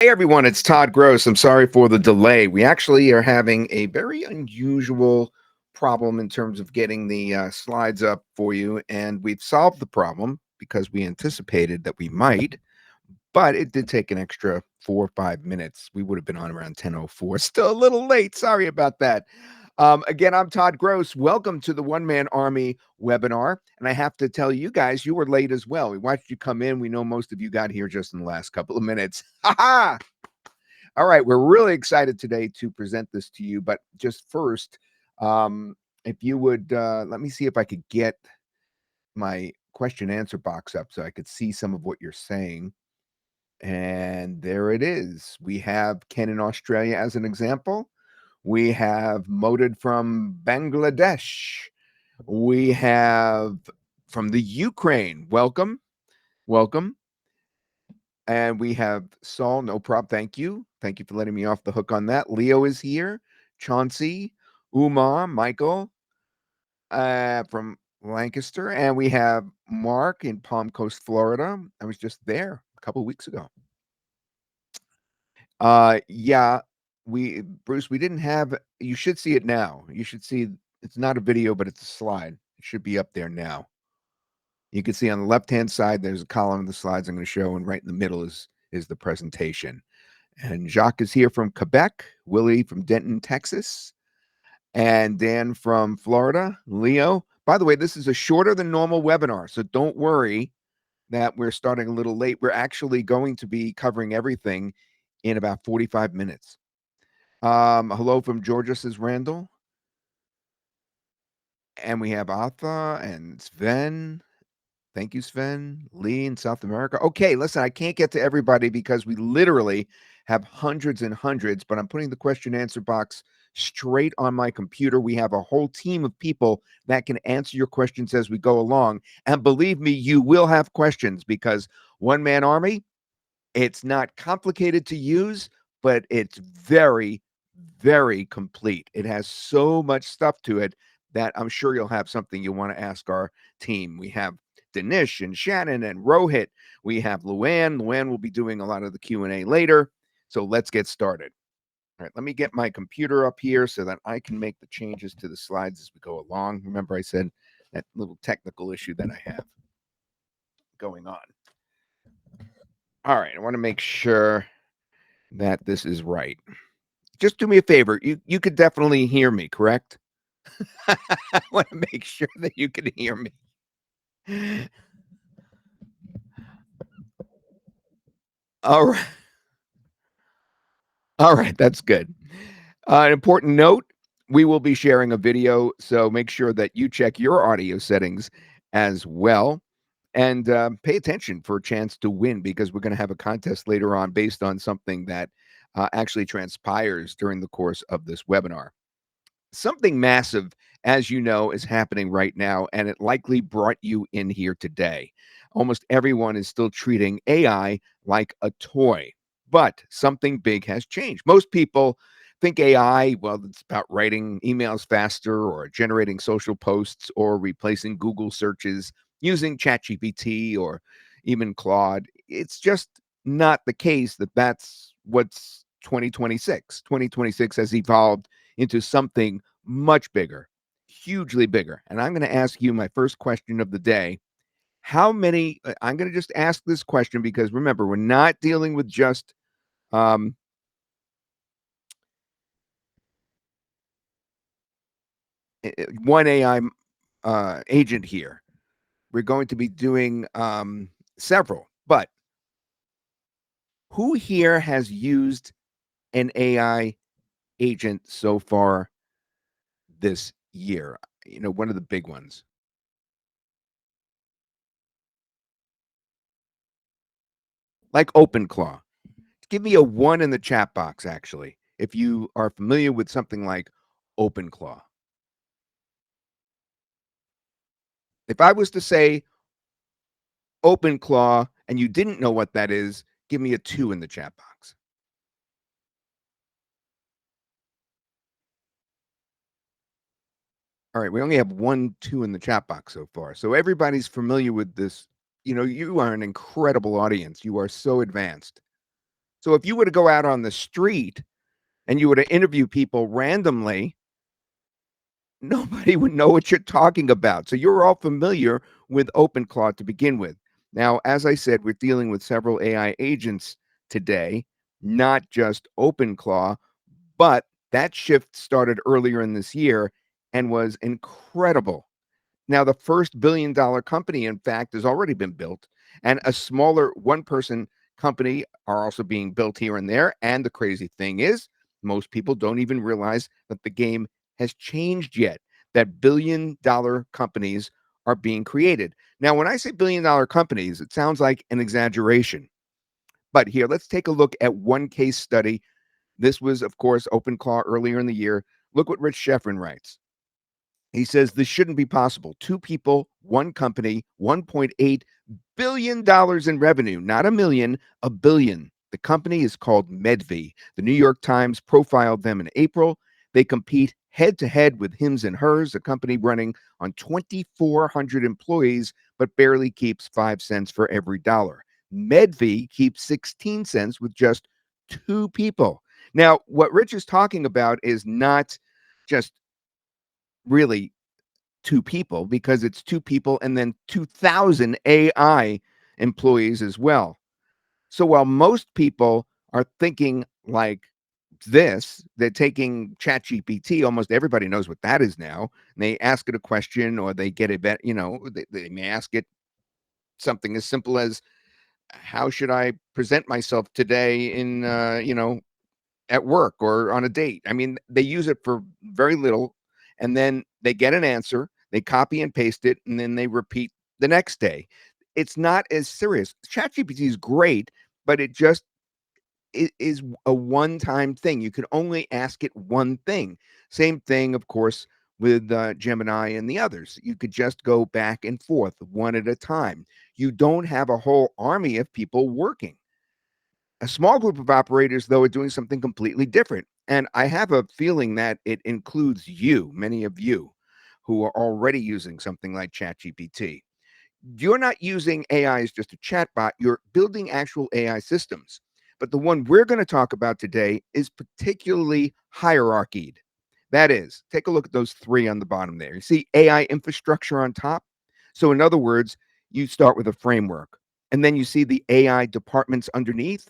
Hey everyone, it's Todd Gross. I'm sorry for the delay. We actually are having a very unusual problem in terms of getting the slides up for you, and we've solved the problem because we anticipated that we might, but it did take an extra 4 or 5 minutes. We would have been on around 10:04. Still a little late. Sorry about that. Again, I'm Todd Gross. Welcome to the One Man Army webinar. And I have to tell you guys, you were late as well. We watched you come in. We know most of you got here just in the last couple of minutes. Ha ha! All right, we're really excited today to present this to you. But just first, if you would let me see if I could get my question answer box up so I could see some of what you're saying. And there it is. We have Ken in Australia as an example. We have Moded from Bangladesh. We have from the Ukraine. Welcome. Welcome. And we have Saul, no problem. Thank you. Thank you for letting me off the hook on that. Leo is here. Chauncey, Umar, Michael from Lancaster. And we have Mark in Palm Coast, Florida. I was just there a couple of weeks ago. Yeah, Bruce, we didn't have, you should see it now. You should see, it's not a video, but it's a slide. It should be up there now. You can see on the left-hand side, there's a column of the slides I'm going to show, and right in the middle is the presentation. And Jacques is here from Quebec, Willie from Denton, Texas, and Dan from Florida, Leo. By the way, this is a shorter than normal webinar, so don't worry that we're starting a little late. We're actually going to be covering everything in about 45 minutes. Hello from Georgia, says Randall. And we have Arthur and Sven. Thank you, Sven. Lee in South America. Okay, listen, I can't get to everybody because we literally have hundreds and hundreds, but I'm putting the question answer box straight on my computer. We have a whole team of people that can answer your questions as we go along. And believe me, you will have questions because One Man Army, it's not complicated to use, but it's very, very complete. It has so much stuff to it that I'm sure you'll have something you want to ask our team. We have Danish and Shannon and Rohit. We have Luann. Luann will be doing a lot of the Q&A later. So let's get started. All right, let me get my computer up here so that I can make the changes to the slides as we go along. Remember, I said that little technical issue that I have going on. All right, I want to make sure that this is right. Just do me a favor. You could definitely hear me, correct? I want to make sure that you can hear me. All right. All right, that's good. An important note, we will be sharing a video, so make sure that you check your audio settings as well. And pay attention for a chance to win because we're going to have a contest later on based on something that actually transpires during the course of this webinar. Something massive, as you know, is happening right now, and it likely brought you in here today. Almost everyone is still treating AI like a toy, but something big has changed. Most people think AI, well, it's about writing emails faster or generating social posts or replacing Google searches using ChatGPT or even Claude. It's just not the case that that's what's 2026. 2026 has evolved into something much bigger, hugely bigger. And I'm going to ask you my first question of the day. How many, I'm going to just ask this question because remember, we're not dealing with just one AI agent here. We're going to be doing several, but who here has used an AI agent so far this year? You know, one of the big ones. Like OpenClaw. Give me a 1 in the chat box, actually, if you are familiar with something like OpenClaw. If I was to say OpenClaw and you didn't know what that is, give me a 2 in the chat box. All right, we only have 1, 2 in the chat box so far. So everybody's familiar with this. You know, you are an incredible audience. You are so advanced. So if you were to go out on the street and you were to interview people randomly, nobody would know what you're talking about. So you're all familiar with OpenClaw to begin with. Now, as I said, we're dealing with several AI agents today, not just OpenClaw, but that shift started earlier in this year and was incredible. Now, the first billion-dollar company, in fact, has already been built, and a smaller one-person company are also being built here and there. And the crazy thing is, most people don't even realize that the game has changed yet, that billion-dollar companies are being created. Now, when I say billion-dollar companies, it sounds like an exaggeration. But here, let's take a look at one case study. This was, of course, OpenClaw earlier in the year. Look what Rich Schefrin writes. He says this shouldn't be possible. Two people, one company, $1.8 billion in revenue, not a million, a billion. The company is called Medvi. The New York Times profiled them in April. They compete head to head with Hims and Hers, a company running on 2,400 employees, but barely keeps 5 cents for every dollar. Medvi keeps 16 cents with just two people. Now, what Rich is talking about is not just really two people because it's two people and then 2,000 AI employees as well. So while most people are thinking like this, they're taking ChatGPT. Almost everybody knows what that is now. And they ask it a question or they get a bet, they may ask it something as simple as, how should I present myself today in, at work or on a date. I mean, they use it for very little and then they get an answer, they copy and paste it, and then they repeat the next day. It's not as serious. ChatGPT is great, but it just is a one-time thing. You can only ask it one thing. Same thing, of course, with Gemini and the others. You could just go back and forth one at a time. You don't have a whole army of people working. A small group of operators, though, are doing something completely different. And I have a feeling that it includes you, many of you, who are already using something like ChatGPT. You're not using AI as just a chatbot, you're building actual AI systems. But the one we're going to talk about today is particularly hierarchied. That is, take a look at those three on the bottom there. You see AI infrastructure on top? So, in other words, you start with a framework, and then you see the AI departments underneath.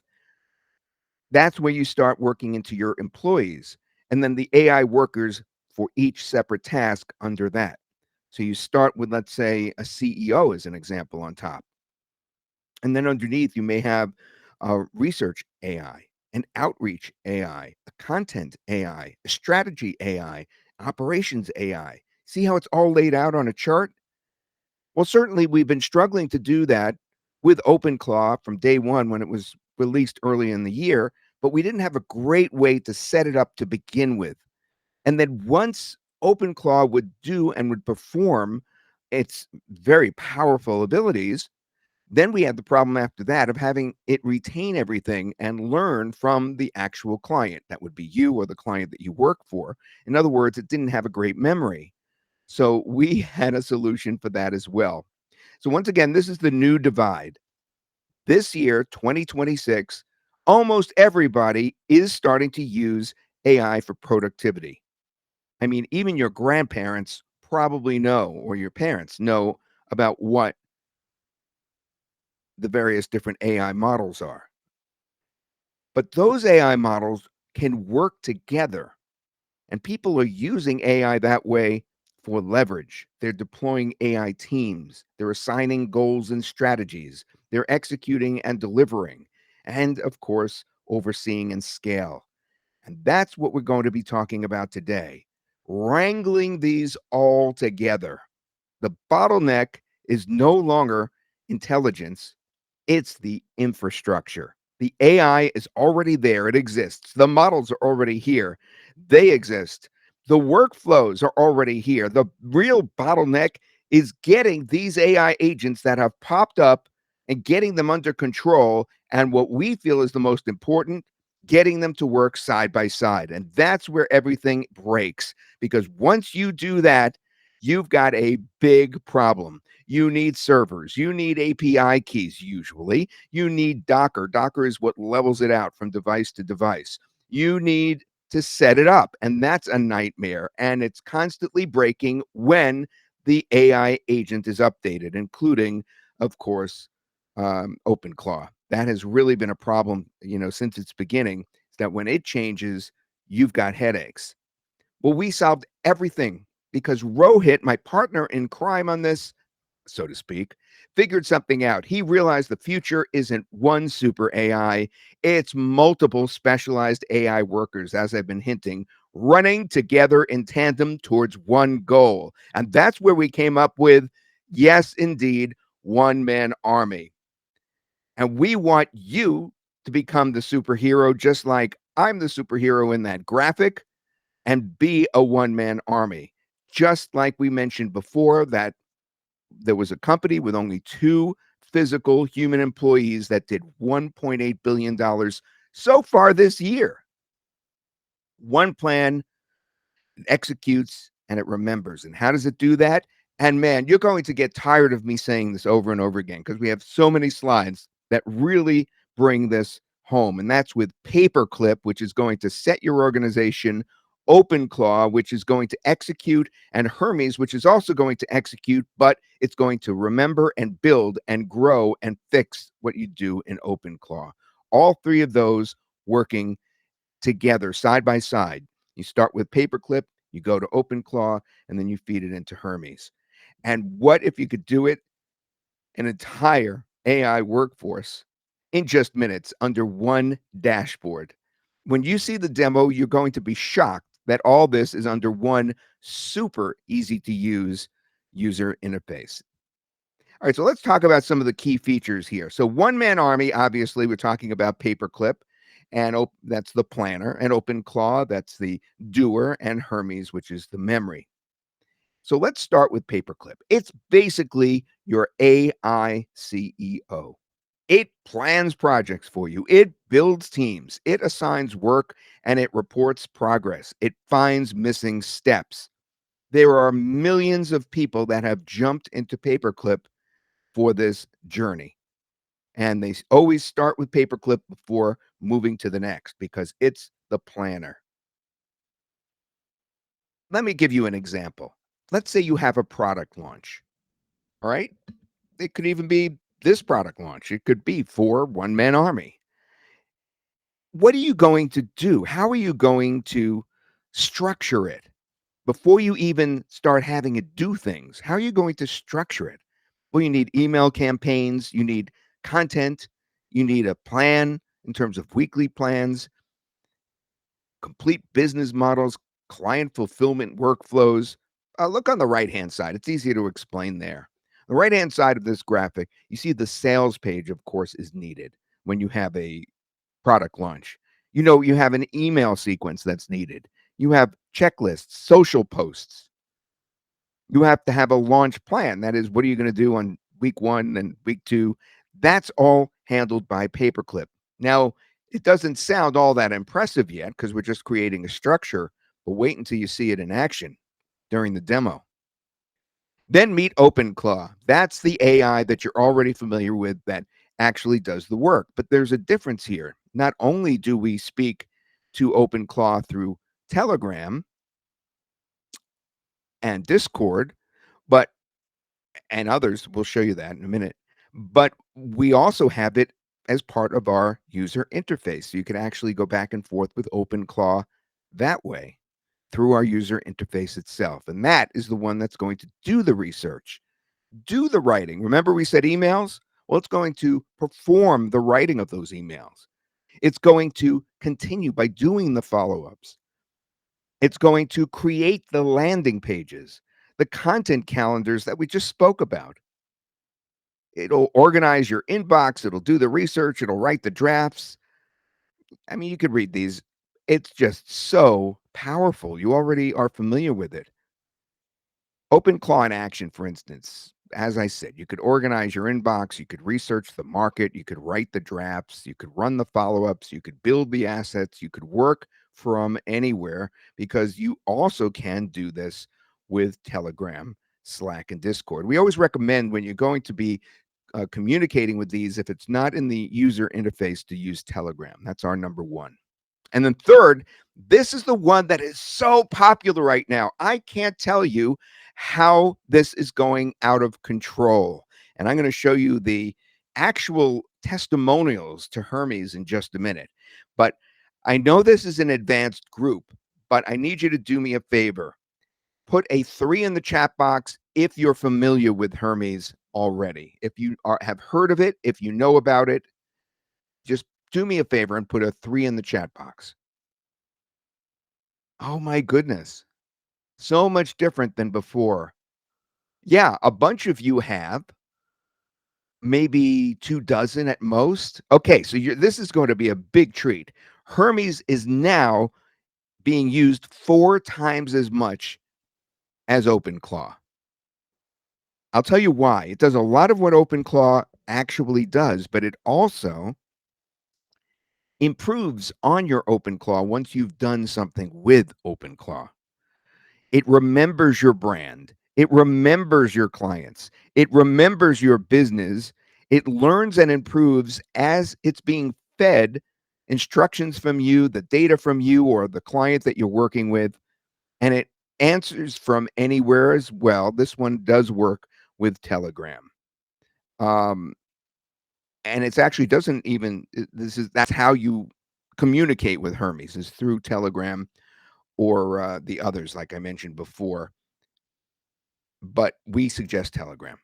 That's where you start working into your employees and then the AI workers for each separate task under that. So you start with, let's say, a CEO as an example on top. And then underneath, you may have a research AI, an outreach AI, a content AI, a strategy AI, operations AI. See how it's all laid out on a chart? Well, certainly we've been struggling to do that with OpenClaw from day one when it was released early in the year, but we didn't have a great way to set it up to begin with. And then once OpenClaw would do and would perform its very powerful abilities, then we had the problem after that of having it retain everything and learn from the actual client. That would be you or the client that you work for. In other words, it didn't have a great memory. So we had a solution for that as well. So once again, this is the new divide. This year, 2026, almost everybody is starting to use AI for productivity. I mean, even your grandparents probably know, or your parents know about what the various different AI models are. But those AI models can work together. And people are using AI that way for leverage. They're deploying AI teams, they're assigning goals and strategies, they're executing and delivering, and of course, overseeing and scale. And that's what we're going to be talking about today, wrangling these all together. The bottleneck is no longer intelligence, it's the infrastructure. The AI is already there, it exists. The models are already here, they exist. The workflows are already here. The real bottleneck is getting these AI agents that have popped up and getting them under control. And what we feel is the most important, getting them to work side by side. And that's where everything breaks. Because once you do that, you've got a big problem. You need servers, you need API keys usually, you need Docker. Docker is what levels it out from device to device. You need to set it up, and that's a nightmare, and it's constantly breaking when the AI agent is updated, including, of course, OpenClaw. That has really been a problem, since its beginning, is that when it changes, you've got headaches. Well, we solved everything because Rohit, my partner in crime on this, so to speak, figured something out. He realized the future isn't one super AI, it's multiple specialized AI workers, as I've been hinting, running together in tandem towards one goal. And that's where we came up with, yes, indeed, one man army. And we want you to become the superhero, just like I'm the superhero in that graphic, and be a one man army. Just like we mentioned before, that there was a company with only two physical human employees that did $1.8 billion so far this year. One plan executes and it remembers. And how does it do that? And man, you're going to get tired of me saying this over and over again because we have so many slides that really bring this home. And that's with Paperclip, which is going to set your organization, OpenClaw, which is going to execute, and Hermes, which is also going to execute, but it's going to remember and build and grow and fix what you do in OpenClaw. All three of those working together side by side. You start with Paperclip, you go to OpenClaw, and then you feed it into Hermes. And what if you could do it, an entire AI workforce, in just minutes under one dashboard? When you see the demo, you're going to be shocked that all this is under one super easy to use user interface. All right, so let's talk about some of the key features here. So, One Man Army, obviously, we're talking about Paperclip, and that's the planner, and OpenClaw, that's the doer, and Hermes, which is the memory. So, let's start with Paperclip. It's basically your AI CEO. It plans projects for you, it builds teams, it assigns work, and it reports progress. It finds missing steps. There are millions of people that have jumped into Paperclip for this journey. And they always start with Paperclip before moving to the next because it's the planner. Let me give you an example. Let's say you have a product launch. All right. It could even be this product launch, it could be for One Man Army. What are you going to do? How are you going to structure it before you even start having it do things? How are you going to structure it? Well, you need email campaigns, you need content, you need a plan in terms of weekly plans, complete business models, client fulfillment workflows. Look on the right hand side. It's easier to explain there. The right hand side of this graphic, you see the sales page, of course, is needed when you have a product launch. You have an email sequence that's needed. You have checklists, social posts. You have to have a launch plan. That is, what are you going to do on week one and week two? That's all handled by Paperclip. Now, it doesn't sound all that impressive yet because we're just creating a structure, but wait until you see it in action during the demo. Then meet OpenClaw. That's the AI that you're already familiar with that actually does the work. But there's a difference here. Not only do we speak to OpenClaw through Telegram and Discord, but and others, we'll show you that in a minute. But we also have it as part of our user interface. So you can actually go back and forth with OpenClaw that way through our user interface itself. And that is the one that's going to do the research, do the writing. Remember, we said emails? Well, it's going to perform the writing of those emails. It's going to continue by doing the follow ups. It's going to create the landing pages, the content calendars that we just spoke about. It'll organize your inbox, it'll do the research, it'll write the drafts. I mean, you could read these. It's just so powerful. You already are familiar with it. Open Claw in action, for instance. As I said, you could organize your inbox, you could research the market, you could write the drafts, you could run the follow ups, you could build the assets, you could work from anywhere because you also can do this with Telegram, Slack, and Discord. We always recommend when you're going to be communicating with these, if it's not in the user interface, to use Telegram. That's our number one. And then third, this is the one that is so popular right now. I can't tell you how this is going out of control. And I'm going to show you the actual testimonials to Hermes in just a minute. But I know this is an advanced group, but I need you to do me a favor. Put a 3 in the chat box if you're familiar with Hermes already. If you have heard of it, if you know about it, just do me a favor and put a 3 in the chat box. Oh my goodness. So much different than before. Yeah, a bunch of you have, maybe 2 dozen at most. Okay, so this is going to be a big treat. Hermes is now being used 4 times as much as OpenClaw. I'll tell you why. It does a lot of what OpenClaw actually does, but it also improves on your OpenClaw once you've done something with OpenClaw. It remembers your brand. It remembers your clients. It remembers your business. It learns and improves as it's being fed instructions from you, the data from you, or the client that you're working with. And it answers from anywhere as well. This one does work with Telegram. And it's actually doesn't even, that's how you communicate with Hermes, is through Telegram or the others, like I mentioned before. But we suggest Telegram.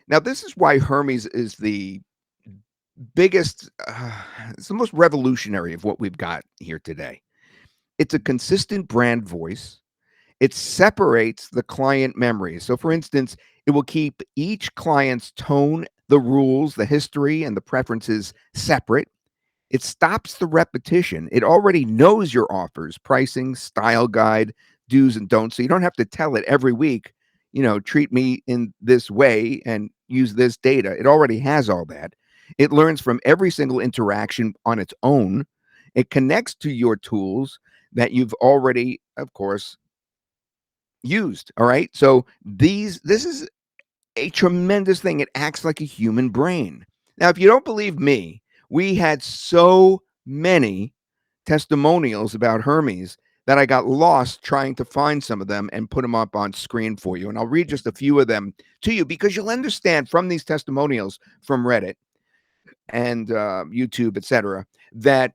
Now, this is why Hermes is the biggest, it's the most revolutionary of what we've got here today. It's a consistent brand voice. It separates the client memory. So, for instance, it will keep each client's tone, the rules, the history, and the preferences separate. It stops the repetition. It already knows your offers, pricing, style guide, do's and don'ts. So you don't have to tell it every week, treat me in this way and use this data. It already has all that. It learns from every single interaction on its own. It connects to your tools that you've already, of course, used. All right. So this is a tremendous thing. It acts like a human brain. Now, if you don't believe me, we had so many testimonials about Hermes that I got lost trying to find some of them and put them up on screen for you. And I'll read just a few of them to you because you'll understand from these testimonials from Reddit and YouTube, etc., that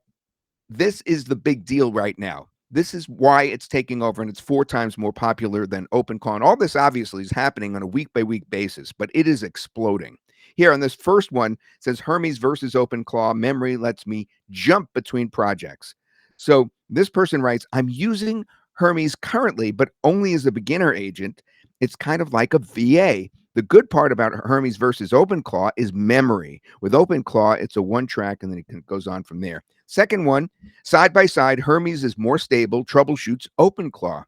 this is the big deal right now. This is why it's taking over, and it's 4 times more popular than OpenClaw. And all this obviously is happening on a week-by-week basis, but it is exploding. Here on this first one, it says Hermes versus OpenClaw. Memory lets me jump between projects. So this person writes, I'm using Hermes currently, but only as a beginner agent. It's kind of like a VA. The good part about Hermes versus OpenClaw is memory. With OpenClaw, it's a one track, and then it goes on from there. Second one, side by side, Hermes is more stable, troubleshoots OpenClaw.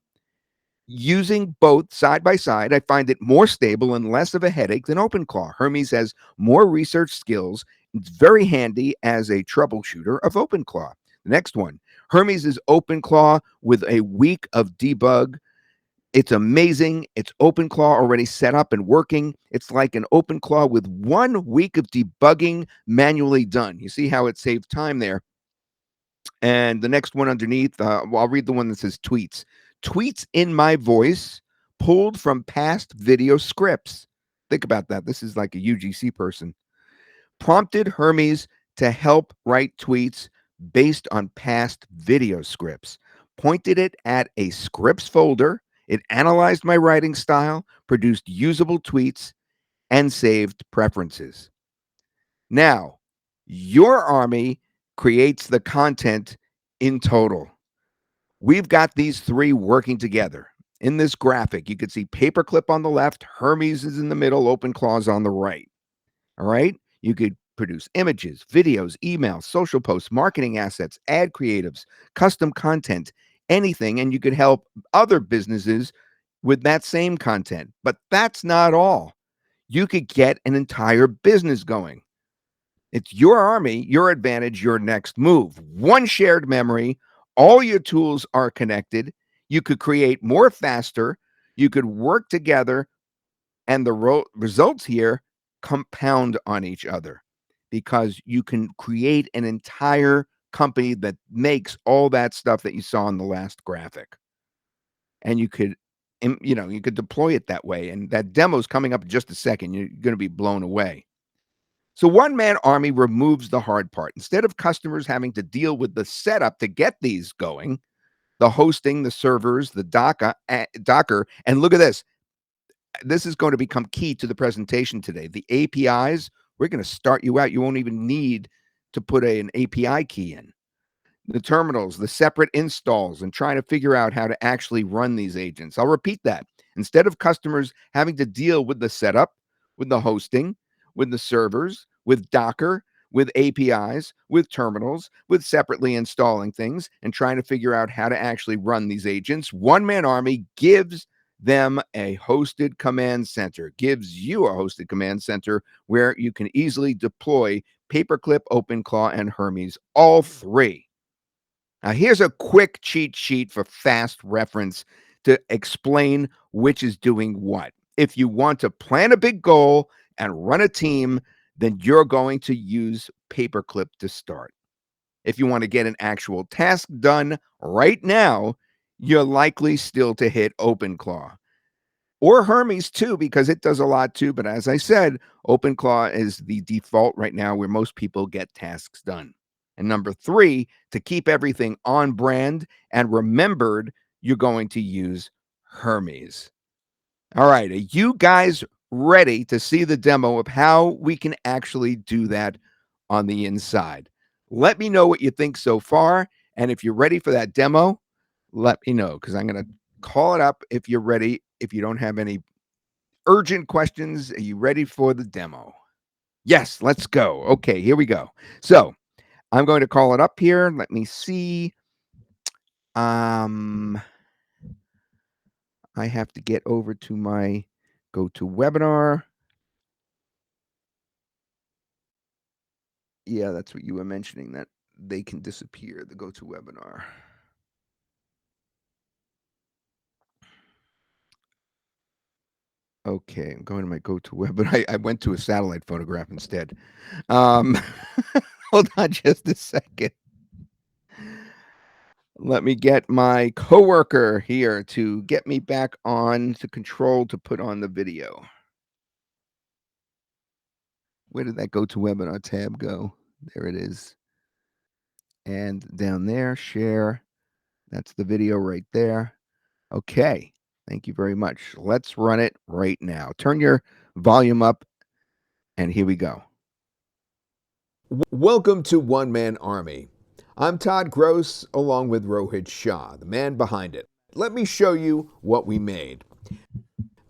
Using both side by side, I find it more stable and less of a headache than OpenClaw. Hermes has more research skills. It's very handy as a troubleshooter of OpenClaw. The next one, Hermes is OpenClaw with a week of debug. It's amazing. It's OpenClaw already set up and working. It's like an OpenClaw with 1 week of debugging manually done. You see how it saved time there. And the next one underneath, I'll read the one that says tweets. Tweets in my voice pulled from past video scripts. Think about that. This is like a UGC person. Prompted Hermes to help write tweets based on past video scripts. Pointed it at a scripts folder. It analyzed my writing style, produced usable tweets, and saved preferences. Now, your army creates the content in total. We've got these 3 working together. In this graphic, you can see Paperclip on the left, Hermes is in the middle, OpenClaw on the right. All right? You could produce images, videos, emails, social posts, marketing assets, ad creatives, custom content, anything, and you could help other businesses with that same content. But that's not all. You could get an entire business going. It's your army, your advantage, your next move. One shared memory. All your tools are connected. You could create more faster. You could work together, and the results here compound on each other because you can create an entire company that makes all that stuff that you saw in the last graphic. And you could, you could deploy it that way. And that demo is coming up in just a second. You're going to be blown away. So One Man Army removes the hard part. Instead of customers having to deal with the setup to get these going, the hosting, the servers, the Docker, and look at this. This is going to become key to the presentation today. The APIs, we're going to start you out. You won't even need to put an API key in. The terminals, the separate installs, and trying to figure out how to actually run these agents. I'll repeat that. Instead of customers having to deal with the setup, with the hosting, with the servers, with Docker, with APIs, with terminals, with separately installing things, and trying to figure out how to actually run these agents, One Man Army gives them a hosted command center, gives you a hosted command center where you can easily deploy Paperclip, OpenClaw, and Hermes, all three. Now, here's a quick cheat sheet for fast reference to explain which is doing what. If you want to plan a big goal and run a team, then you're going to use Paperclip to start. If you want to get an actual task done right now, you're likely still to hit OpenClaw. Or Hermes too, because it does a lot too. But as I said, OpenClaw is the default right now where most people get tasks done. And number three, to keep everything on brand and remembered, you're going to use Hermes. All right. Are you guys ready to see the demo of how we can actually do that on the inside? Let me know what you think so far. And if you're ready for that demo, let me know because I'm going to call it up if you're ready. If you don't have any urgent questions, are you ready for the demo? Yes, let's go. Okay, here we go. So I'm going to call it up here. Let me see. I have to get over to my GoToWebinar. Yeah, that's what you were mentioning, that they can disappear, the GoToWebinar. Okay, I'm going to my GoToWebinar. I went to a satellite photograph instead. Hold on just a second. Let me get my coworker here to get me back on to control to put on the video. Where did that GoToWebinar tab go? There it is. And down there, share. That's the video right there. Okay. Thank you very much. Let's run it right now. Turn your volume up, and here we go. Welcome to One Man Army. I'm Todd Gross, along with Rohit Shah, the man behind it. Let me show you what we made.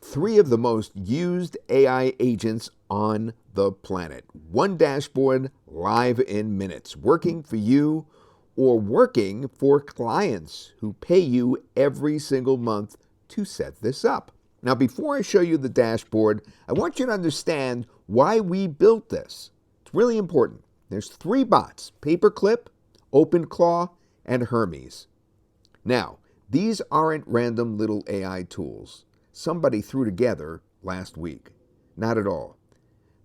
3 of the most used AI agents on the planet. One dashboard, live in minutes, working for you or working for clients who pay you every single month to set this up. Now, before I show you the dashboard, I want you to understand why we built this. It's really important. There's 3 bots: Paperclip, OpenClaw, and Hermes. Now, these aren't random little AI tools somebody threw together last week. Not at all.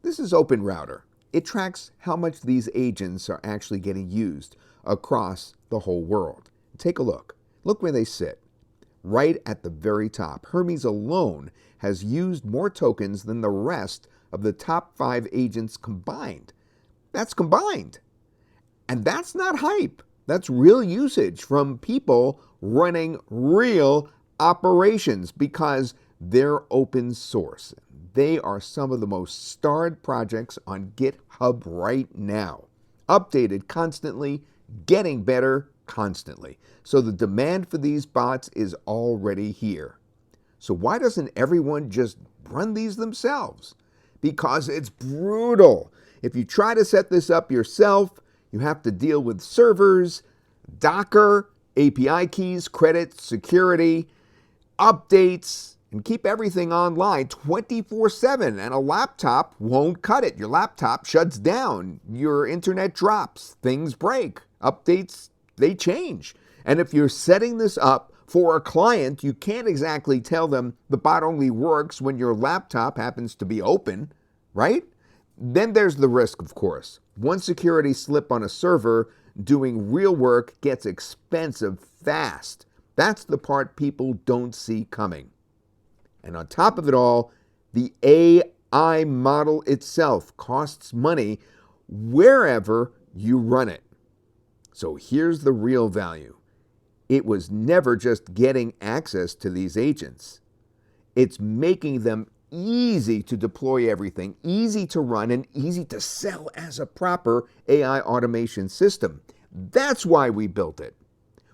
This is OpenRouter. It tracks how much these agents are actually getting used across the whole world. Take a look. Look where they sit. Right at the very top. Hermes alone has used more tokens than the rest of the top 5 agents combined. That's combined. And that's not hype. That's real usage from people running real operations because they're open source. They are some of the most starred projects on GitHub right now. Updated constantly, getting better constantly. So the demand for these bots is already here. So why doesn't everyone just run these themselves? Because it's brutal. If you try to set this up yourself, you have to deal with servers, Docker, API keys, credit, security, updates, and keep everything online 24/7. And a laptop won't cut it. Your laptop shuts down. Your internet drops. Things break. Updates, they change. And if you're setting this up For a client, you can't exactly tell them the bot only works when your laptop happens to be open, right? Then there's the risk, of course. One security slip on a server doing real work gets expensive fast. That's the part people don't see coming. And on top of it all, the AI model itself costs money wherever you run it. So here's the real value. It was never just getting access to these agents. It's making them easy to deploy everything, easy to run, and easy to sell as a proper AI automation system. That's why we built it.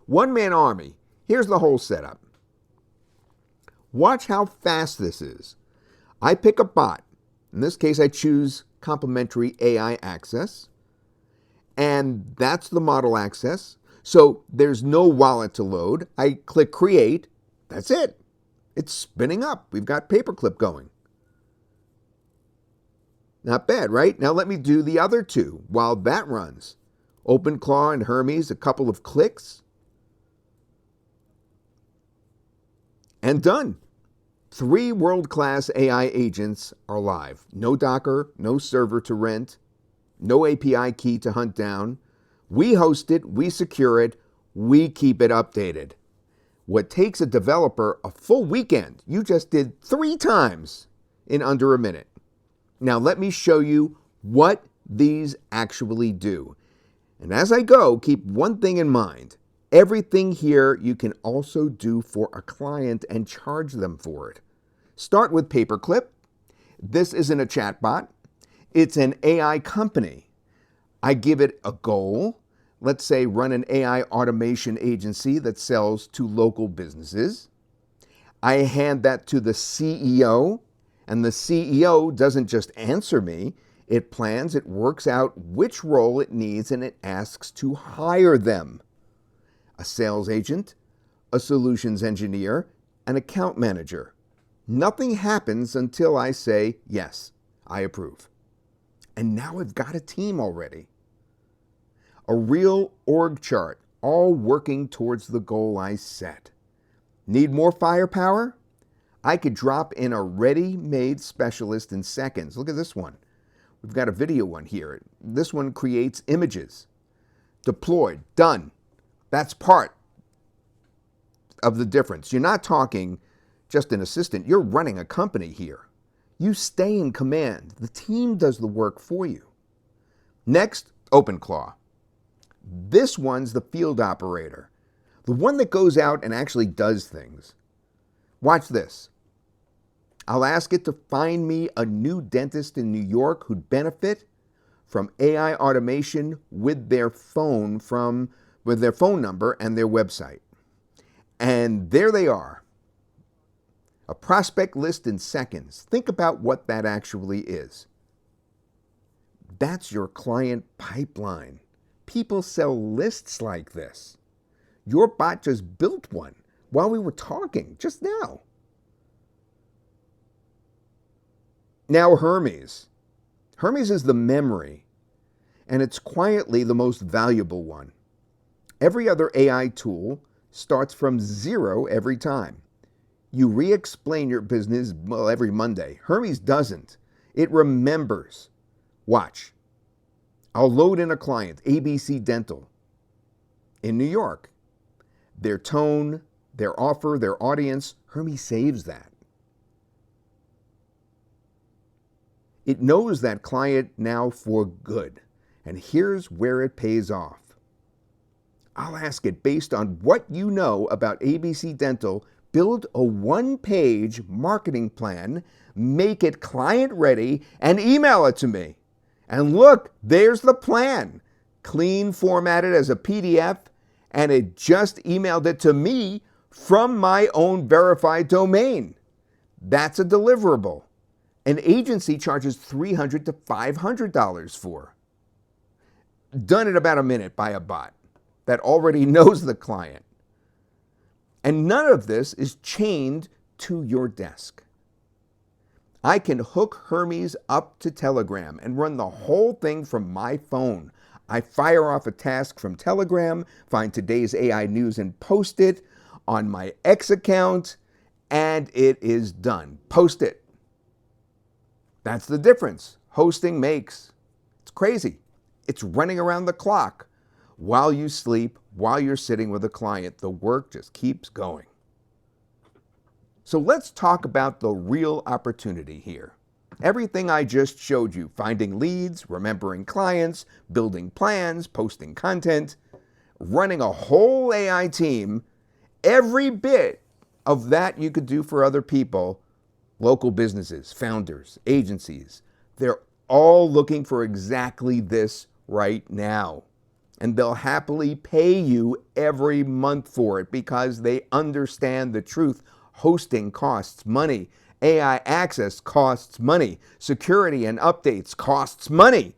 OneManArmy. Here's the whole setup. Watch how fast this is. I pick a bot. In this case, I choose complimentary AI access. And that's the model access. So there's no wallet to load. I click create. That's it. It's spinning up. We've got Paperclip going. Not bad, right? Now let me do the other two while that runs. OpenClaw and Hermes, a couple of clicks. And done. 3 world-class AI agents are live. No Docker, no server to rent, no API key to hunt down. We host it, we secure it, we keep it updated. What takes a developer a full weekend, you just did 3 times in under a minute. Now let me show you what these actually do. And as I go, keep one thing in mind. Everything here you can also do for a client and charge them for it. Start with Paperclip. This isn't a chatbot. It's an AI company. I give it a goal. Let's say run an AI automation agency that sells to local businesses. I hand that to the CEO, and the CEO doesn't just answer me. It plans, it works out which role it needs, and it asks to hire them. A sales agent, a solutions engineer, an account manager. Nothing happens until I say, yes, I approve. And now I've got a team already. A real org chart, all working towards the goal I set. Need more firepower? I could drop in a ready-made specialist in seconds. Look at this one. We've got a video one here. This one creates images. Deployed, done. That's part of the difference. You're not talking just an assistant. You're running a company here. You stay in command. The team does the work for you. Next, OpenClaw. This one's the field operator, the one that goes out and actually does things. Watch this. I'll ask it to find me a new dentist in New York who'd benefit from AI automation with their phone number and their website. And there they are. A prospect list in seconds. Think about what that actually is. That's your client pipeline. People sell lists like this. Your bot just built one while we were talking just now. Now Hermes. Hermes is the memory, and it's quietly the most valuable one. Every other AI tool starts from 0 every time. You re-explain your business, every Monday. Hermes doesn't. It remembers. Watch. I'll load in a client, ABC Dental, in New York. Their tone, their offer, their audience, Hermes saves that. It knows that client now for good. And here's where it pays off. I'll ask it, based on what you know about ABC Dental, build a 1-page marketing plan, make it client ready, and email it to me. And look, there's the plan. Clean, formatted as a PDF, and it just emailed it to me from my own verified domain. That's a deliverable. An agency charges $300 to $500 for. Done in about a minute by a bot that already knows the client. And none of this is chained to your desk. I can hook Hermes up to Telegram and run the whole thing from my phone. I fire off a task from Telegram, find today's AI news and post it on my X account, and it is done. Post it. That's the difference hosting makes. It's crazy. It's running around the clock. While you sleep, while you're sitting with a client, the work just keeps going. So let's talk about the real opportunity here. Everything I just showed you, finding leads, remembering clients, building plans, posting content, running a whole AI team, every bit of that you could do for other people, local businesses, founders, agencies, they're all looking for exactly this right now. And they'll happily pay you every month for it because they understand the truth. Hosting costs money. AI access costs money. Security and updates costs money.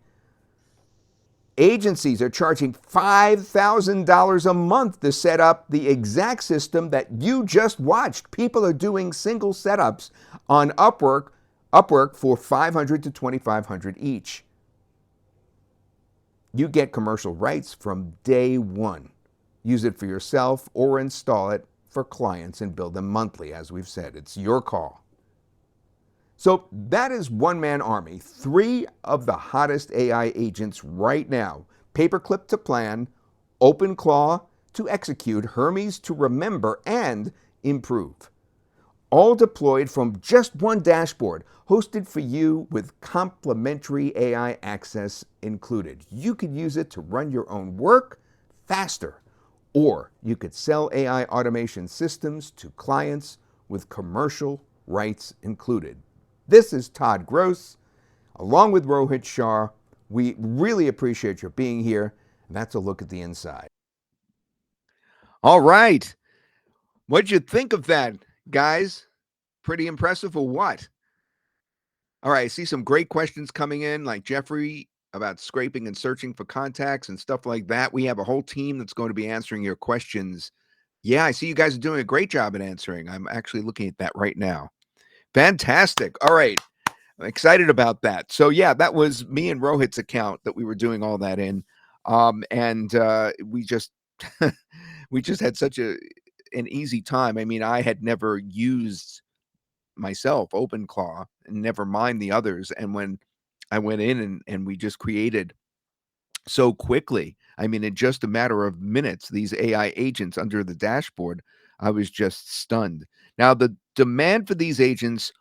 Agencies are charging $5,000 a month to set up the exact system that you just watched. People are doing single setups on Upwork for $500 to $2,500 each. You get commercial rights from day one. Use it for yourself or install it for clients and bill them monthly. As we've said, it's your call. So that is OneManArmy, 3 of the hottest AI agents right now. Paperclip to plan, OpenClaw to execute, Hermes to remember and improve. All deployed from just one dashboard, hosted for you with complimentary AI access included. You could use it to run your own work faster, or you could sell AI automation systems to clients with commercial rights included. This is Todd Gross, along with Rohit Shah. We really appreciate your being here, and that's a look at the inside. All right. What'd you think of that, guys? Pretty impressive or what? All right, I see some great questions coming in, like Jeffrey about scraping and searching for contacts and stuff like that. We have a whole team that's going to be answering your questions. Yeah, I see you guys are doing a great job at answering. I'm actually looking at that right now. Fantastic. All right. I'm excited about that. So yeah, that was me and Rohit's account that we were doing all that in. And we just we just had such an easy time. I mean, I had never used myself OpenClaw, and never mind the others. And when I went in and we just created so quickly, I mean, in just a matter of minutes, these AI agents under the dashboard, I was just stunned. Now, the demand for these agents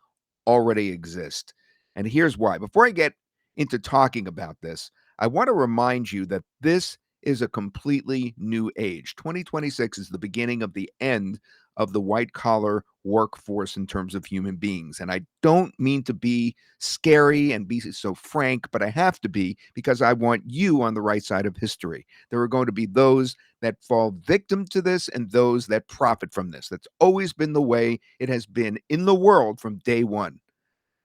already exist. And here's why. Before I get into talking about this, I want to remind you that this is a completely new age. 2026 is the beginning of the end of the white collar workforce in terms of human beings. And I don't mean to be scary and be so frank, but I have to be because I want you on the right side of history. There are going to be those that fall victim to this and those that profit from this. That's always been the way it has been in the world from day one.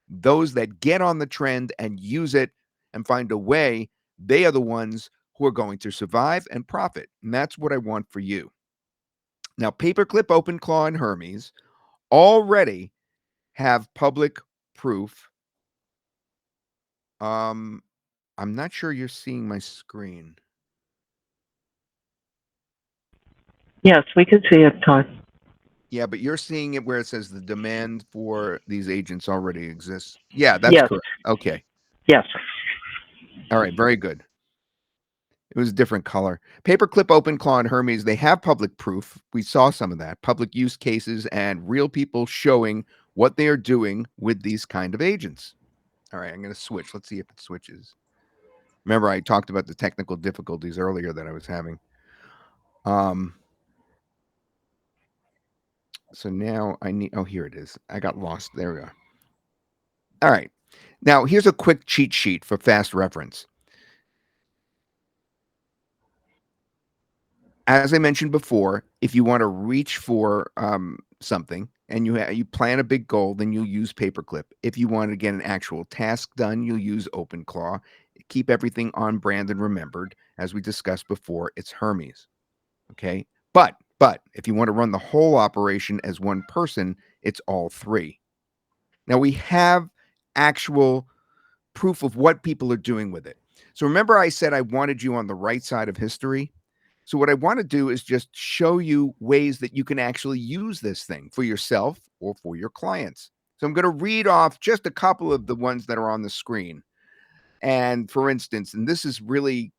Those that get on the trend and use it and find a way, they are the ones who are going to survive and profit. And that's what I want for you. Now, Paperclip, OpenClaw, and Hermes already have public proof. I'm not sure you're seeing my screen. Yes, we can see it, Todd. Yeah, but you're seeing it where it says the demand for these agents already exists. Yeah, that's Yes, correct. Okay. yes. All right. Very good. It was a different color. Paperclip, OpenClaw, and Hermes, they have public proof. We saw some of that, public use cases and real people showing what they are doing with these kind of agents. All right, I'm going to switch. Let's see if it switches. Remember, I talked about the technical difficulties earlier that I was having. Um, so now I need, oh, here it is. I got lost. There we are. All right. Now, here's a quick cheat sheet for fast reference. As I mentioned before, if you want to reach for something and you plan a big goal, then you'll use Paperclip. If you want to get an actual task done, you'll use OpenClaw. Keep everything on brand and remembered. As we discussed before, it's Hermes. Okay. But if you want to run the whole operation as one person, it's all 3. Now we have actual proof of what people are doing with it. So remember I said I wanted you on the right side of history? So what I want to do is just show you ways that you can actually use this thing for yourself or for your clients. So I'm going to read off just a couple of the ones that are on the screen. And for instance, and this is really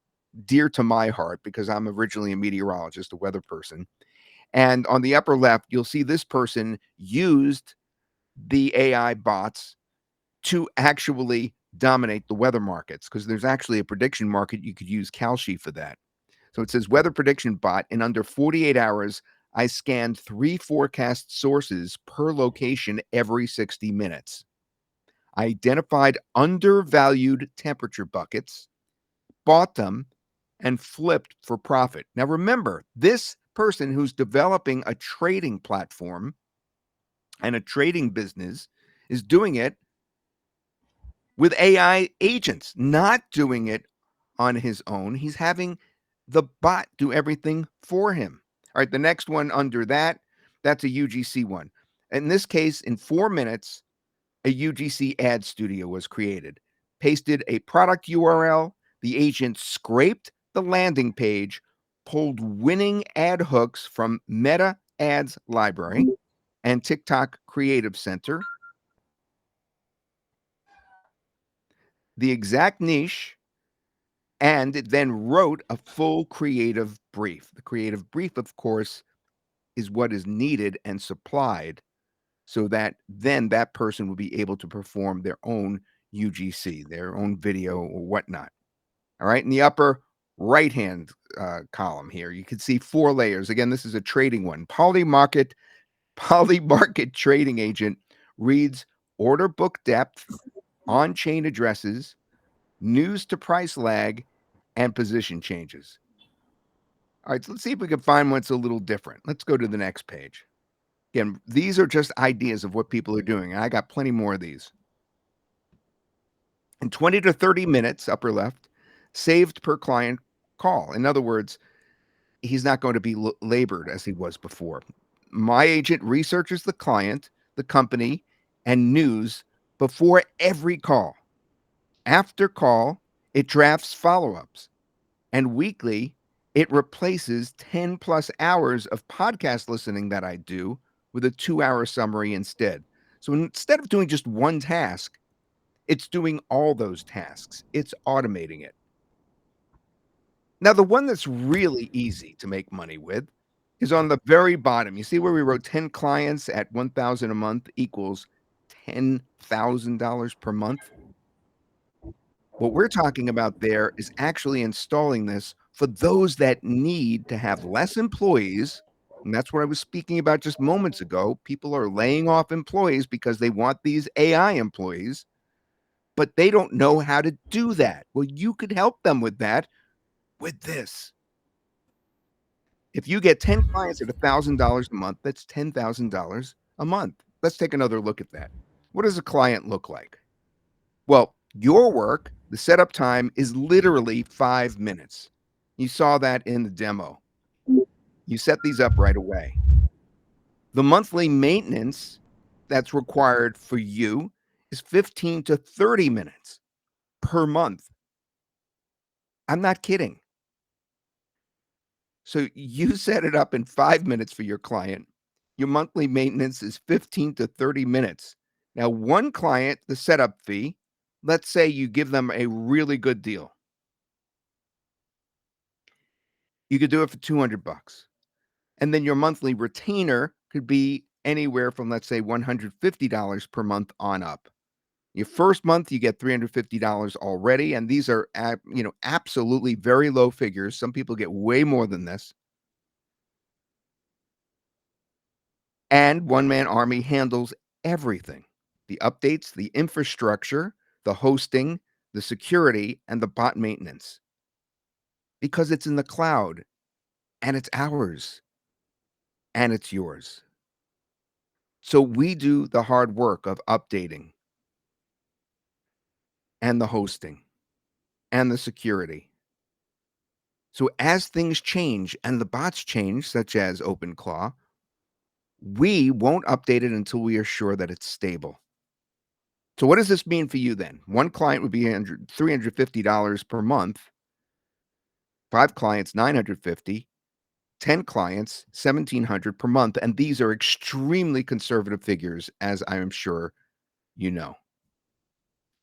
dear to my heart because I'm originally a meteorologist, a weather person. And on the upper left, you'll see this person used the AI bots to actually dominate the weather markets because there's actually a prediction market. You could use Kalshi for that. So it says weather prediction bot in under 48 hours. I scanned 3 forecast sources per location every 60 minutes. I identified undervalued temperature buckets, bought them, and flipped for profit. Now, remember, this person who's developing a trading platform and a trading business is doing it with AI agents, not doing it on his own. He's having the bot do everything for him. All right, the next one under that, that's a UGC one. In this case, in 4 minutes, a UGC ad studio was created. Pasted a product URL, the agent scraped the landing page, pulled winning ad hooks from Meta Ads Library and TikTok Creative Center, the exact niche, and it then wrote a full creative brief. The creative brief, of course, is what is needed and supplied so that then that person will be able to perform their own UGC, their own video or whatnot. All right. In the upper right hand column here, you can see 4 layers. Again, this is a trading one. Polymarket trading agent reads order book depth, on chain addresses, news to price lag, and position changes. All right, so let's see if we can find one that's a little different. Let's go to the next page. Again, these are just ideas of what people are doing. I got plenty more of these. In 20 to 30 minutes, upper left, saved per client call. In other words, he's not going to be labored as he was before. My agent researches the client, the company, and news before every call. After call, it drafts follow ups. And weekly, it replaces 10 plus hours of podcast listening that I do with a 2 hour summary instead. So instead of doing just one task, it's doing all those tasks, it's automating it. Now, the one that's really easy to make money with is on the very bottom. You see where we wrote 10 clients at 1,000 a month equals $10,000 per month? What we're talking about there is actually installing this for those that need to have less employees. And that's what I was speaking about just moments ago. People are laying off employees because they want these AI employees, but they don't know how to do that. Well, you could help them with that with this. If you get 10 clients at $1,000 a month, that's $10,000 a month. Let's take another look at that. What does a client look like? Well, your work, the setup time is literally 5 minutes. You saw that in the demo. You set these up right away. The monthly maintenance that's required for you is 15 to 30 minutes per month. I'm not kidding. So you set it up in 5 minutes for your client. Your monthly maintenance is 15 to 30 minutes. Now, one client, the setup fee, let's say you give them a really good deal. You could do it for 200 bucks. And then your monthly retainer could be anywhere from, let's say, $150 per month on up. Your first month, you get $350 already. And these are, absolutely very low figures. Some people get way more than this. And One Man Army handles everything: the updates, the infrastructure, the hosting, the security, and the bot maintenance because it's in the cloud and it's ours and it's yours. So we do the hard work of updating and the hosting and the security. So as things change and the bots change, such as OpenClaw, we won't update it until we are sure that it's stable. So what does this mean for you then? One client would be $350 per month. 5 clients, $950. 10 clients, 1,700 per month. And these are extremely conservative figures, as I am sure you know.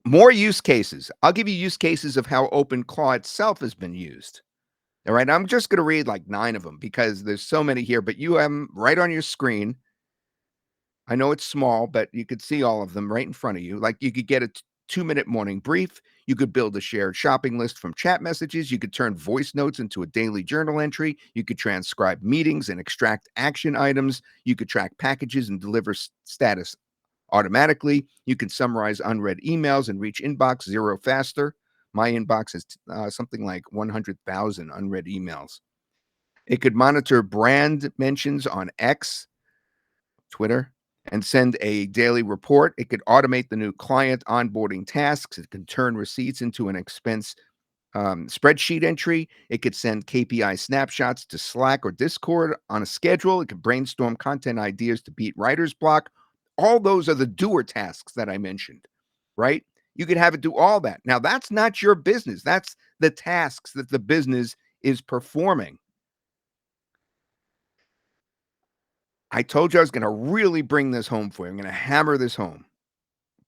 More use cases. I'll give you use cases of how OpenClaw itself has been used. All right. I'm just going to read like 9 of them because there's so many here, but you have them right on your screen. I know it's small, but you could see all of them right in front of you. Like you could get a 2-minute morning brief. You could build a shared shopping list from chat messages. You could turn voice notes into a daily journal entry. You could transcribe meetings and extract action items. You could track packages and deliver status automatically. You can summarize unread emails and reach inbox zero faster. My inbox is something like 100,000 unread emails. It could monitor brand mentions on X, Twitter, and send a daily report. It could automate the new client onboarding tasks. It can turn receipts into an expense spreadsheet entry. It could send KPI snapshots to Slack or Discord on a schedule. It could brainstorm content ideas to beat writer's block. All those are the doer tasks that I mentioned, right? You could have it do all that. Now, that's not your business. That's the tasks that the business is performing. I told you I was going to really bring this home for you. I'm going to hammer this home.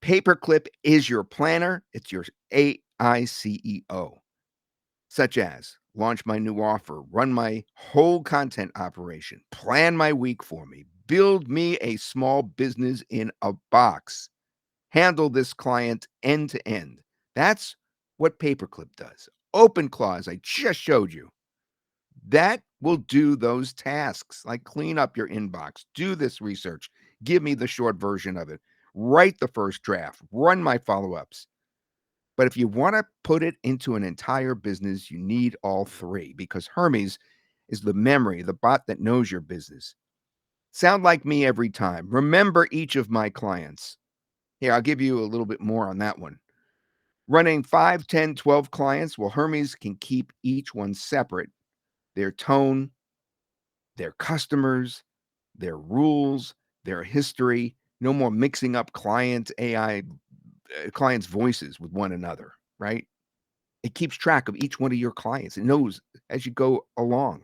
Paperclip is your planner. It's your AICEO, such as launch my new offer, run my whole content operation, plan my week for me, build me a small business in a box, handle this client end to end. That's what Paperclip does. OpenClaw, as I just showed you, that will do those tasks like clean up your inbox, do this research, give me the short version of it, write the first draft, run my follow ups. But if you want to put it into an entire business, you need all three because Hermes is the memory, the bot that knows your business. Sound like me every time. Remember each of my clients. Here, I'll give you a little bit more on that one. Running 5, 10, 12 clients, well, Hermes can keep each one separate. Their tone, their customers, their rules, their history. No more mixing up clients' voices with one another, right? It keeps track of each one of your clients. It knows as you go along.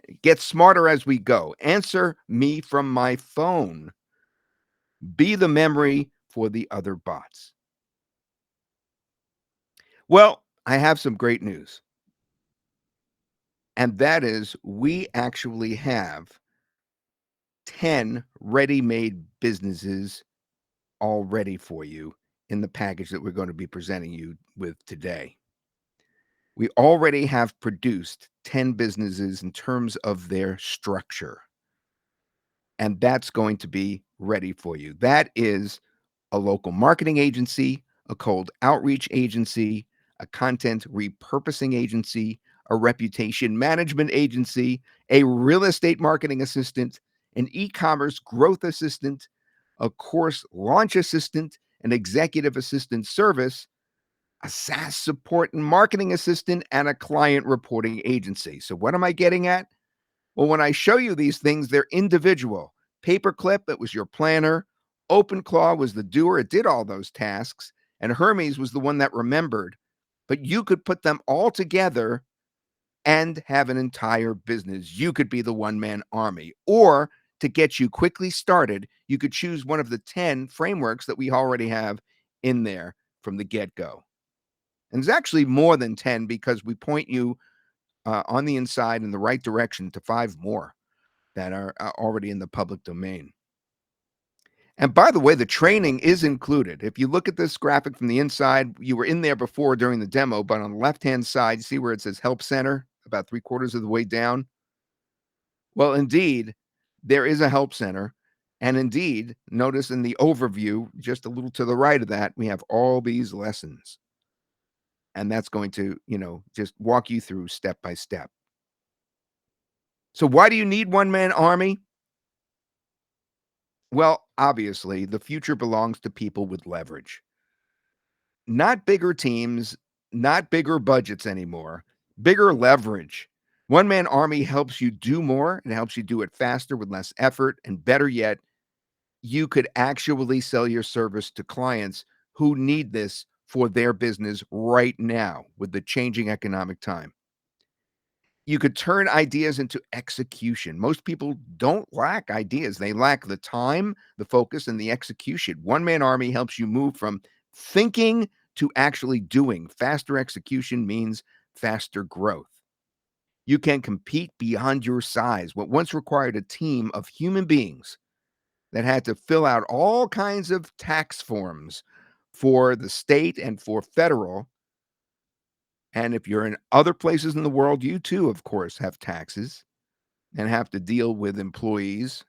It gets smarter as we go. Answer me from my phone. Be the memory for the other bots. Well, I have some great news. And that is we actually have 10 ready-made businesses all ready for you in the package that we're going to be presenting you with today. We already have produced 10 businesses in terms of their structure, and that's going to be ready for you. That is a local marketing agency, a cold outreach agency, a content repurposing agency, a reputation management agency, a real estate marketing assistant, an e commerce growth assistant, a course launch assistant, an executive assistant service, a SaaS support and marketing assistant, and a client reporting agency. So, what am I getting at? Well, when I show you these things, they're individual. Paperclip, it was your planner. OpenClaw was the doer. It did all those tasks. And Hermes was the one that remembered. But you could put them all together and have an entire business. You could be the one man army. Or to get you quickly started, you could choose one of the 10 frameworks that we already have in there from the get go. And there's actually more than 10 because we point you on the inside in the right direction to 5 more that are already in the public domain. And by the way, the training is included. If you look at this graphic from the inside, you were in there before during the demo, but on the left-hand side, you see where it says Help Center about 3/4 of the way down? Well, indeed, there is a help center. And indeed, notice in the overview, just a little to the right of that, we have all these lessons. And that's going to, just walk you through step by step. So why do you need one man army? Well, obviously, the future belongs to people with leverage. Not bigger teams, not bigger budgets anymore, bigger leverage. One man army helps you do more and helps you do it faster with less effort. And better yet, you could actually sell your service to clients who need this for their business right now with the changing economic time. You could turn ideas into execution. Most people don't lack ideas. They lack the time, the focus, and the execution. One Man Army helps you move from thinking to actually doing. Faster execution means faster growth. You can compete beyond your size. What once required a team of human beings that had to fill out all kinds of tax forms for the state and for federal. And if you're in other places in the world, you too, of course, have taxes and have to deal with employees.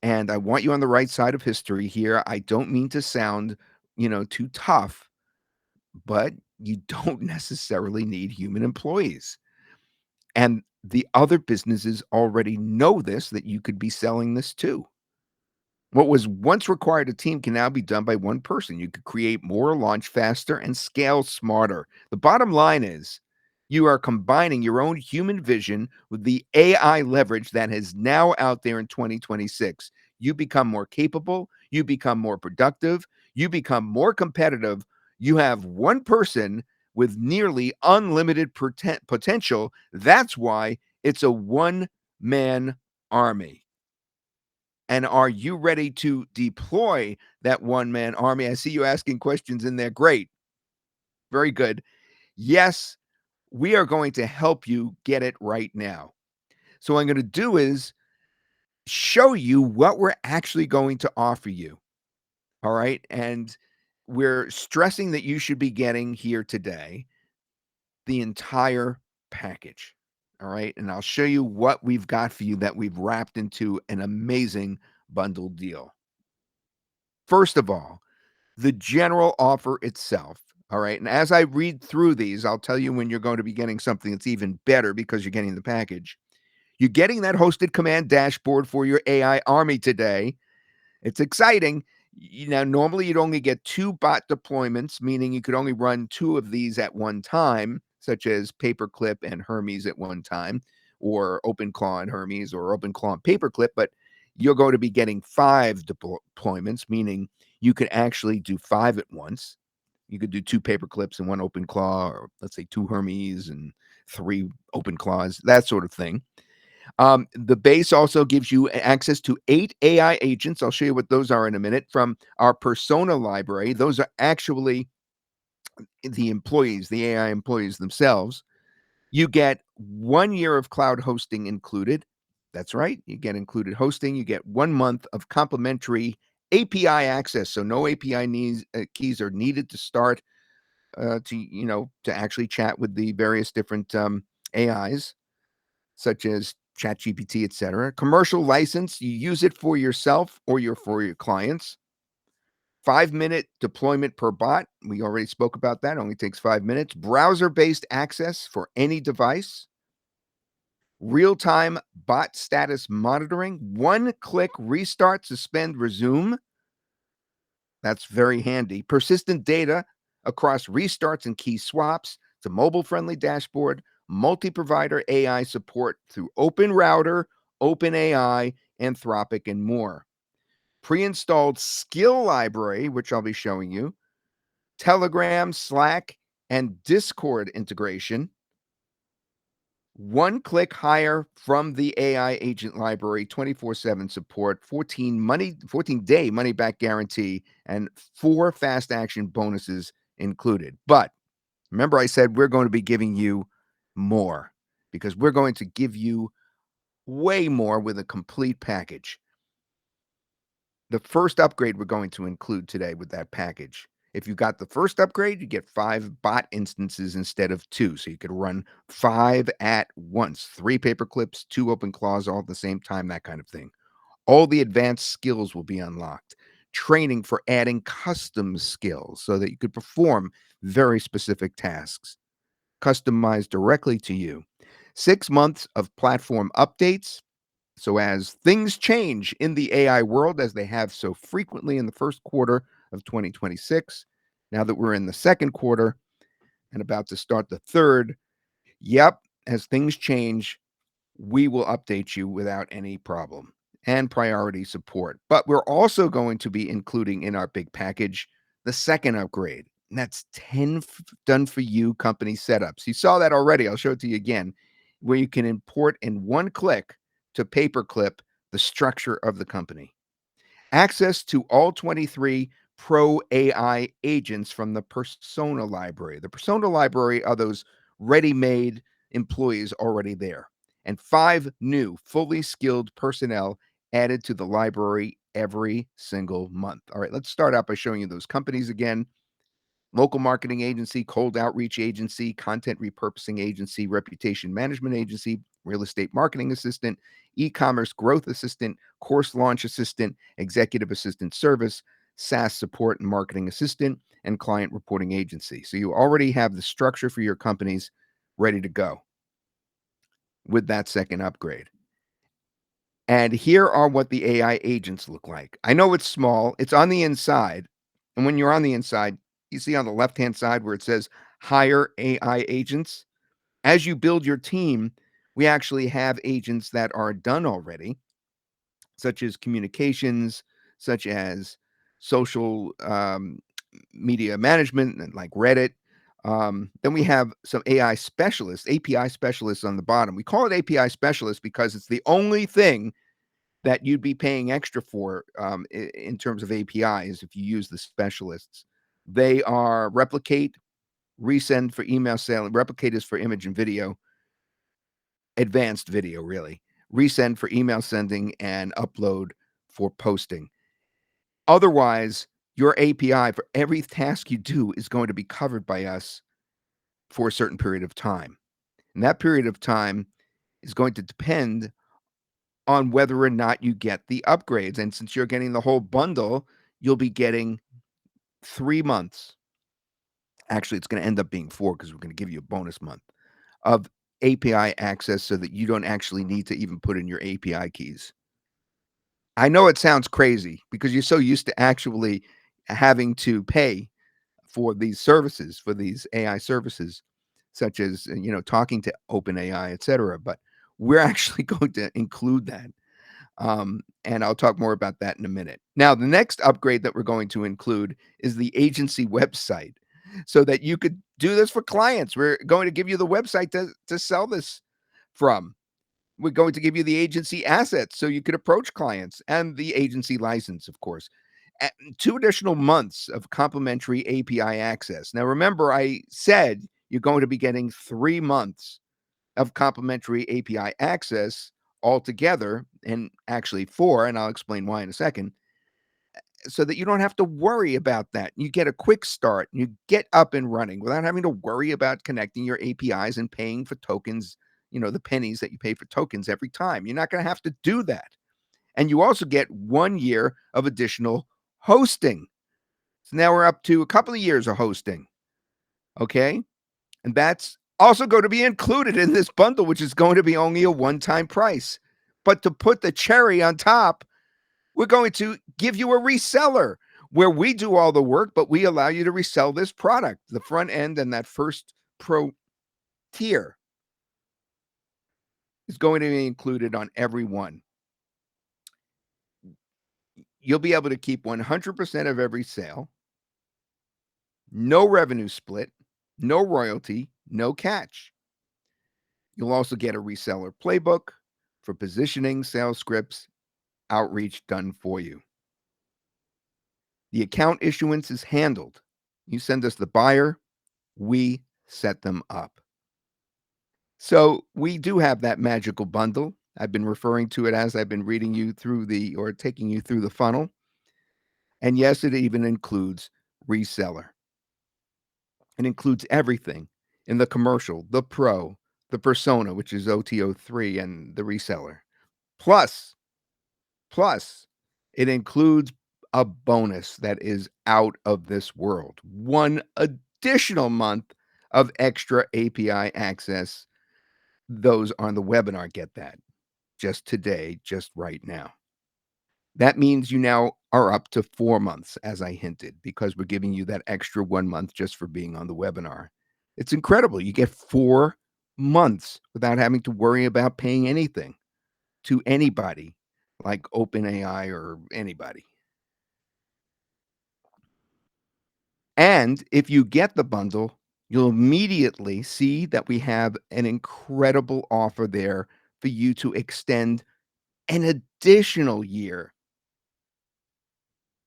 And I want you on the right side of history here. I don't mean to sound, too tough, but you don't necessarily need human employees. And the other businesses already know this, that you could be selling this too. What was once required a team can now be done by one person. You could create more, launch faster, and scale smarter. The bottom line is you are combining your own human vision with the AI leverage that is now out there in 2026. You become more capable, you become more productive, you become more competitive. You have one person with nearly unlimited potential. That's why it's a one man army. And are you ready to deploy that one man army? I see you asking questions in there. Great. Very good. Yes, we are going to help you get it right now. So, what I'm going to do is show you what we're actually going to offer you. All right. And we're stressing that you should be getting here today the entire package. All right. And I'll show you what we've got for you that we've wrapped into an amazing bundle deal. First of all, the general offer itself. All right. And as I read through these, I'll tell you when you're going to be getting something that's even better because you're getting the package. You're getting that hosted command dashboard for your AI army today. It's exciting. Normally you'd only get 2 bot deployments, meaning you could only run 2 of these at one time, such as Paperclip and Hermes at one time, or OpenClaw and Hermes, or OpenClaw and Paperclip, but you're going to be getting 5 deployments, meaning you could actually do 5 at once. You could do 2 Paperclips and 1 OpenClaw, or let's say 2 Hermes and 3 OpenClaws, that sort of thing. The base also gives you access to 8 AI agents. I'll show you what those are in a minute from our persona library. Those are actually the employees, the AI employees themselves. You get 1 year of cloud hosting included. That's right. You get included hosting. You get 1 month of complimentary API access. So no API keys are needed to start to actually chat with the various different AIs, such as ChatGPT, etc. Commercial license, you use it for yourself or for your clients. 5-minute deployment per bot. We already spoke about that. Only takes 5 minutes. Browser-based access for any device. Real-time bot status monitoring. One-click restart, suspend, resume. That's very handy. Persistent data across restarts and key swaps. It's a mobile-friendly dashboard, multi-provider AI support through Open Router, OpenAI, Anthropic, and more. Pre-installed skill library, which I'll be showing you, Telegram, Slack, and Discord integration. One-click hire from the AI agent library, 24/7 support, 14-day money-back guarantee, and 4 fast action bonuses included. But remember I said we're going to be giving you more because we're going to give you way more with a complete package. The first upgrade we're going to include today with that package. If you got the first upgrade, you get 5 bot instances instead of 2. So you could run 5 at once, 3 Paperclips, 2 OpenClaws all at the same time, that kind of thing. All the advanced skills will be unlocked. Training for adding custom skills so that you could perform very specific tasks, customized directly to you. 6 months of platform updates. So, as things change in the AI world, as they have so frequently in the first quarter of 2026, now that we're in the second quarter and about to start the third, yep, as things change, we will update you without any problem and priority support. But we're also going to be including in our big package the second upgrade. And that's 10 done for you company setups. You saw that already. I'll show it to you again. where you can import in one click to Paperclip the structure of the company. Access to all 23 Pro AI agents from the Persona library. The Persona library are those ready made employees already there, and 5 new fully skilled personnel added to the library every single month. All right, let's start out by showing you those companies again: local marketing agency, cold outreach agency, content repurposing agency, reputation management agency, real estate marketing assistant, e-commerce growth assistant, course launch assistant, executive assistant service, SaaS support and marketing assistant, and client reporting agency. So you already have the structure for your companies ready to go with that second upgrade. And here are what the AI agents look like. I know it's small, it's on the inside. And when you're on the inside, you see on the left hand side where it says hire AI agents. As you build your team, we actually have agents that are done already, such as communications, such as social media management, and like Reddit. Then we have some AI specialists, API specialists on the bottom. We call it API specialists because it's the only thing that you'd be paying extra for in terms of APIs if you use the specialists. They are replicate, resend for email sale. Replicate is for image and video, advanced video, really. Resend for email sending, and upload for posting. Otherwise, your API for every task you do is going to be covered by us for a certain period of time. And that period of time is going to depend on whether or not you get the upgrades. And since you're getting the whole bundle, you'll be getting 3 months. Actually, it's going to end up being 4 because we're going to give you a bonus month of API access so that you don't actually need to even put in your API keys. I know it sounds crazy because you're so used to actually having to pay for these services, for these AI services, such as, talking to OpenAI, et cetera. But we're actually going to include that. And I'll talk more about that in a minute. Now, the next upgrade that we're going to include is the agency website so that you could do this for clients. We're going to give you the website to sell this from. We're going to give you the agency assets so you could approach clients, and the agency license, of course. 2 additional months of complimentary API access. Now, remember, I said you're going to be getting 3 months of complimentary API access altogether, and actually 4, and I'll explain why in a second, so that you don't have to worry about that. You get a quick start, you get up and running without having to worry about connecting your APIs and paying for tokens, the pennies that you pay for tokens every time. You're not going to have to do that. And you also get 1 year of additional hosting. So now we're up to a couple of years of hosting. Okay? And that's also going to be included in this bundle, which is going to be only a one-time price. But to put the cherry on top, we're going to give you a reseller where we do all the work, but we allow you to resell this product, the front end, and that first pro tier is going to be included on every one. You'll be able to keep 100% of every sale, no revenue split, no royalty, no catch. You'll also get a reseller playbook for positioning, sales scripts, outreach done for you. The account issuance is handled. You send us the buyer, we set them up. So we do have that magical bundle. I've been referring to it as I've been reading you through or taking you through the funnel. And yes, it even includes reseller. It includes everything in the commercial, the pro, the persona, which is OTO3, and the reseller. Plus, it includes a bonus that is out of this world. 1 additional month of extra API access. Those on the webinar get that just today, just right now. That means you now are up to 4 months, as I hinted, because we're giving you that extra 1 month just for being on the webinar. It's incredible. You get 4 months without having to worry about paying anything to anybody like OpenAI or anybody. And if you get the bundle, you'll immediately see that we have an incredible offer there for you to extend an additional year.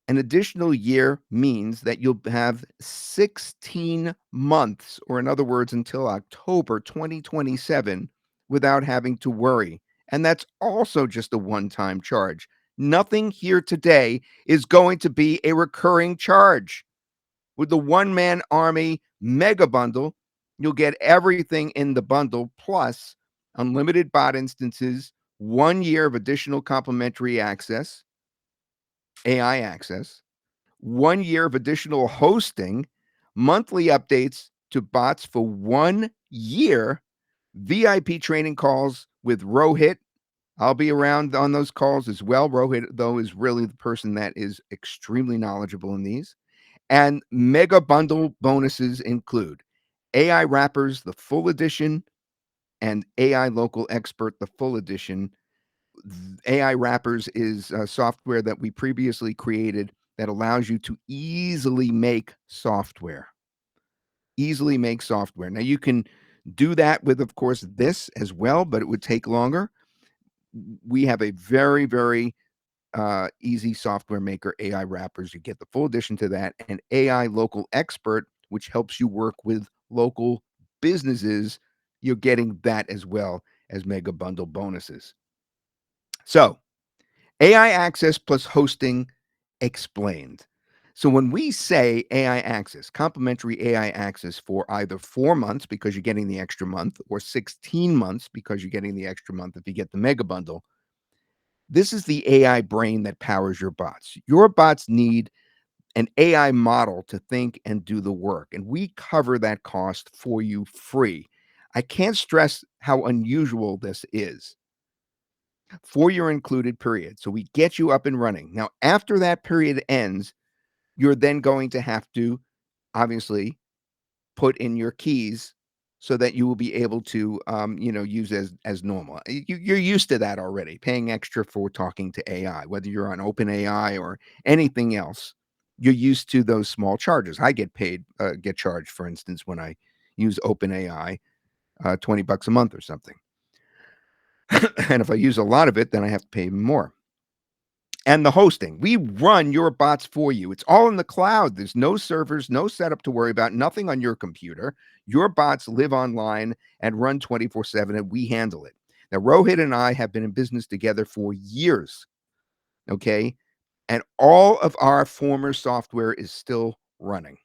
An additional year means that you'll have 16 months, or in other words, until October 2027, without having to worry. And that's also just a one time charge. Nothing here today is going to be a recurring charge. With the One Man Army Mega Bundle, you'll get everything in the bundle plus unlimited bot instances, 1 year of additional complimentary access, AI access, 1 year of additional hosting, monthly updates to bots for 1 year, VIP training calls with Rohit. I'll be around on those calls as well. Rohit, though, is really the person that is extremely knowledgeable in these. And mega bundle bonuses include AI Wrappers, the full edition, and AI Local Expert, the full edition. AI Wrappers is software that we previously created that allows you to easily make software. Easily make software. Now, you can do that with, of course, this as well, but it would take longer. We have a very, very easy software maker, AI Wrappers. You get the full addition to that, and AI Local Expert, which helps you work with local businesses. You're getting that as well as mega bundle bonuses. So, AI access plus hosting explained. So, when we say AI access, complimentary AI access for either 4 months because you're getting the extra month, or 16 months because you're getting the extra month if you get the mega bundle, this is the AI brain that powers your bots. Your bots need an AI model to think and do the work, and we cover that cost for you free. I can't stress how unusual this is. For your included period. So we get you up and running. Now, after that period ends, you're then going to have to obviously put in your keys so that you will be able to, use as normal. You're used to that already, paying extra for talking to AI, whether you're on OpenAI or anything else. You're used to those small charges. I get charged, for instance, when I use OpenAI, $20 a month or something. And if I use a lot of it, then I have to pay even more. And the hosting. We run your bots for you. It's all in the cloud. There's no servers, no setup to worry about, nothing on your computer. Your bots live online and run 24/7, and we handle it. Now, Rohit and I have been in business together for years, okay? And all of our former software is still running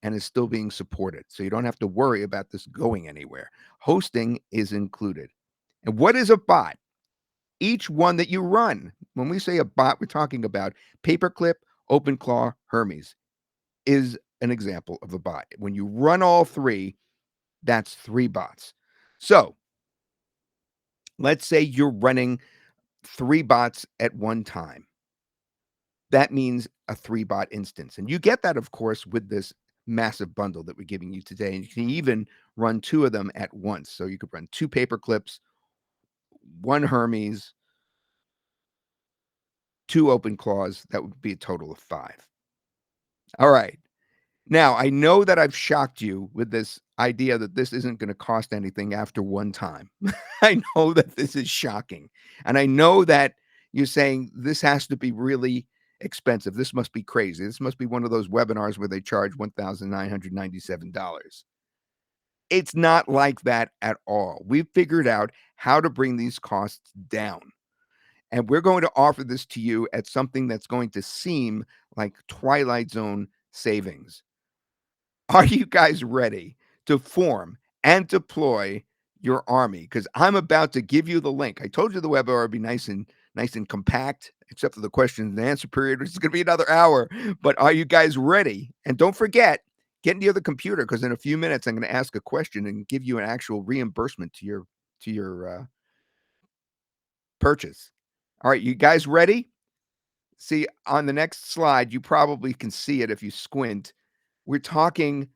and is still being supported. So you don't have to worry about this going anywhere. Hosting is included. And what is a bot? Each one that you run. When we say a bot, we're talking about Paperclip, OpenClaw, Hermes is an example of a bot. When you run all three, that's 3 bots. So let's say you're running 3 bots at one time. That means a 3 bot instance. And you get that, of course, with this massive bundle that we're giving you today. And you can even run 2 of them at once. So you could run 2 Paperclips, 1 Hermes, 2 OpenClaws. That would be a total of 5. All right. Now, I know that I've shocked you with this idea that this isn't gonna cost anything after one time. I know that this is shocking, and I know that you're saying, "This has to be really expensive. This must be crazy. This must be one of those webinars where they charge $1,997." It's not like that at all. We've figured out how to bring these costs down, and we're going to offer this to you at something that's going to seem like Twilight Zone savings. Are you guys ready to form and deploy your army? Because I'm about to give you the link. I told you the webinar would be nice and compact, except for the question and answer period, which is going to be another hour. But are you guys ready? And don't forget, get near the computer because in a few minutes I'm going to ask a question and give you an actual reimbursement to your purchase. All right, you guys ready? See on the next slide, you probably can see it if you squint. We're talking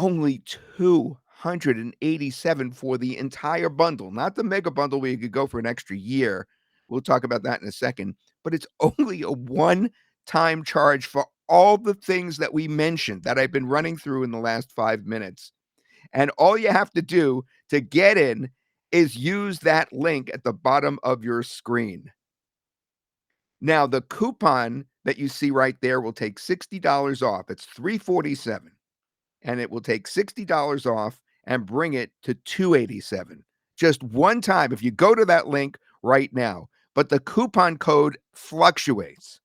only 287 for the entire bundle, not the mega bundle where you could go for an extra year. We'll talk about that in a second, but it's only a one-time charge for all the things that we mentioned that I've been running through in the last 5 minutes. And all you have to do to get in is use that link at the bottom of your screen. Now, the coupon that you see right there will take $60 off. It's $347, and it will take $60 off and bring it to $287. Just one time if you go to that link right now. But the coupon code fluctuates.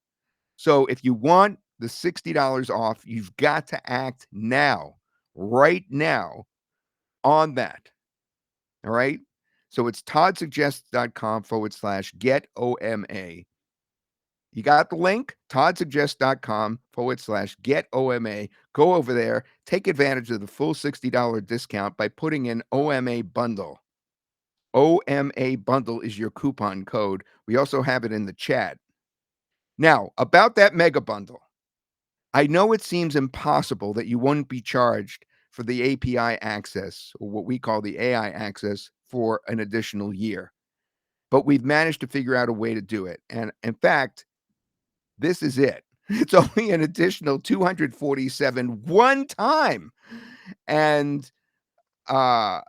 So if you want the $60 off, you've got to act now, right now on that. All right. So it's toddsuggests.com/get OMA. You got the link, toddsuggests.com/get OMA. Go over there, take advantage of the full $60 discount by putting in OMA bundle. OMA bundle is your coupon code. We also have it in the chat. Now, about that mega bundle. I know it seems impossible that you wouldn't be charged for the API access, or what we call the AI access, for an additional year. But we've managed to figure out a way to do it. And in fact, this is it. It's only an additional 247 one time. And I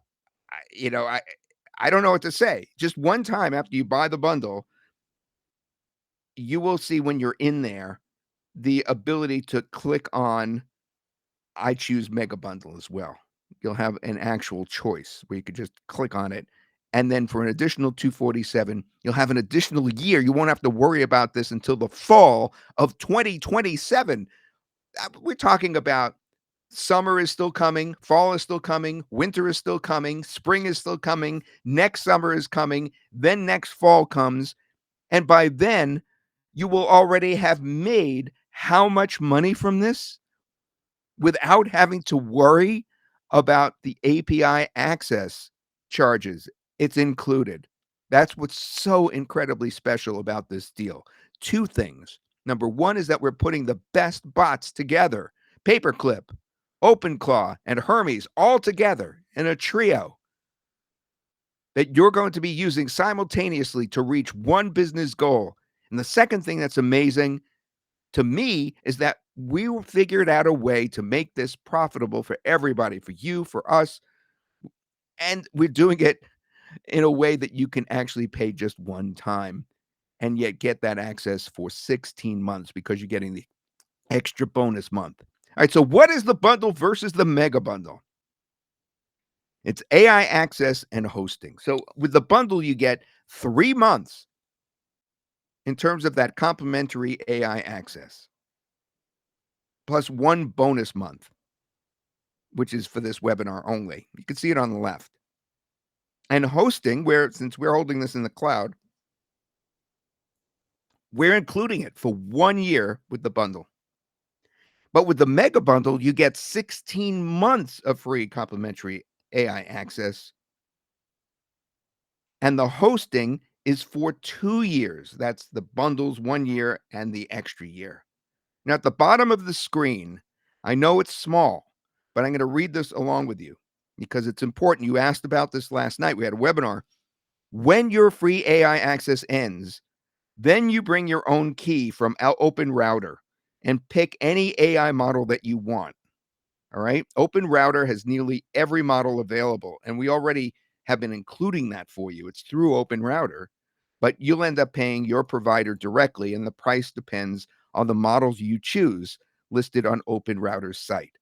you know, I don't know what to say. Just one time after you buy the bundle, you will see when you're in there the ability to click on I choose mega bundle as well. You'll have an actual choice where you could just click on it. And then for an additional 247, you'll have an additional year. You won't have to worry about this until the fall of 2027. We're talking about summer is still coming, fall is still coming, winter is still coming, spring is still coming, next summer is coming, then next fall comes. And by then, you will already have made how much money from this without having to worry about the API access charges. It's included. That's what's so incredibly special about this deal. Two things. Number one is that we're putting the best bots together: Paperclip, OpenClaw, and Hermes all together in a trio that you're going to be using simultaneously to reach one business goal. And the second thing that's amazing to me is that we figured out a way to make this profitable for everybody, for you, for us. And we're doing it in a way that you can actually pay just one time and yet get that access for 16 months because you're getting the extra bonus month. All right. So, what is the bundle versus the mega bundle? It's AI access and hosting. So, with the bundle, you get 3 months in terms of that complimentary AI access, plus one bonus month, which is for this webinar only. You can see it on the left. And hosting, where since we're holding this in the cloud, we're including it for 1 year with the bundle. But with the mega bundle, you get 16 months of free complimentary AI access. And the hosting is for 2 years. That's the bundles 1 year and the extra year. Now, at the bottom of the screen, I know it's small, but I'm going to read this along with you because it's important. You asked about this last night. We had a webinar. When your free AI access ends, then you bring your own key from Open Router and pick any AI model that you want. All right. Open Router has nearly every model available, and we already have been including that for you. It's through Open Router, but you'll end up paying your provider directly, and the price depends on the models you choose listed on Open Router's site.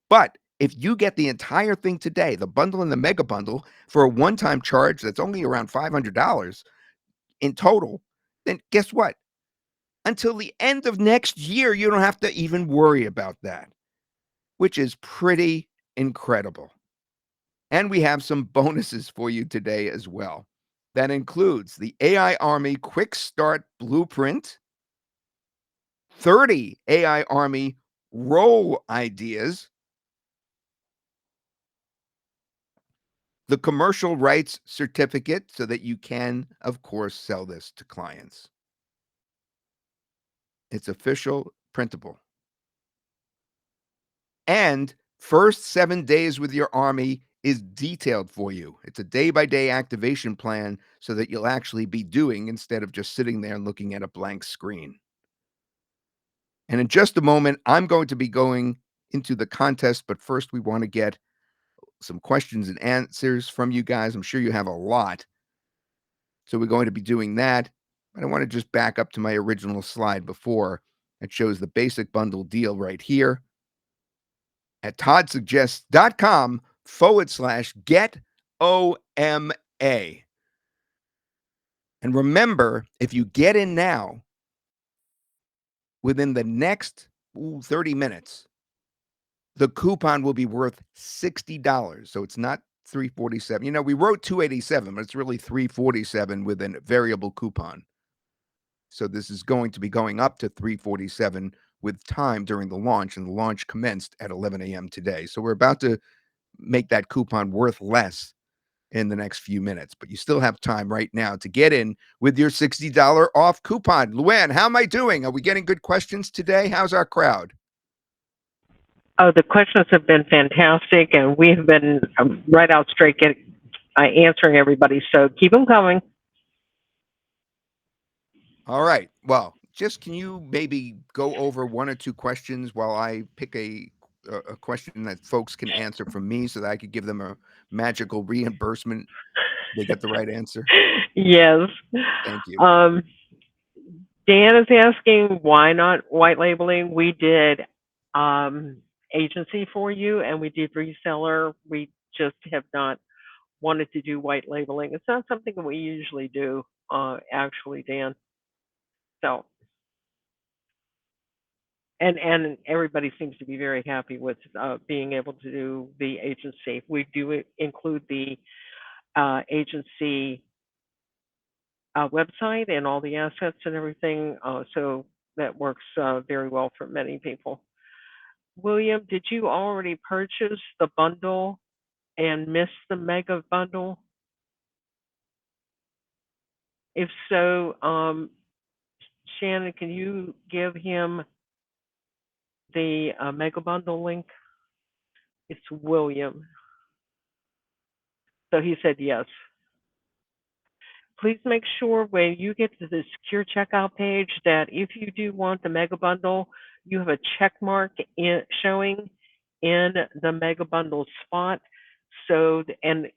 But if you get the entire thing today, the bundle and the mega bundle, for a one-time charge that's only around $500 in total, then guess what? Until the end of next year, you don't have to even worry about that, which is pretty incredible. And we have some bonuses for you today as well. That includes the AI Army Quick Start Blueprint, 30 AI Army role ideas, the commercial rights certificate so that you can, of course, sell this to clients. It's official, printable. And first 7 days with your army is detailed for you. It's a day-by-day activation plan so that you'll actually be doing instead of just sitting there and looking at a blank screen. And in just a moment, I'm going to be going into the contest. But first, we want to get some questions and answers from you guys. I'm sure you have a lot. So we're going to be doing that. But I want to just back up to my original slide before. It shows the basic bundle deal right here at toddsuggests.com/get OMA. And remember, if you get in now, within the next 30 minutes, the coupon will be worth $60. So it's not $347. You know, we wrote $287, but it's really $347 with a variable coupon. So this is going to be going up to $347 with time during the launch, and the launch commenced at 11 a.m. today. So we're about to make that coupon worth less in the next few minutes, but you still have time right now to get in with your $60 off coupon. Luann, how am I doing? Are we getting good questions today? How's our crowd? Oh, the questions have been fantastic, and we have been right out straight answering everybody. So keep them coming. All right. Well, just can you maybe go over one or two questions while I pick a question that folks can answer from me so that I could give them a magical reimbursement? They get the right answer. Yes. Thank you. Dan is asking why not white labeling. We did agency for you, and we did reseller. We just have not wanted to do white labeling. It's not something that we usually do, actually, Dan. So, and everybody seems to be very happy with being able to do the agency. We do include the agency website and all the assets and everything. So that works very well for many people. William, did you already purchase the bundle and miss the mega bundle? If so, Shannon, can you give him the mega bundle link? It's William. So he said yes. Please make sure when you get to the secure checkout page that if you do want the mega bundle, you have a check mark showing in the mega bundle spot. So, and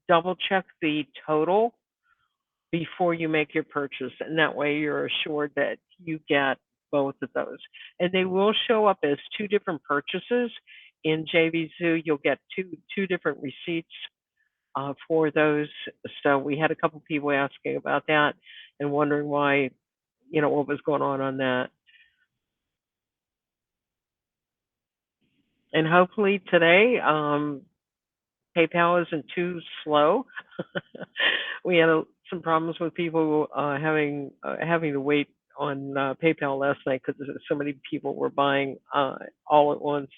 double check the total before you make your purchase. And that way you're assured that you get both of those. And they will show up as two different purchases. In JV Zoo, you'll get two different receipts for those. So we had a couple people asking about that and wondering why, what was going on that. And hopefully today, PayPal isn't too slow. We had some problems with people having to wait on PayPal last night because so many people were buying all at once.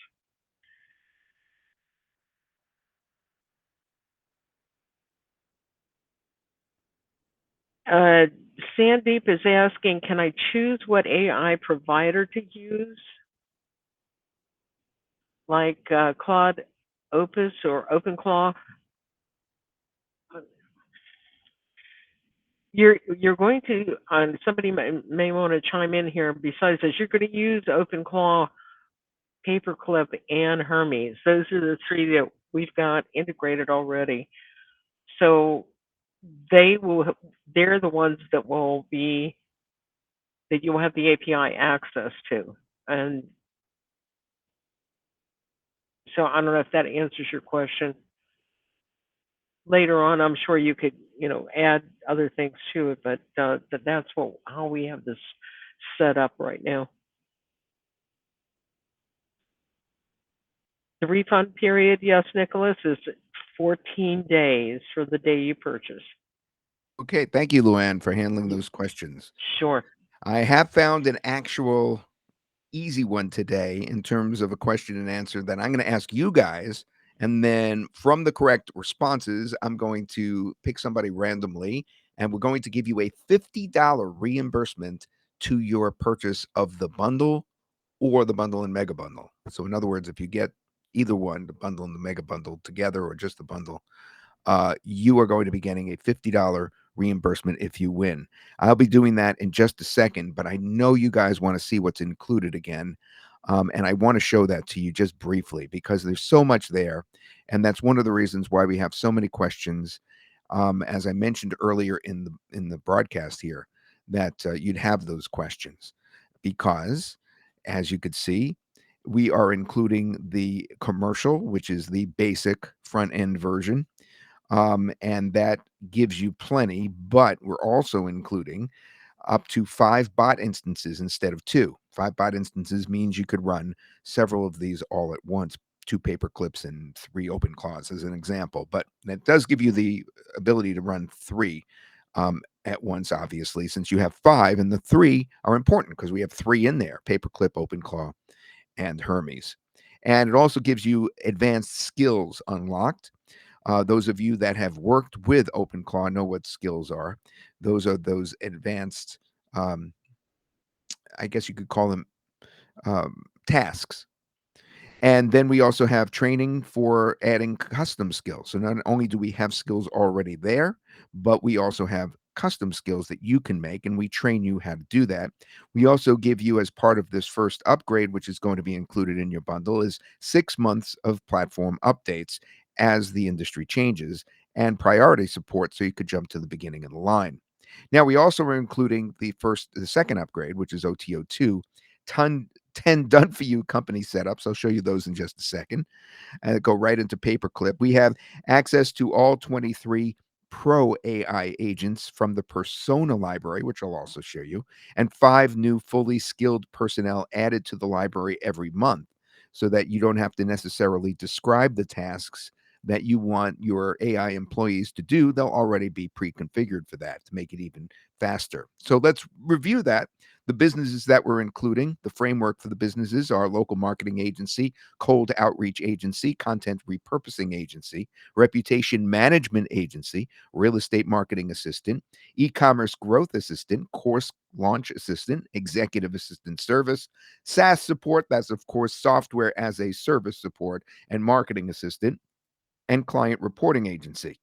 Sandeep is asking, can I choose what AI provider to use? Like Claude Opus or OpenClaw? You're going to, somebody may want to chime in here. Besides this, you're going to use OpenClaw, Paperclip, and Hermes. Those are the three that we've got integrated already. So they're the ones that you'll have the API access to. And so I don't know if that answers your question. Later on, I'm sure you could, add other things to it, but that's how we have this set up right now. The refund period, yes, Nicholas, is 14 days for the day you purchase. Okay, thank you, Luann, for handling those questions. Sure. I have found an actual easy one today in terms of a question and answer that I'm going to ask you guys. And then from the correct responses, I'm going to pick somebody randomly and we're going to give you a $50 reimbursement to your purchase of the bundle or the bundle and mega bundle. So, in other words, if you get either one, the bundle and the mega bundle together or just the bundle, you are going to be getting a $50 reimbursement if you win. I'll be doing that in just a second, but I know you guys want to see what's included again. And I want to show that to you just briefly because there's so much there. And that's one of the reasons why we have so many questions. As I mentioned earlier in the broadcast here, that you'd have those questions because, as you could see, we are including the commercial, which is the basic front end version, and that gives you plenty. But we're also including up to 5 bot instances instead of 2. 5 bot instances means you could run several of these all at once, 2 paper clips and 3 open claws as an example. But that does give you the ability to run 3 at once, obviously, since you have 5, and the 3 are important because we have 3 in there: paperclip, open claw, and Hermes. And it also gives you advanced skills unlocked. Those of you that have worked with OpenClaw know what skills are. Those are those advanced, um, I guess you could call them tasks. And then we also have training for adding custom skills. So not only do we have skills already there, but we also have custom skills that you can make, and we train you how to do that. We also give you, as part of this first upgrade, which is going to be included in your bundle, is 6 months of platform updates as the industry changes and priority support so you could jump to the beginning of the line. Now, we also are including the second upgrade, which is OTO2, 10 done for you company setups. I'll show you those in just a second. And go right into Paperclip. We have access to all 23 Pro AI agents from the Persona library, which I'll also show you, and 5 new fully skilled personnel added to the library every month so that you don't have to necessarily describe the tasks that you want your AI employees to do. They'll already be pre-configured for that to make it even faster. So let's review that. The businesses that we're including, the framework for the businesses are local marketing agency, cold outreach agency, content repurposing agency, reputation management agency, real estate marketing assistant, e-commerce growth assistant, course launch assistant, executive assistant service, SaaS support, that's of course software as a service support, and marketing assistant, and client reporting agency.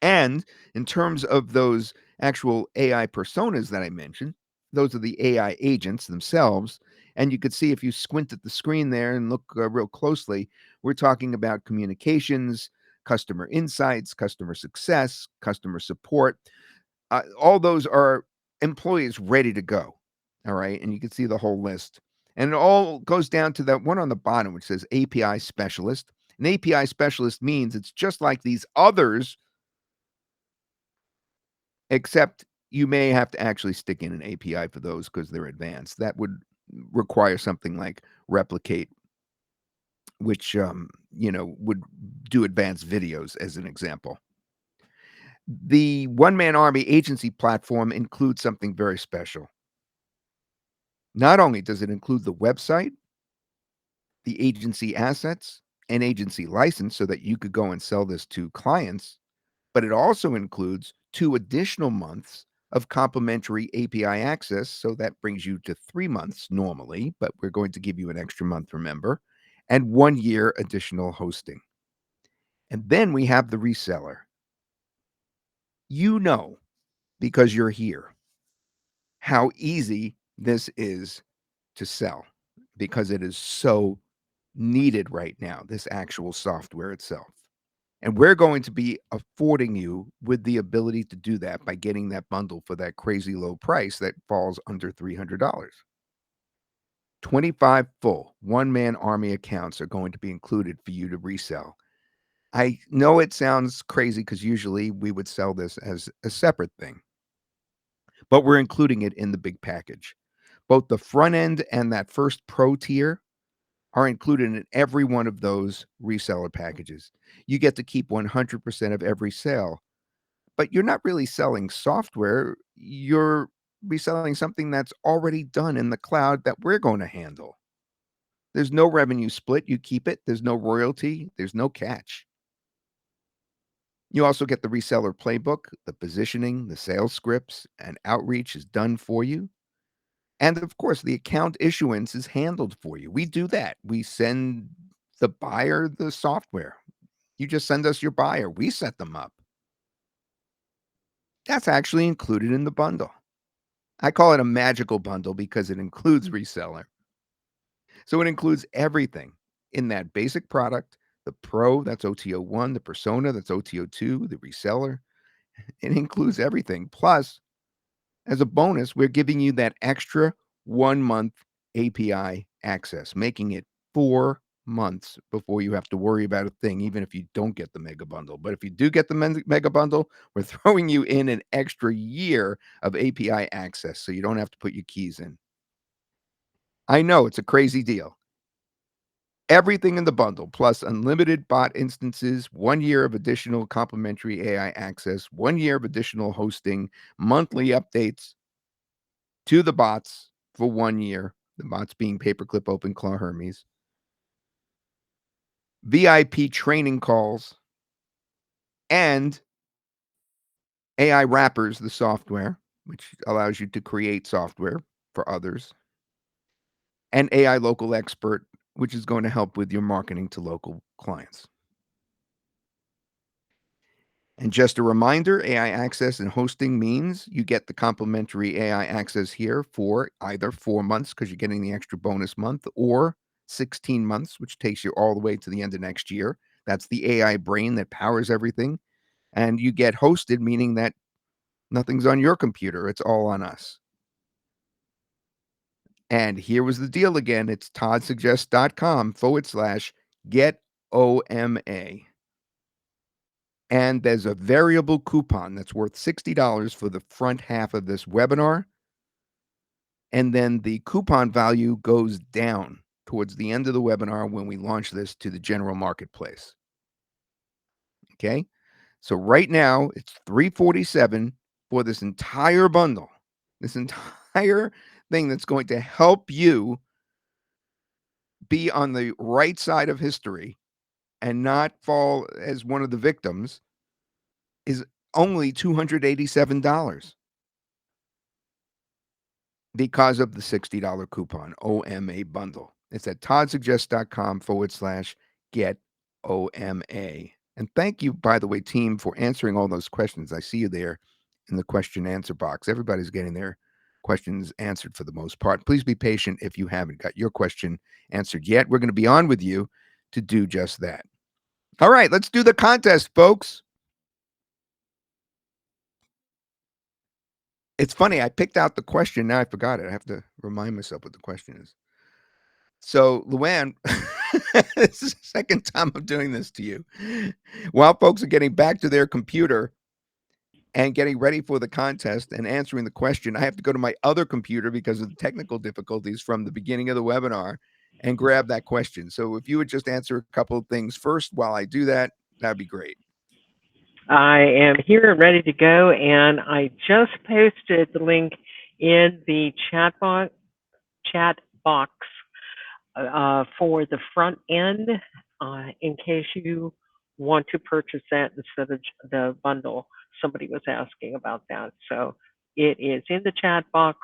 And in terms of those actual AI personas that I mentioned, those are the AI agents themselves. And you could see if you squint at the screen there and look real closely, we're talking about communications, customer insights, customer success, customer support. All those are employees ready to go. All right. And you can see the whole list. And it all goes down to that one on the bottom, which says API specialist. An API specialist means it's just like these others, except you may have to actually stick in an API for those because they're advanced. That would require something like Replicate, which would do advanced videos as an example. The One Man Army agency platform includes something very special. Not only does it include the website, the agency assets, and agency license so that you could go and sell this to clients, but it also includes 2 additional months of complimentary API access. So that brings you to 3 months normally, but we're going to give you an extra month, remember, and 1 year additional hosting. And then we have the reseller. You know, because you're here, how easy this is to sell because it is so needed right now, this actual software itself. And we're going to be affording you with the ability to do that by getting that bundle for that crazy low price that falls under $300. 25 full one man army accounts are going to be included for you to resell. I know it sounds crazy because usually we would sell this as a separate thing, but we're including it in the big package. Both the front end and that first pro tier are included in every one of those reseller packages. You get to keep 100% of every sale, but you're not really selling software. You're reselling something that's already done in the cloud that we're going to handle. There's no revenue split. You keep it. There's no royalty. There's no catch. You also get the reseller playbook, the positioning, the sales scripts, and outreach is done for you. And of course, the account issuance is handled for you. We do that. We send the buyer the software. You just send us your buyer. We set them up. That's actually included in the bundle. I call it a magical bundle because it includes reseller. So it includes everything in that basic product, the Pro, that's OTO1, the Persona, that's OTO2, the reseller. It includes everything. Plus, as a bonus, we're giving you that extra 1 month API access, making it 4 months before you have to worry about a thing, even if you don't get the mega bundle. But if you do get the mega bundle, we're throwing you in an extra year of API access so you don't have to put your keys in. I know it's a crazy deal. Everything in the bundle, plus unlimited bot instances, 1 year of additional complimentary AI access, 1 year of additional hosting, monthly updates to the bots for 1 year. The bots being Paperclip, OpenClaw, Hermes. VIP training calls and AI wrappers, the software, which allows you to create software for others, and AI local expert, which is going to help with your marketing to local clients. And just a reminder, AI access and hosting means you get the complimentary AI access here for either 4 months because you're getting the extra bonus month, or 16 months, which takes you all the way to the end of next year. That's the AI brain that powers everything. And you get hosted, meaning that nothing's on your computer, it's all on us. And here was the deal again. It's toddsuggest.com/get OMA. And there's a variable coupon that's worth $60 for the front half of this webinar. And then the coupon value goes down towards the end of the webinar when we launch this to the general marketplace. Okay. So right now it's $347 for this entire bundle, this entire thing that's going to help you be on the right side of history and not fall as one of the victims, is only $287 because of the $60 coupon, OMA bundle. It's at toddsuggest.com/get OMA. And thank you, by the way, team, for answering all those questions. I see you there in the question answer box. Everybody's getting their questions answered for the most part. Please be patient if you haven't got your question answered yet. We're going to be on with you to do just that. All right, let's do the contest, folks. It's funny, I picked out the question. Now I forgot it. I have to remind myself what the question is. So, Luann, this is the second time I'm doing this to you. While folks are getting back to their computer and getting ready for the contest and answering the question, I have to go to my other computer because of the technical difficulties from the beginning of the webinar and grab that question. So, if you would just answer a couple of things first while I do that, that'd be great. I am here and ready to go, and I just posted the link in the chat box for the front end in case you want to purchase that instead of the bundle. Somebody was asking about that. So it is in the chat box.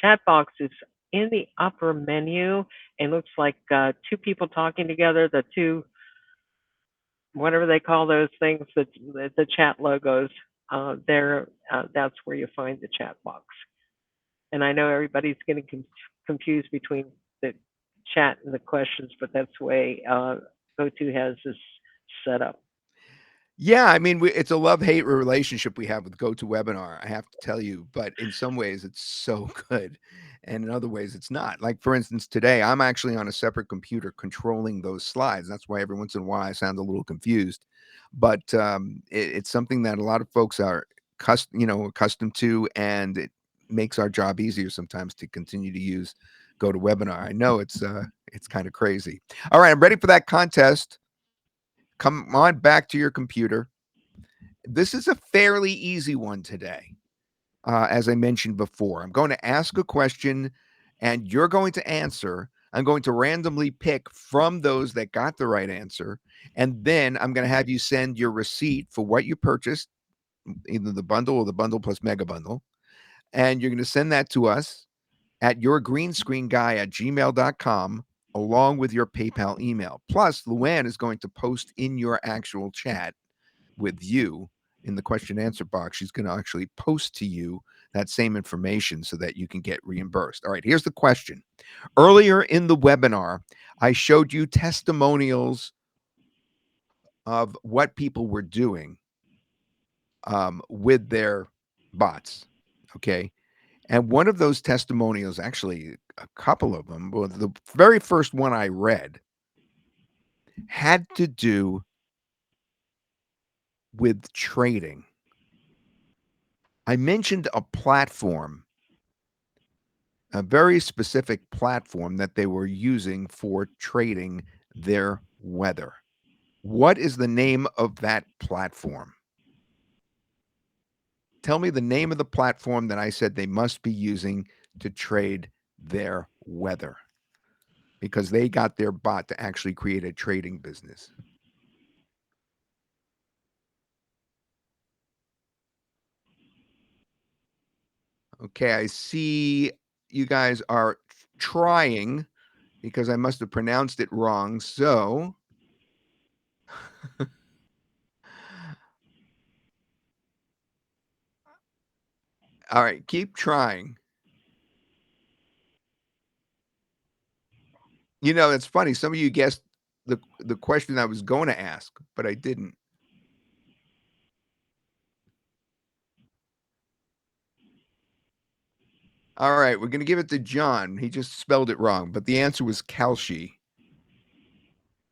Chat box is in the upper menu and looks like two people talking together, the two, whatever they call those things, the chat logos. That's where you find the chat box. And I know everybody's getting confused between the chat and the questions, but that's the way GoTo has this set up. Yeah, I mean, it's a love-hate relationship we have with GoToWebinar, I have to tell you, but in some ways it's so good, and in other ways it's not. Like, for instance, today I'm actually on a separate computer controlling those slides. That's why every once in a while I sound a little confused, but it's something that a lot of folks are accustomed to, and it makes our job easier sometimes to continue to use GoToWebinar. I know it's kind of crazy. All right, I'm ready for that contest. Come on back to your computer. This is a fairly easy one today. As I mentioned before, I'm going to ask a question and you're going to answer. I'm going to randomly pick from those that got the right answer. And then I'm going to have you send your receipt for what you purchased, either the bundle or the bundle plus mega bundle. And you're going to send that to us at yourgreenscreenguy@gmail.com along with your PayPal email. Plus, Luann is going to post in your actual chat with you in the question answer box, she's going to actually post to you that same information so that you can get reimbursed. All right, here's the question. Earlier in the webinar, I showed you testimonials of what people were doing with their bots. Okay. And one of those testimonials, actually, a couple of them, well, the very first one I read had to do with trading. I mentioned a platform, a very specific platform that they were using for trading their weather. What is the name of that platform? Tell me the name of the platform that I said they must be using to trade their weather because they got their bot to actually create a trading business. Okay, I see you guys are trying because I must have pronounced it wrong. So, all right, keep trying. You know, it's funny. Some of you guessed the question I was going to ask, but I didn't. All right, we're going to give it to John. He just spelled it wrong, but the answer was Kalshi.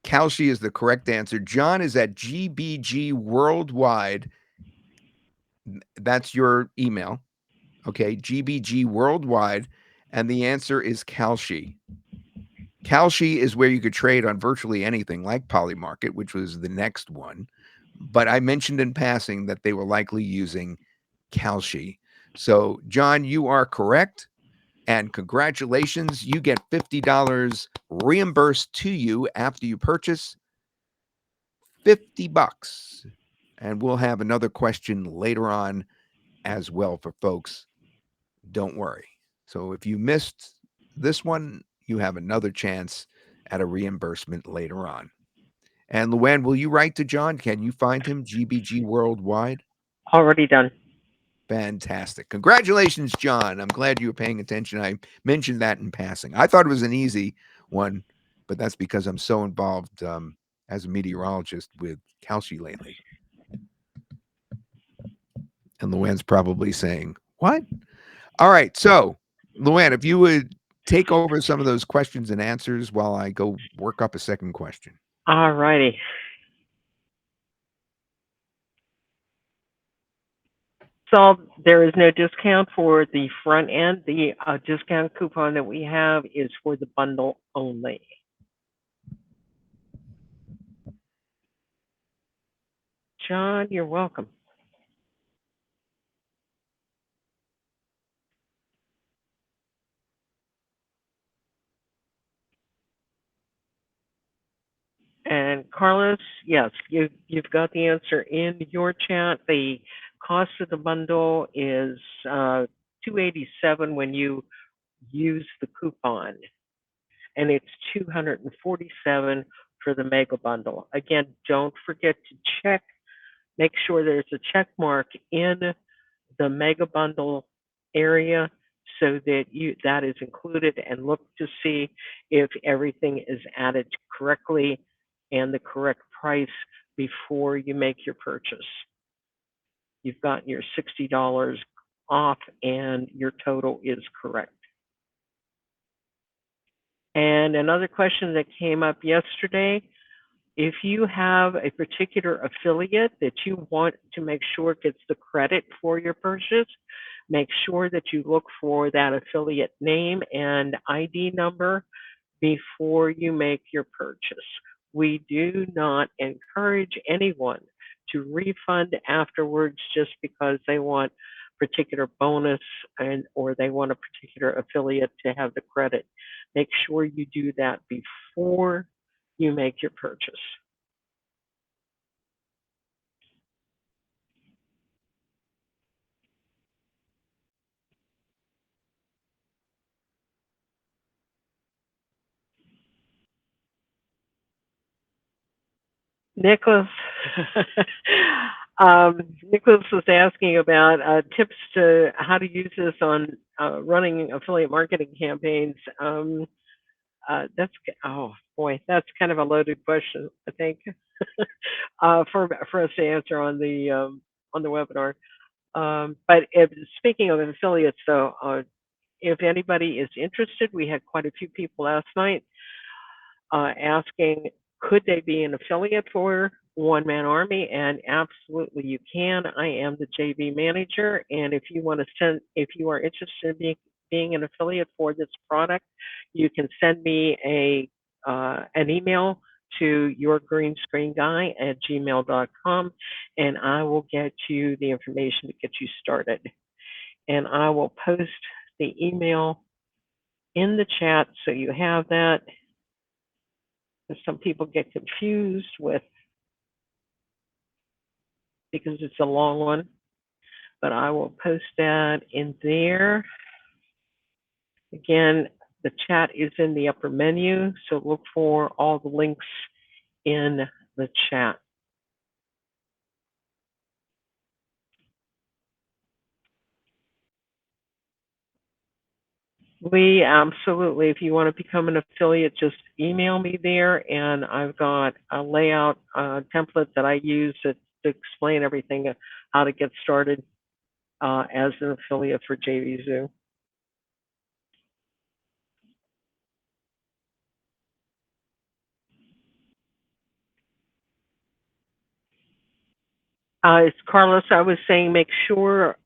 Kalshi is the correct answer. John is at GBG Worldwide. That's your email. Okay, GBG Worldwide. And the answer is Kalshi. Kalshi is where you could trade on virtually anything like Polymarket, which was the next one. But I mentioned in passing that they were likely using Kalshi. So, John, you are correct. And congratulations, you get $50 reimbursed to you after you purchase. $50. And we'll have another question later on as well for folks. Don't worry. So if you missed this one, you have another chance at a reimbursement later on. And Luann, will you write to John? Can you find him? GBG Worldwide? Already done. Fantastic. Congratulations, John. I'm glad you were paying attention. I mentioned that in passing. I thought it was an easy one, but that's because I'm so involved as a meteorologist with Kalshi lately. And Luann's probably saying, what? All right. So, Luann, if you would take over some of those questions and answers while I go work up a second question. All righty. So there is no discount for the front end. The discount coupon that we have is for the bundle only. John, you're welcome. And Carlos, yes, you've got the answer in your chat. The cost of the bundle is $287 when you use the coupon, and it's $247 for the mega bundle. Again, don't forget to check. Make sure there's a check mark in the mega bundle area so that that is included, and look to see if everything is added correctly and the correct price before you make your purchase. You've gotten your $60 off and your total is correct. And another question that came up yesterday, if you have a particular affiliate that you want to make sure gets the credit for your purchase, make sure that you look for that affiliate name and ID number before you make your purchase. We do not encourage anyone to refund afterwards just because they want particular bonus or they want a particular affiliate to have the credit. Make sure you do that before you make your purchase. Nicholas, Nicholas was asking about tips to how to use this on running affiliate marketing campaigns. Oh boy, that's kind of a loaded question, I think, for us to answer on the webinar. But speaking of affiliates, though, if anybody is interested, we had quite a few people last night asking, could they be an affiliate for One Man Army? And absolutely, you can. I am the JV manager, and if you are interested in being an affiliate for this product, you can send me an email to yourgreenscreenguy@gmail.com, and I will get you the information to get you started. And I will post the email in the chat so you have that. Some people get confused with because it's a long one, but I will post that in there. Again, the chat is in the upper menu, so look for all the links in the chat. Lee, absolutely. If you want to become an affiliate, just email me there, and I've got a layout template that I use to explain everything, how to get started as an affiliate for JVZoo. It's Carlos, I was saying make sure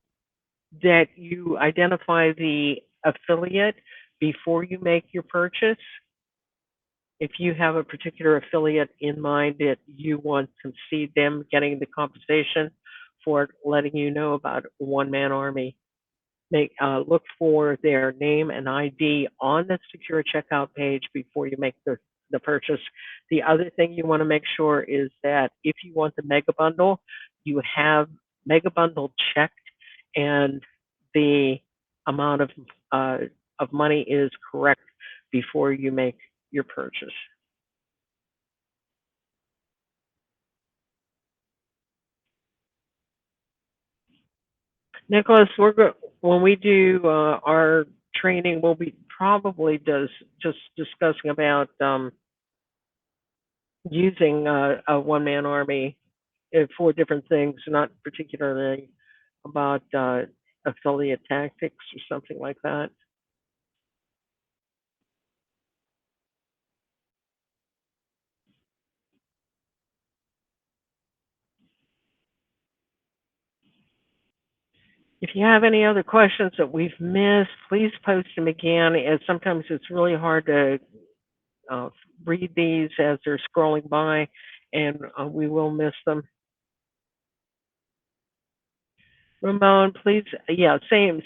that you identify the affiliate before you make your purchase. If you have a particular affiliate in mind that you want to see them getting the compensation for letting you know about One Man Army, look for their name and ID on the secure checkout page before you make the purchase. The other thing you want to make sure is that if you want the mega bundle, you have mega bundle checked and the amount of money is correct before you make your purchase. Nicholas, when we do our training, we'll be probably just discussing about using a one man army for different things, not particularly about affiliate tactics or something like that. If you have any other questions that we've missed, please post them again. And sometimes it's really hard to uh, read these as they're scrolling by, and we will miss them. Ramon, please, yeah, same,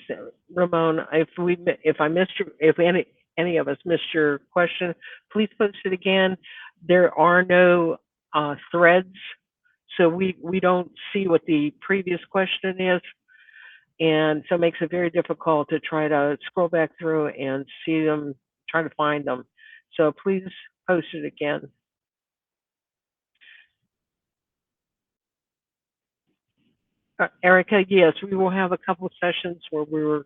Ramon, if I missed your, if any of us missed your question, please post it again. There are no threads, so we don't see what the previous question is, and so it makes it very difficult to try to scroll back through and see them, try to find them. So please post it again. Erica, yes, we will have a couple of sessions where we're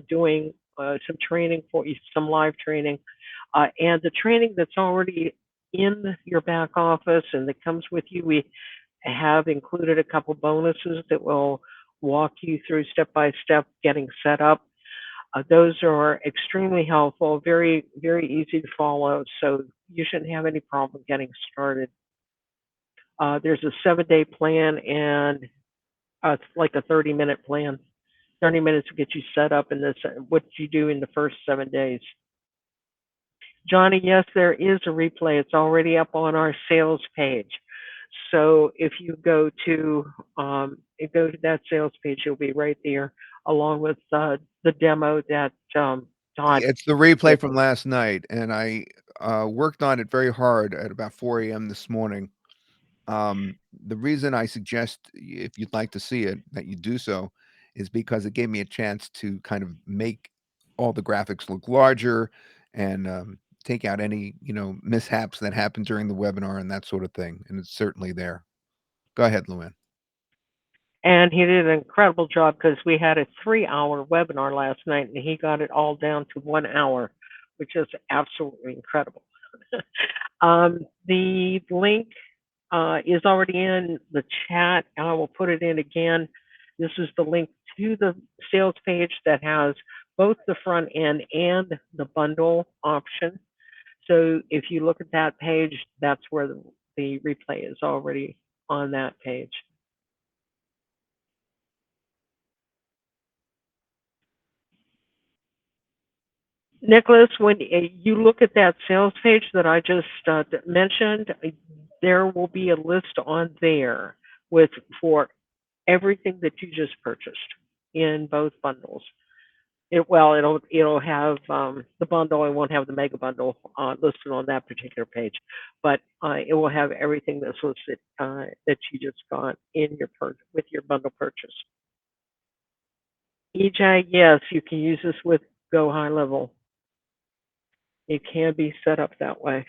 doing some training for you, some live training. And the training that's already in your back office and that comes with you, we have included a couple bonuses that will walk you through step by step getting set up. Those are extremely helpful, very, very easy to follow. So you shouldn't have any problem getting started. There's a 7-day plan and it's like a 30-minute plan. 30 minutes to get you set up in this, what you do in the first 7 days. Johnny, yes, there is a replay. It's already up on our sales page. So if you go to that sales page, you'll be right there, along with the demo that Todd. It's the replay from last night, and I worked on it very hard at about 4 a.m. this morning. The reason I suggest, if you'd like to see it, that you do so, is because it gave me a chance to kind of make all the graphics look larger and take out any, mishaps that happened during the webinar and that sort of thing. And it's certainly there. Go ahead, Luann. And he did an incredible job because we had a 3-hour webinar last night and he got it all down to 1 hour, which is absolutely incredible. The link is already in the chat. I will put it in again. This is the link to the sales page that has both the front end and the bundle option. So if you look at that page, that's where the replay is already on that page. Nicholas, when you look at that sales page that I just mentioned, there will be a list on there with for everything that you just purchased in both bundles. It'll have the bundle. It won't have the mega bundle listed on that particular page, but it will have everything that's listed that you just got in your with your bundle purchase. EJ, yes, you can use this with Go High Level. It can be set up that way.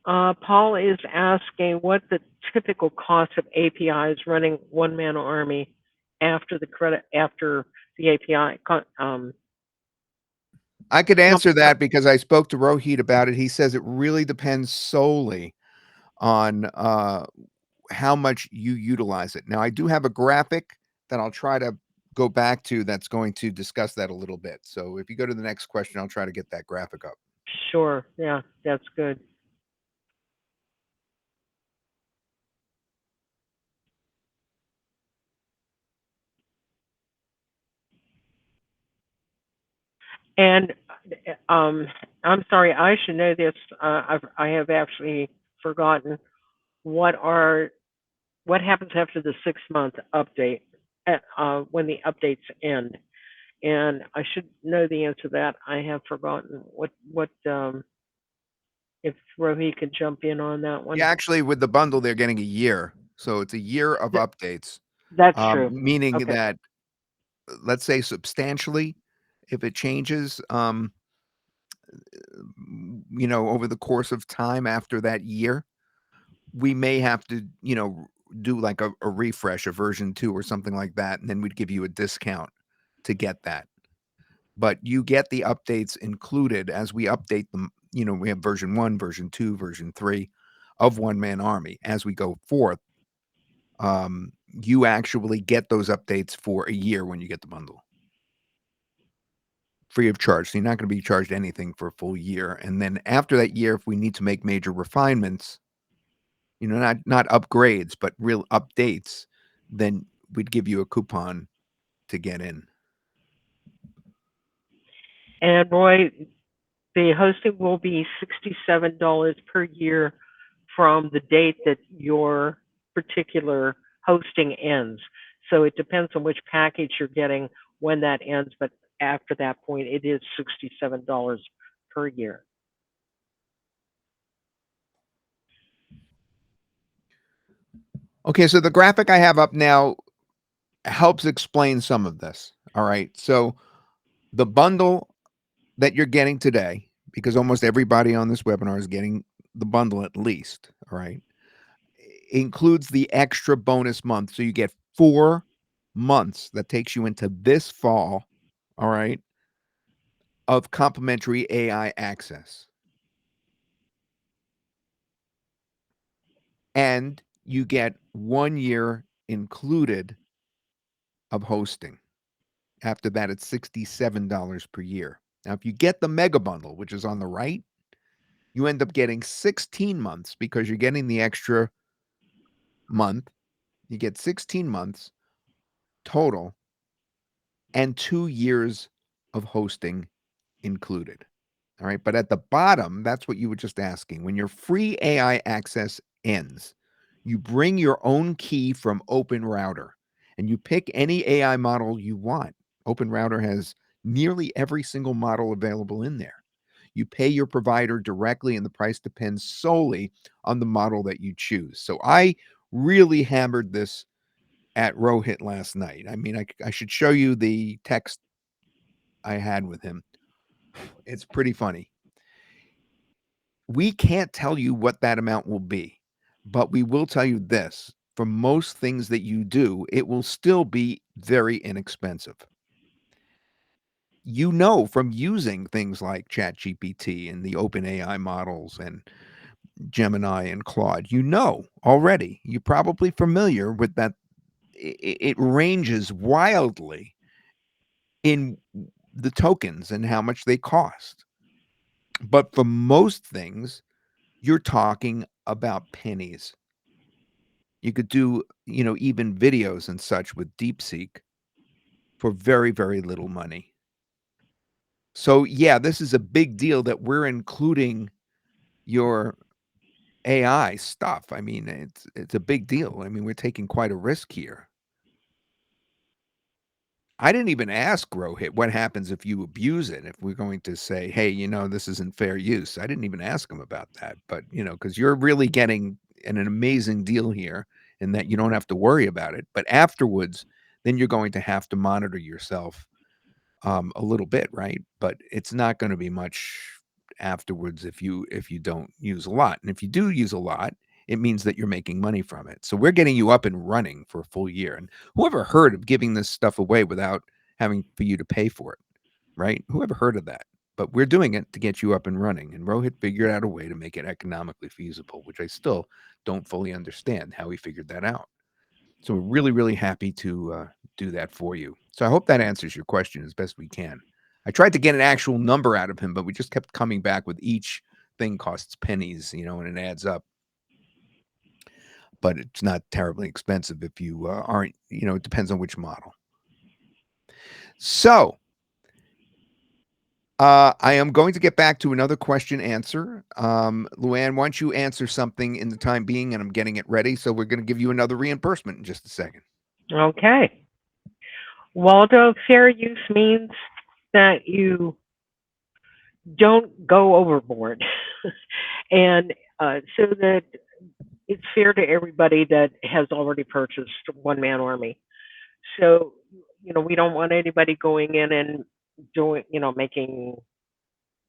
Paul is asking what the typical cost of APIs running OneManArmy after the API. I could answer that because I spoke to Rohit about it. He says it really depends solely on how much you utilize it. Now, I do have a graphic that I'll try to go back to that's going to discuss that a little bit. So if you go to the next question, I'll try to get that graphic up. Sure. Yeah, that's good. And I'm sorry, I should know this. I have actually forgotten what are what happens after the 6-month update when the updates end. And I should know the answer to that. I have forgotten what if Rohit could jump in on that one. Yeah, actually, with the bundle, they're getting a year. So it's a year of Th- updates, that's true. meaning Okay. that, let's say, substantially, if it changes, over the course of time after that year, we may have to, do like a refresh, a version 2 or something like that, and then we'd give you a discount to get that. But you get the updates included as we update them. We have version 1, version 2, version 3 of OneManArmy as we go forth. You actually get those updates for a year when you get the bundle. Free of charge. So you're not going to be charged anything for a full year. And then after that year, if we need to make major refinements, not upgrades, but real updates, then we'd give you a coupon to get in. And Roy, the hosting will be $67 per year from the date that your particular hosting ends. So it depends on which package you're getting when that ends, but after that point, it is $67 per year. Okay, so the graphic I have up now helps explain some of this. All right. So the bundle that you're getting today, because almost everybody on this webinar is getting the bundle at least, all right, includes the extra bonus month. So you get 4 months that takes you into this fall, all right, of complimentary AI access. And you get 1 year included of hosting. After that, it's $67 per year. Now, if you get the mega bundle, which is on the right, you end up getting 16 months because you're getting the extra month. You get 16 months total and 2 years of hosting included. All right. But at the bottom, that's what you were just asking. When your free AI access ends, you bring your own key from Open Router and you pick any AI model you want. Open Router has nearly every single model available in there. You pay your provider directly, and the price depends solely on the model that you choose. So I really hammered this at Rohit last night. I mean, I should show you the text I had with him. It's pretty funny. We can't tell you what that amount will be. But we will tell you this, for most things that you do, it will still be very inexpensive. You know from using things like ChatGPT and the OpenAI models and Gemini and Claude, you know already. You're probably familiar with that. It ranges wildly in the tokens and how much they cost. But for most things, you're talking about pennies. You could do, even videos and such with DeepSeek for very, very little money. So, yeah, this is a big deal that we're including your AI stuff. I mean, it's a big deal. I mean, we're taking quite a risk here. I didn't even ask Rohit what happens if you abuse it, if we're going to say, "Hey, this isn't fair use." I didn't even ask him about that, but, because 'cause you're really getting an amazing deal here in that you don't have to worry about it, but afterwards, then you're going to have to monitor yourself a little bit, right? But it's not gonna be much afterwards if you don't use a lot, and if you do use a lot, it means that you're making money from it. So we're getting you up and running for a full year, and whoever heard of giving this stuff away without having for you to pay for it, right? Whoever heard of that? But we're doing it to get you up and running, and Rohit figured out a way to make it economically feasible, which I still don't fully understand how he figured that out. So we're really, really happy to do that for you. So I hope that answers your question as best we can. I tried to get an actual number out of him, but we just kept coming back with each thing costs pennies, and it adds up. But it's not terribly expensive if you aren't, it depends on which model. So I am going to get back to another question answer. Luann, why don't you answer something in the time being, and I'm getting it ready. So we're going to give you another reimbursement in just a second. Okay. Waldo, fair use means that you don't go overboard. And so that it's fair to everybody that has already purchased One Man Army. So, we don't want anybody going in and doing, making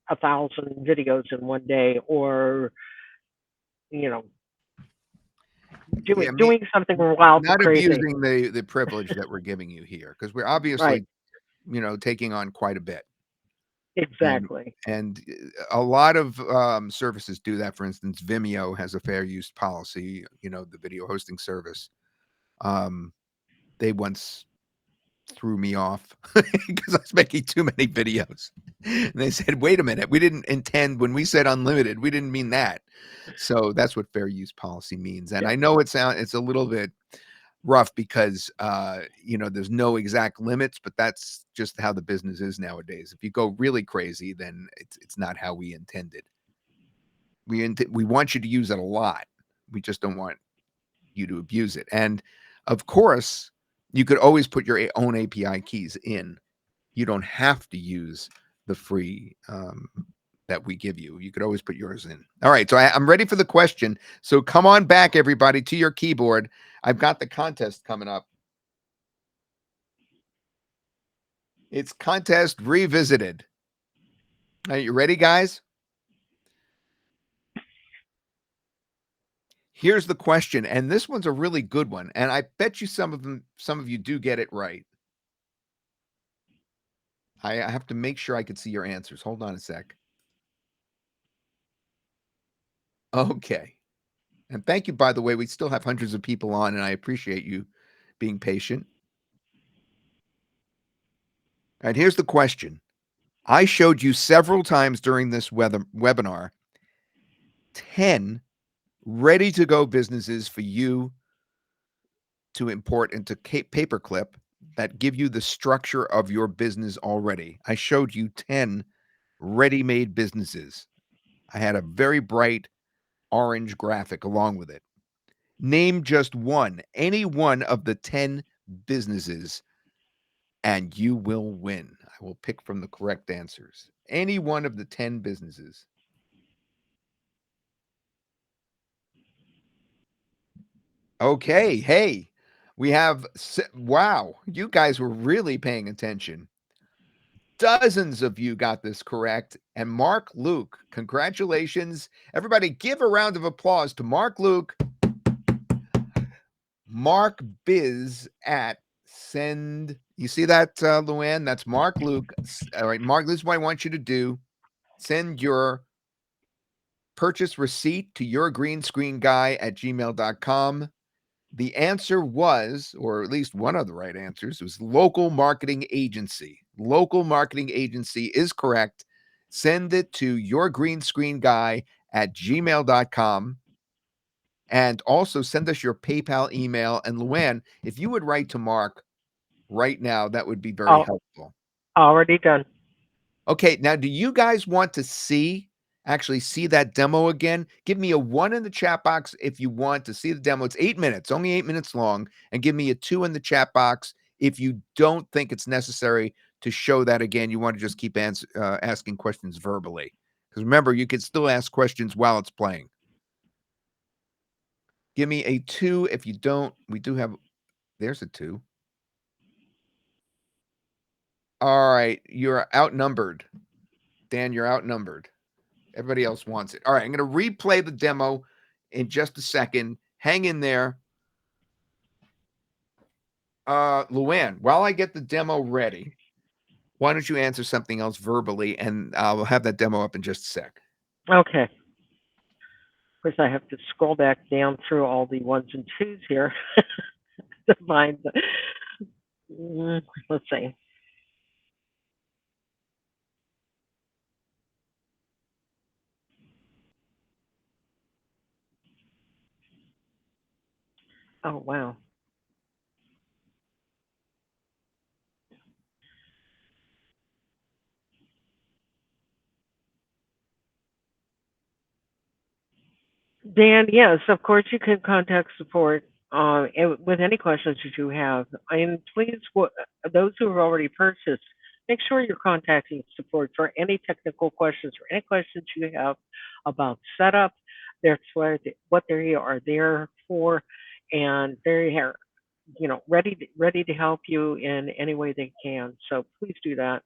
1,000 videos in one day, or, you know, Yeah, doing something wild or not crazy. abusing the privilege that we're giving you here, because we're Right. obviously, taking on quite a bit. And Exactly. and a lot of services do that. For instance, Vimeo has a fair use policy, the video hosting service. Um, they once threw me off because I was making too many videos. And they said, "Wait a minute, we didn't intend when we said unlimited, we didn't mean that." So that's what fair use policy means. And Yeah. I know it's a little bit rough because there's no exact limits, but that's just how the business is nowadays. If you go really crazy, then it's not how we intended. We want you to use it a lot. We just don't want you to abuse it. And of course, you could always put your own API keys in. You don't have to use the free that we give you. You could always put yours in. All right, so I'm ready for the question. So come on back, everybody, to your keyboard. I've got the contest coming up. It's contest revisited. Are you ready, guys? Here's the question, and this one's a really good one, and I bet you some of you do get it right. I have to make sure I can see your answers. Hold on a sec. Okay. And thank you, by the way. We still have hundreds of people on, and I appreciate you being patient. All right, here's the question. I showed you several times during this webinar 10 ready to go businesses for you to import into Paperclip that give you the structure of your business already. I showed you 10 ready made businesses. I had a very bright orange graphic along with it. Name just one, any one of the 10 businesses, and you will win. I will pick from the correct answers. Any one of the 10 businesses. Okay. Hey, we have, wow, you guys were really paying attention. Dozens of you got this correct. And Mark Luke, congratulations. Everybody, give a round of applause to Mark Luke Mark Biz at send. You see that, Luann? That's Mark Luke. All right, Mark, this is what I want you to do. Send your purchase receipt to yourgreenscreenguy@gmail.com. The answer was, or at least one of the right answers, was local marketing agency. Local marketing agency is correct. Send it to yourgreenscreenguy@gmail.com. And also send us your PayPal email. And Luann, if you would write to Mark right now, that would be very All helpful. already done. Okay, now do you guys want to actually see that demo again? Give me a 1 in the chat box if you want to see the demo. It's 8 minutes, only 8 minutes long, and give me a 2 in the chat box if you don't think it's necessary to show that again. You want to just keep asking questions verbally. Because remember, you can still ask questions while it's playing. Give me a 2 if you don't. We do have, there's a 2. All right, you're outnumbered. Dan, you're outnumbered. Everybody else wants it. All right, I'm going to replay the demo in just a second. Hang in there. Luann, while I get the demo ready, why don't you answer something else verbally, and I'll have that demo up in just a sec. Okay. Of course, I have to scroll back down through all the ones and twos here to find the. Let's see. Oh, wow. Dan, yes, of course you can contact support with any questions that you have. And please, those who have already purchased, make sure you're contacting support for any technical questions or any questions you have about setup. That's what they are there for, and they are, ready to help you in any way they can. So please do that.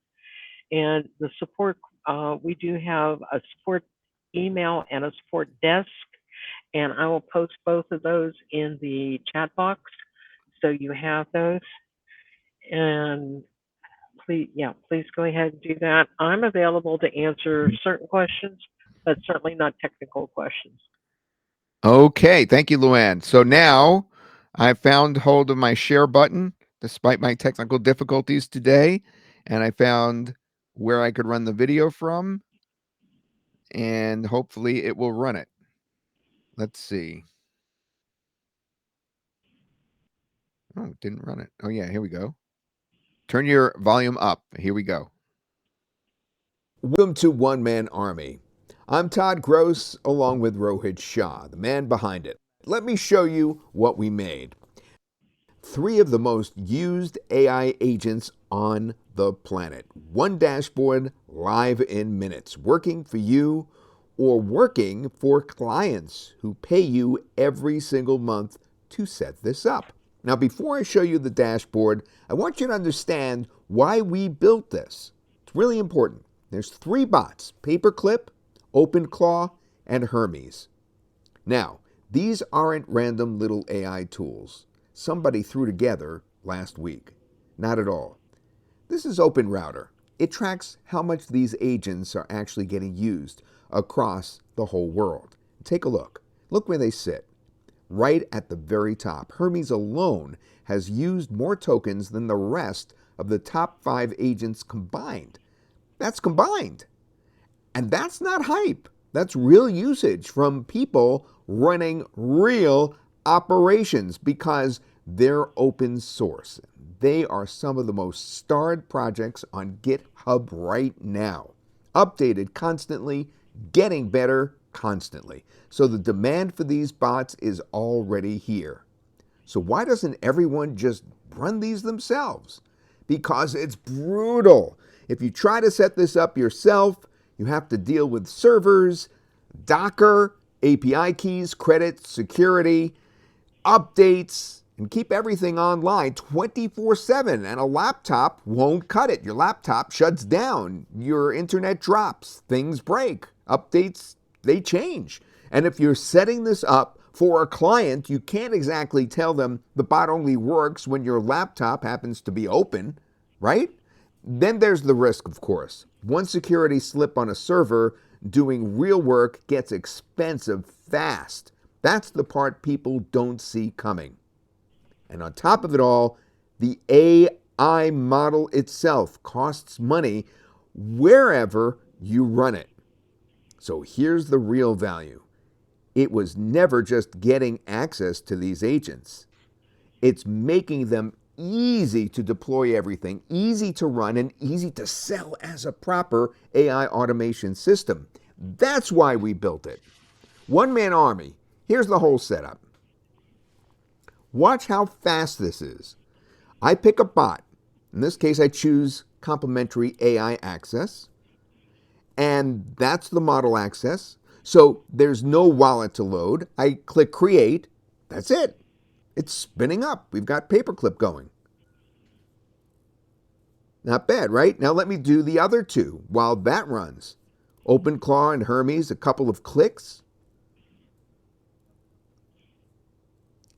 And the support, we do have a support email and a support desk, and I will post both of those in the chat box so you have those. And please go ahead and do that. I'm available to answer certain questions, but certainly not technical questions. Okay, thank you, Luann. So now I found hold of my share button despite my technical difficulties today, and I found where I could run the video from, and hopefully it will run it. Let's see. Oh, it didn't run it. Oh, yeah, here we go. Turn your volume up. Here we go. Welcome to One Man Army. I'm Todd Gross, along with Rohit Shah, the man behind it. Let me show you what we made. 3 of the most used AI agents on the planet. One dashboard, live in minutes, working for you or working for clients who pay you every single month to set this up. Now, before I show you the dashboard, I want you to understand why we built this. It's really important. There's 3 bots: Paperclip, OpenClaw, and Hermes. Now, these aren't random little AI tools somebody threw together last week. Not at all. This is OpenRouter. It tracks how much these agents are actually getting used across the whole world. Take a look. Look where they sit. Right at the very top. Hermes alone has used more tokens than the rest of the top 5 agents combined. That's combined. And that's not hype. That's real usage from people running real operations because they're open source. They are some of the most starred projects on GitHub right now. Updated constantly, getting better constantly. So the demand for these bots is already here. So why doesn't everyone just run these themselves? Because it's brutal. If you try to set this up yourself, you have to deal with servers, Docker, API keys, credit, security, updates, and keep everything online 24/7. And a laptop won't cut it. Your laptop shuts down, your internet drops, things break, updates, they change. And if you're setting this up For a client, you can't exactly tell them the bot only works when your laptop happens to be open, right? Then there's the risk, of course. One security slip on a server doing real work gets expensive fast. That's the part people don't see coming. And on top of it all, the AI model itself costs money wherever you run it. So here's the real value. It was never just getting access to these agents. It's making them easy to deploy everything, easy to run, and easy to sell as a proper AI automation system. That's why we built it. One Man Army. Here's the whole setup. Watch how fast this is. I pick a bot. In this case, I choose complimentary AI access. And that's the model access. So there's no wallet to load. I click create. That's it. It's spinning up. We've got Paperclip going. Not bad, right? Now let me do the other two while that runs. OpenClaw and Hermes, a couple of clicks.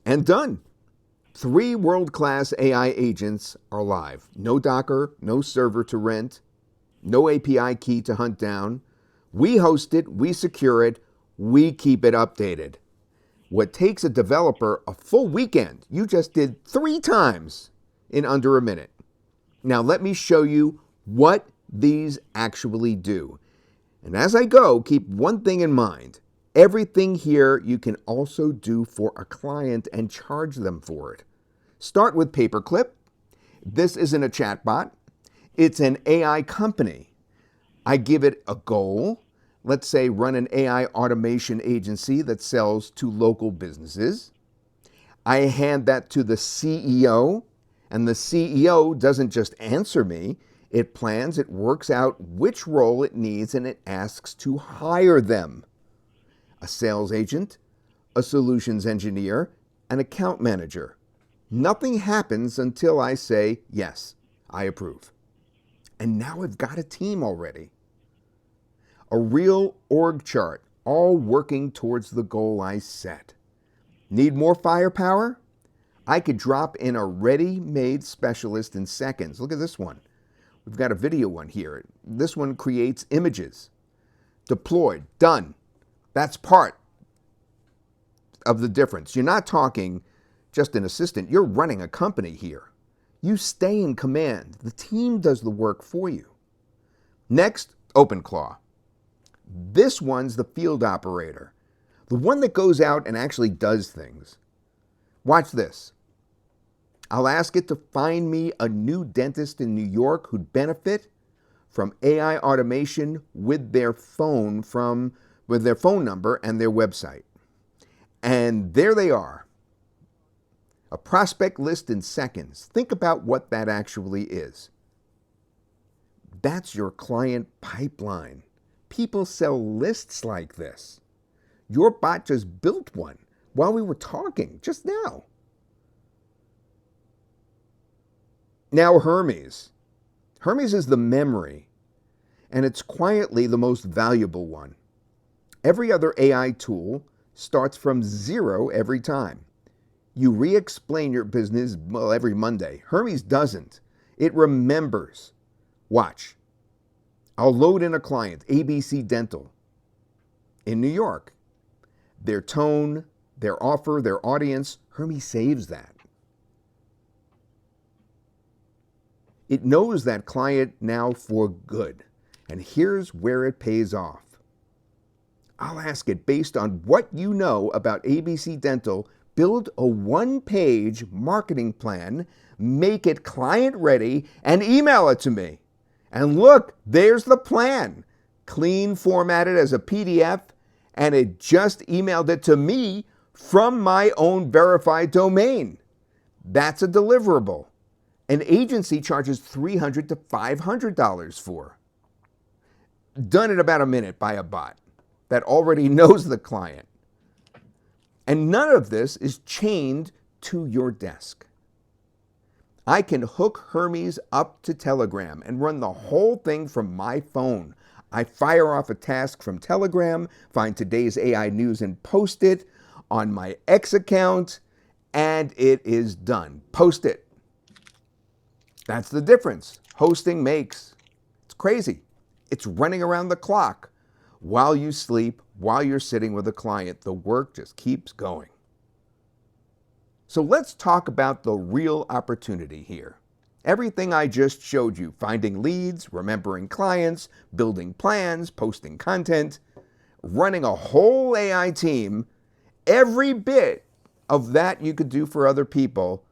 And done. 3 world-class AI agents are live. No Docker, no server to rent, no API key to hunt down. We host it, we secure it, we keep it updated. What takes a developer a full weekend, you just did 3 times in under a minute. Now let me show you what these actually do. And as I go, keep one thing in mind. Everything here you can also do for a client and charge them for it. Start with Paperclip. This isn't a chatbot. It's an AI company. I give it a goal. Let's say run an AI automation agency that sells to local businesses. I hand that to the CEO, and the CEO doesn't just answer me. It plans, it works out which role it needs, and it asks to hire them. A sales agent, a solutions engineer, an account manager. Nothing happens until I say, yes, I approve. And now I've got a team already. A real org chart, all working towards the goal I set. Need more firepower? I could drop in a ready-made specialist in seconds. Look at this one. We've got a video one here. This one creates images. Deployed, done. That's part of the difference. You're not talking just an assistant. You're running a company here. You stay in command. The team does the work for you. Next, OpenClaw. This one's the field operator, the one that goes out and actually does things. Watch this. I'll ask it to find me a new dentist in New York who'd benefit from AI automation with their phone number and their website. And there they are. A prospect list in seconds. Think about what that actually is. That's your client pipeline. People sell lists like this. Your bot just built one while we were talking just now. Now Hermes. Hermes is the memory, and it's quietly the most valuable one. Every other AI tool starts from 0 every time. You re-explain your business, every Monday. Hermes doesn't. It remembers. Watch. I'll load in a client, ABC Dental, in New York. Their tone, their offer, their audience, Hermes saves that. It knows that client now for good. And here's where it pays off. I'll ask it, based on what you know about ABC Dental, build a 1-page marketing plan, make it client ready, and email it to me. And look, there's the plan. Clean, formatted as a PDF, and it just emailed it to me from my own verified domain. That's a deliverable. An agency charges $300 to $500 for. Done in about a minute by a bot that already knows the client. And none of this is chained to your desk. I can hook Hermes up to Telegram and run the whole thing from my phone. I fire off a task from Telegram, find today's AI news and post it. on my X account, and it is done. Post it. That's the difference hosting makes. It's crazy. It's running around the clock. While you sleep, while you're sitting with a client, the work just keeps going. So let's talk about the real opportunity here. Everything I just showed you, finding leads, remembering clients, building plans, posting content, running a whole AI team, every bit of that you could do for other people,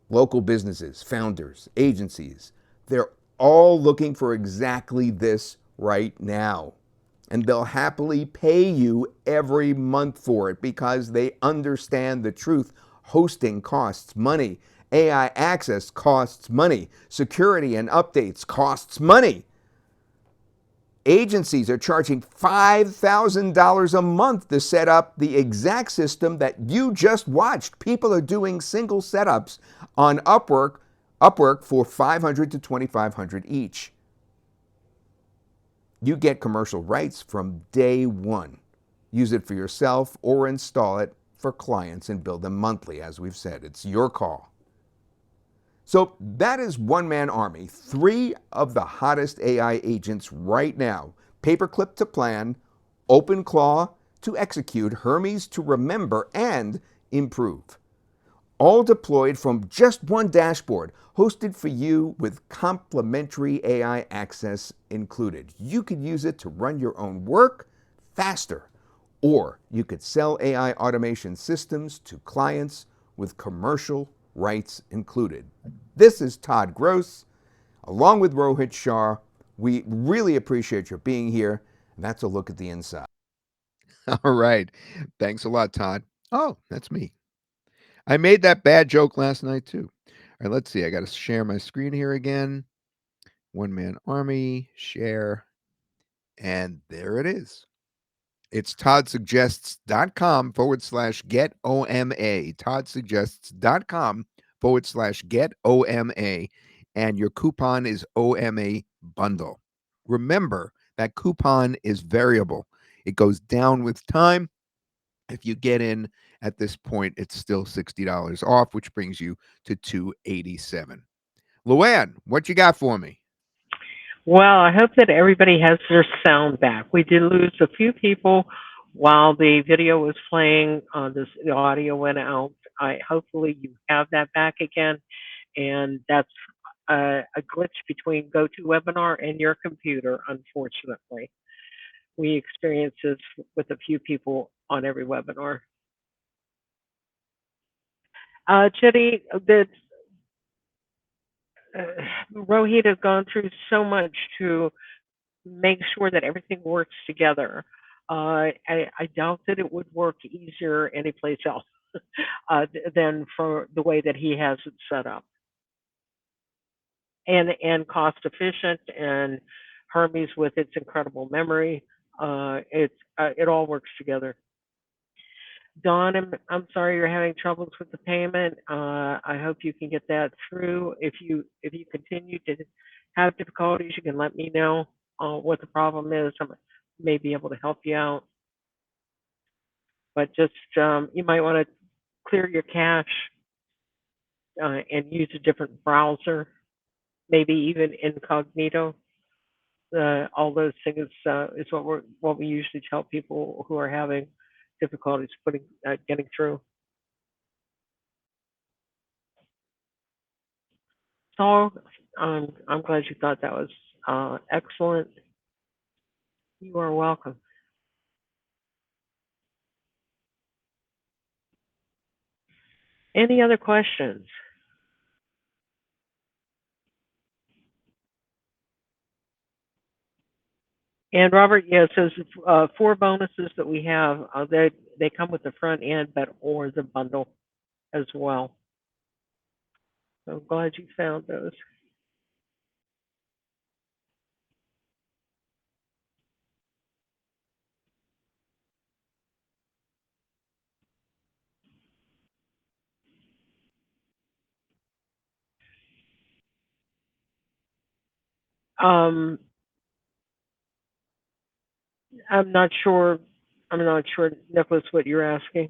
local businesses, founders, agencies, they're all looking for exactly this right now. And they'll happily pay you every month for it because they understand the truth. Hosting costs money. AI access costs money. Security and updates costs money. Agencies are charging $5,000 a month to set up the exact system that you just watched. People are doing single setups on Upwork for $500 to $2,500 each. You get commercial rights from day one. Use it for yourself or install it for clients and bill them monthly. As we've said, it's your call. So that is OneManArmy, three of the hottest AI agents right now. Paperclip to plan, OpenClaw to execute, Hermes to remember and improve. All deployed from just one dashboard, hosted for you with complimentary AI access included. You could use it to run your own work faster, or you could sell AI automation systems to clients with commercial rights included. This is Todd Gross, along with Rohit Shah. We really appreciate your being here, and that's a look at the inside. All right. Thanks a lot, Todd. Oh, that's me. I made that bad joke last night too. All right, let's see. I got to share my screen here again. One Man Army, share, and there it is. It's toddsuggests.com /get OMA. Toddsuggests.com /get OMA. And your coupon is OMA bundle. Remember, that coupon is variable, it goes down with time. If you get in at this point, it's still $60 off, which brings you to $287. Luann, what you got for me? Well, I hope that everybody has their sound back. We did lose a few people while the video was playing. The audio went out. Hopefully you have that back again, and that's a glitch between GoToWebinar and your computer. Unfortunately, we experience this with a few people on every webinar. Chitty, uh, Rohit has gone through so much to make sure that everything works together. I doubt that it would work easier anyplace else than for the way that he has it set up, and cost efficient, and Hermes with its incredible memory. It all works together. Dawn, I'm sorry you're having troubles with the payment. I hope you can get that through. If you continue to have difficulties, you can let me know what the problem is. I may be able to help you out. But just you might want to clear your cache and use a different browser, maybe even incognito. All those things is what we usually tell people who are having difficulties getting through. So I'm glad you thought that was excellent. You are welcome. Any other questions? And Robert, yes, those four bonuses that we have, they come with the front end, but or the bundle as well. So I'm glad you found those. Um, I'm not sure. I'm not sure, Nicholas, what you're asking.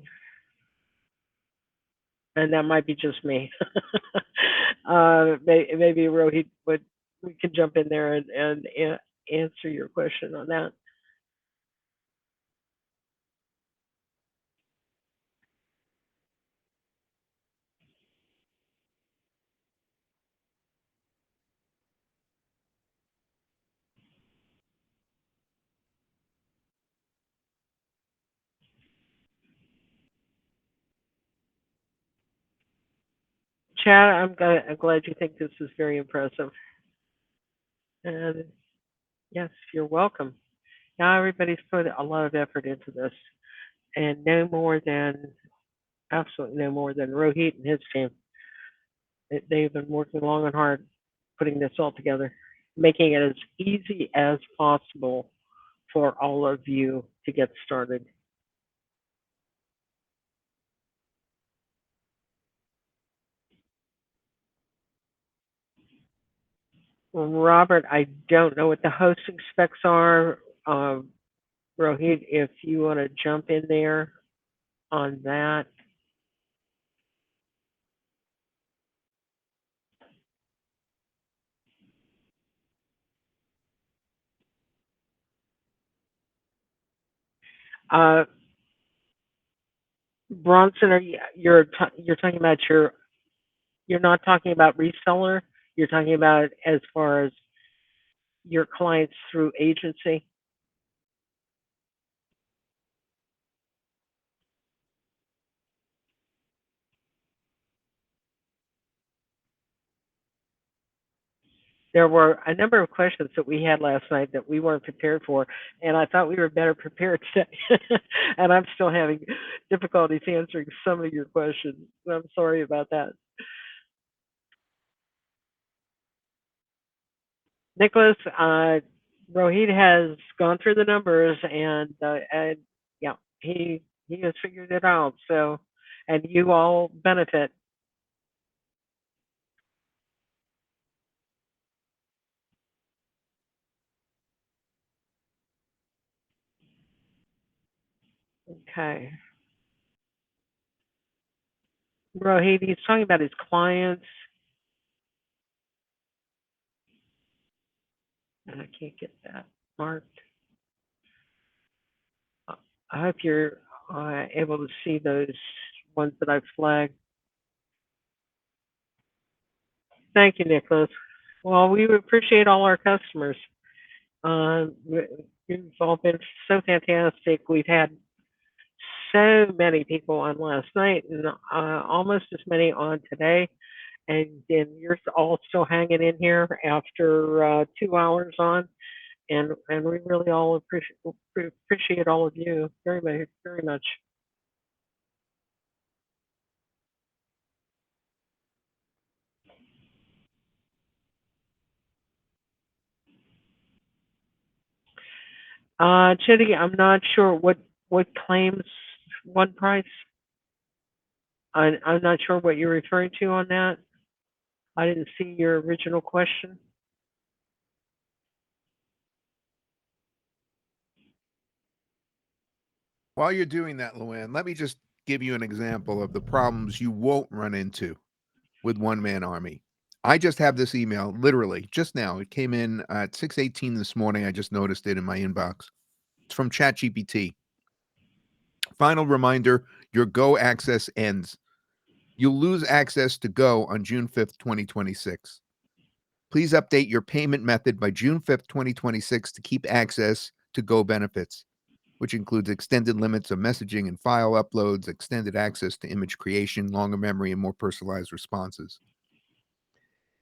and that might be just me. Maybe Rohit would we can jump in there and answer your question on that. Chad, I'm glad you think this is very impressive. And yes, you're welcome. Now everybody's put a lot of effort into this, and no more than absolutely no more than Rohit and his team. They've been working long and hard putting this all together, making it as easy as possible for all of you to get started. Robert, I don't know what the hosting specs are. Rohit, if you want to jump in there on that. Uh, Bronson, you're talking about you're not talking about reseller. You're talking about as far as your clients through agency. There were a number of questions that we had last night that we weren't prepared for, and I thought we were better prepared today. And I'm still having difficulties answering some of your questions. I'm sorry about that. Nicholas, Rohit has gone through the numbers, and yeah, he has figured it out. So, and you all benefit. Okay. Rohit, he's talking about his clients. And I can't get that marked. I hope you're able to see those ones that I've flagged. Thank you, Nicholas. Well, we appreciate all our customers. You've all been so fantastic. We've had so many people on last night and almost as many on today. And you're all still hanging in here after 2 hours on. And we really all appreciate all of you very much, very much. Chitty, I'm not sure what claims one price. I'm not sure what you're referring to on that. I didn't see your original question. While you're doing that, Luann, let me just give you an example of the problems you won't run into with One Man Army. I just have this email literally just now. It came in at 6:18 this morning. I just noticed it in my inbox. It's from ChatGPT. Final reminder, your Go access ends. You'll lose access to Go on June 5th, 2026. Please update your payment method by June 5th, 2026 to keep access to Go benefits, which includes extended limits of messaging and file uploads, extended access to image creation, longer memory, and more personalized responses.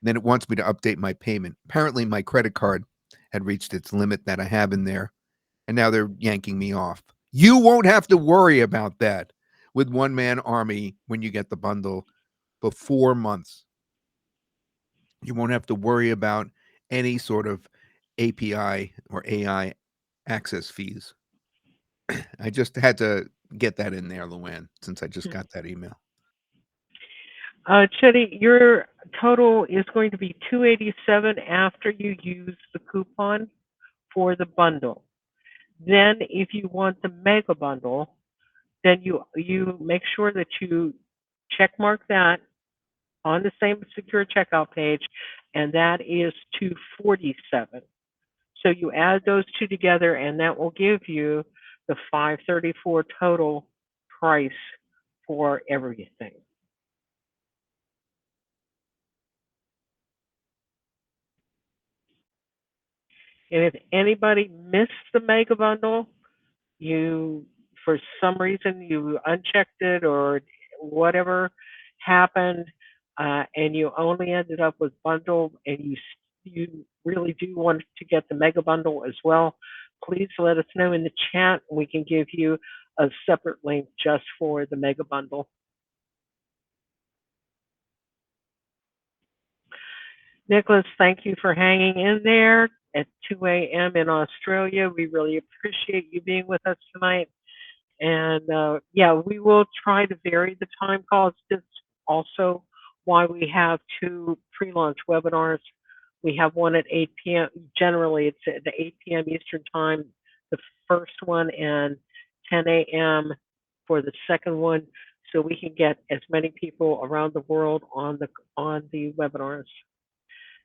Then it wants me to update my payment. Apparently, my credit card had reached its limit that I have in there, and now they're yanking me off. You won't have to worry about that with One Man Army when you get the bundle for 4 months. You won't have to worry about any sort of API or AI access fees. I just had to get that in there, Luann, since I just got that email. Chitty, your total is going to be 287 after you use the coupon for the bundle. Then, if you want the mega bundle, then you make sure that you check mark that on the same secure checkout page, and that is 247. So you add those two together, and that will give you the 534 total price for everything. And if anybody missed the mega bundle, you, for some reason, you unchecked it or whatever happened, and you only ended up with bundle, and you really do want to get the mega bundle as well, please let us know in the chat. We can give you a separate link just for the mega bundle. Nicholas, thank you for hanging in there at 2 a.m. in Australia. We really appreciate you being with us tonight. And yeah, we will try to vary the time calls. That's also why we have two pre-launch webinars. We have one at 8 p.m. Generally, it's at 8 p.m. Eastern Time, the first one, and 10 a.m. for the second one, so we can get as many people around the world on the webinars.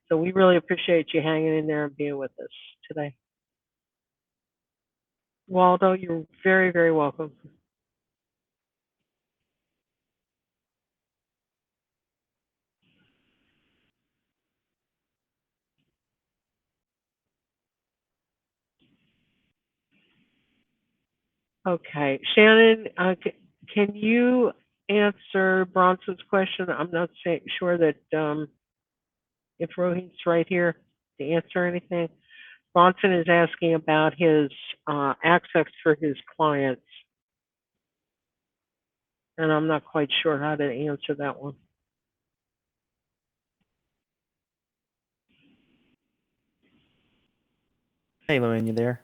So we really appreciate you hanging in there and being with us today. Waldo, you're very, very welcome. Okay, Shannon, can you answer Bronson's question? I'm not sure that if Rohit's right here to answer anything. Bronson is asking about his access for his clients, and I'm not quite sure how to answer that one. Hey, Lorraine, you there?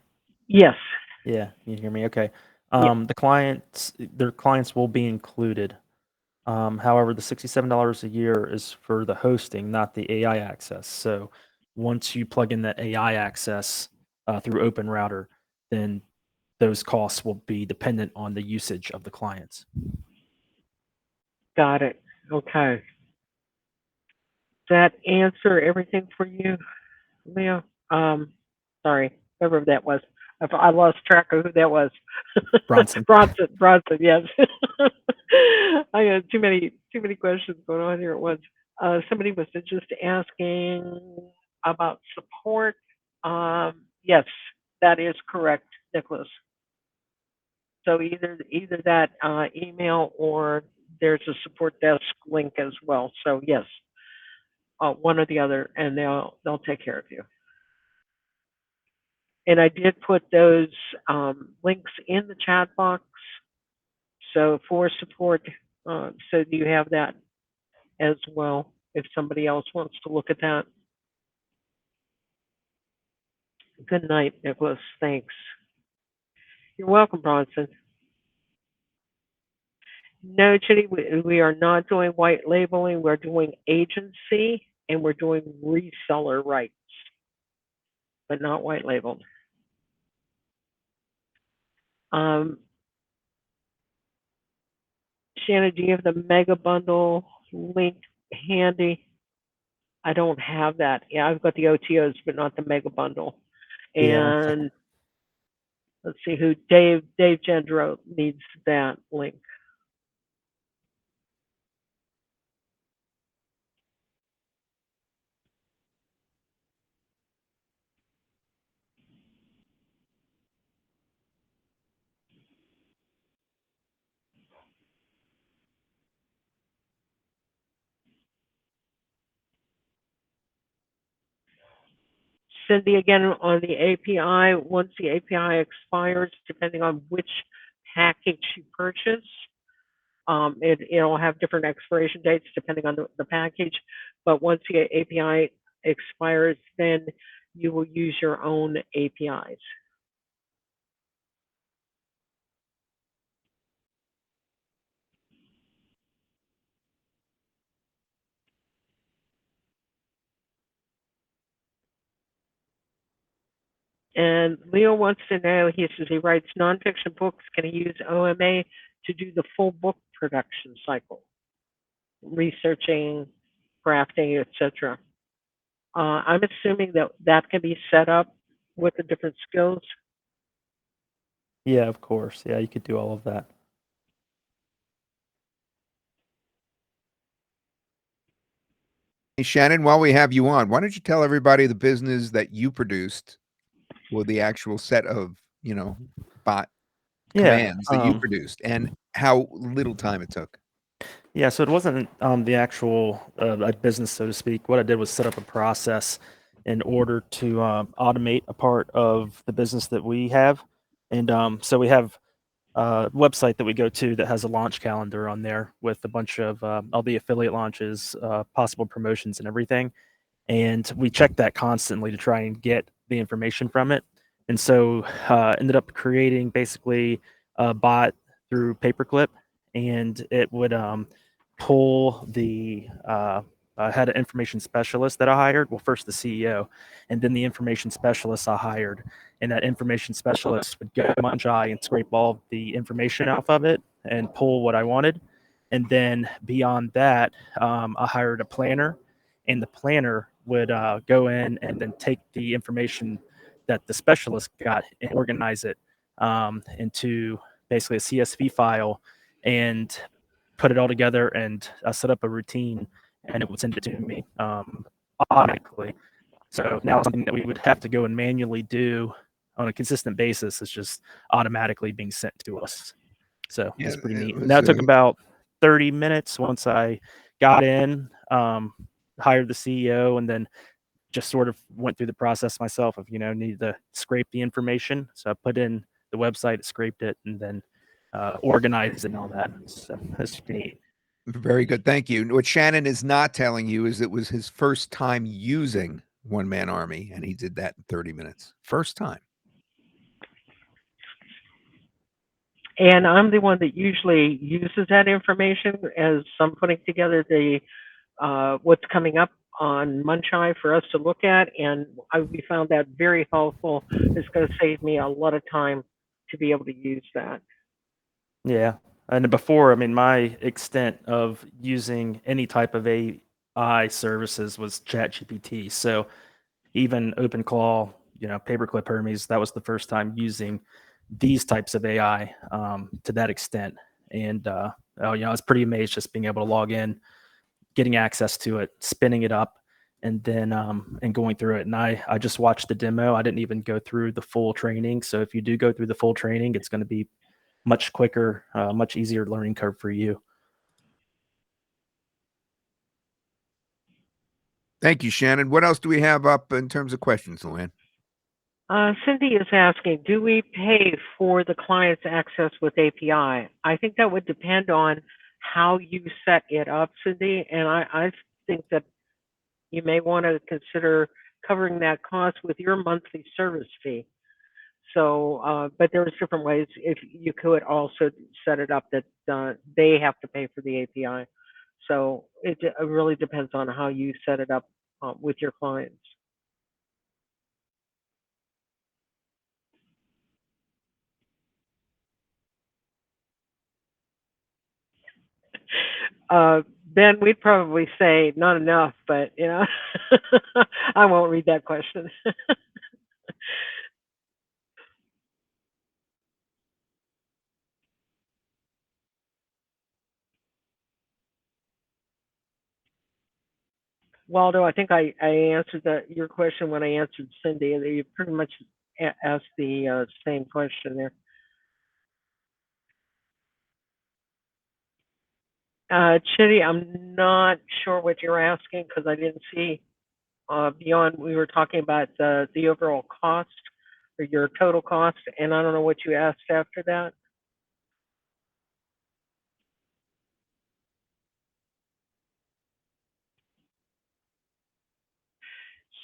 Yes. Yeah, you hear me? Okay. Yeah. Their clients will be included. However, the $67 a year is for the hosting, not the AI access. So once you plug in that AI access through OpenRouter, then those costs will be dependent on the usage of the clients. Got it. Okay. Does that answer everything for you, Leo? Sorry, whoever that was. I lost track of who that was. Bronson. Bronson, yes. I got too many questions going on here at once. Somebody was just asking about support. Yes, that is correct, Nicholas. So either that email or there's a support desk link as well. So yes, one or the other, and they'll take care of you. And I did put those links in the chat box. So for support, so you have that as well if somebody else wants to look at that. Good night, Nicholas. Thanks. You're welcome, Bronson. No, Chitty, we are not doing white labeling. We're doing agency and we're doing reseller rights, but not white labeled. Shannon, do you have the mega bundle link handy? I don't have that. Yeah, I've got the OTOs, but not the mega bundle. And let's see who Dave Gendro needs that link. Cindy, again, on the API, once the API expires, depending on which package you purchase, it'll have different expiration dates depending on the package. But once the API expires, then you will use your own APIs. And Leo wants to know, he says he writes nonfiction books. Can he use OMA to do the full book production cycle? researching, crafting, etc. I'm assuming that that can be set up with the different skills. Yeah, of course. Yeah, you could do all of that. Hey, Shannon, while we have you on, why don't you tell everybody the business that you produced, or the actual set of, bot Yeah. commands that you produced, and how little time it took? Yeah, so it wasn't the actual business, so to speak. What I did was set up a process in order to automate a part of the business that we have. And so we have a website that we go to that has a launch calendar on there with a bunch of all the affiliate launches, possible promotions, and everything. And we check that constantly to try and get the information from it. And so ended up creating basically a bot through Paperclip, and it would pull the I had an information specialist that I hired. Well, first the CEO, and then the information specialist I hired. And that information specialist would go to Munch Eye and scrape all the information off of it and pull what I wanted. And then beyond that, I hired a planner, and the planner would go in and then take the information that the specialist got and organize it into basically a CSV file and put it all together and set up a routine, and it would send it to me automatically. So now something that we would have to go and manually do on a consistent basis is just automatically being sent to us. So Yeah, it's pretty it neat. And was. that took about 30 minutes once I got in, hired the CEO, and then just sort of went through the process myself of, needed to scrape the information. So I put in the website, scraped it, and then organized it and all that. So that's neat. Very good. Thank you. What Shannon is not telling you is it was his first time using One Man Army, and he did that in 30 minutes. First time. And I'm the one that usually uses that information as I'm putting together the what's coming up on Munch Eye for us to look at, and we found that very helpful. It's going to save me a lot of time to be able to use that. Yeah. And before, I mean, my extent of using any type of AI services was ChatGPT. So even OpenClaw, Paperclip, Hermes, that was the first time using these types of AI to that extent. And I was pretty amazed just being able to log in, getting access to it, spinning it up, and then and going through it. And I just watched the demo. I didn't even go through the full training. So if you do go through the full training, it's going to be much quicker, much easier learning curve for you. Thank you, Shannon. What else do we have up in terms of questions, Luann? Cindy is asking, do we pay for the client's access with API? I think that would depend on how you set it up, Cindy, and I think that you may want to consider covering that cost with your monthly service fee. So, but there's different ways. If you could also set it up that they have to pay for the API. So it really depends on how you set it up with your clients. Ben, we'd probably say not enough, but I won't read that question. Waldo, I think I answered your question when I answered Cindy. You pretty much asked the same question there. Chitty, I'm not sure what you're asking because I didn't see beyond. We were talking about the overall cost or your total cost, and I don't know what you asked after that.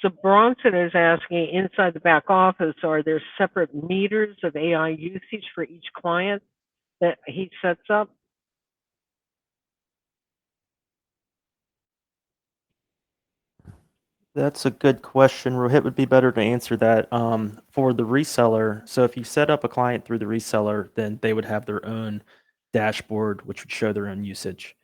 So Bronson is asking, inside the back office, are there separate meters of AI usage for each client that he sets up? That's a good question. Rohit would be better to answer that. For the reseller, so if you set up a client through the reseller, then they would have their own dashboard, which would show their own usage.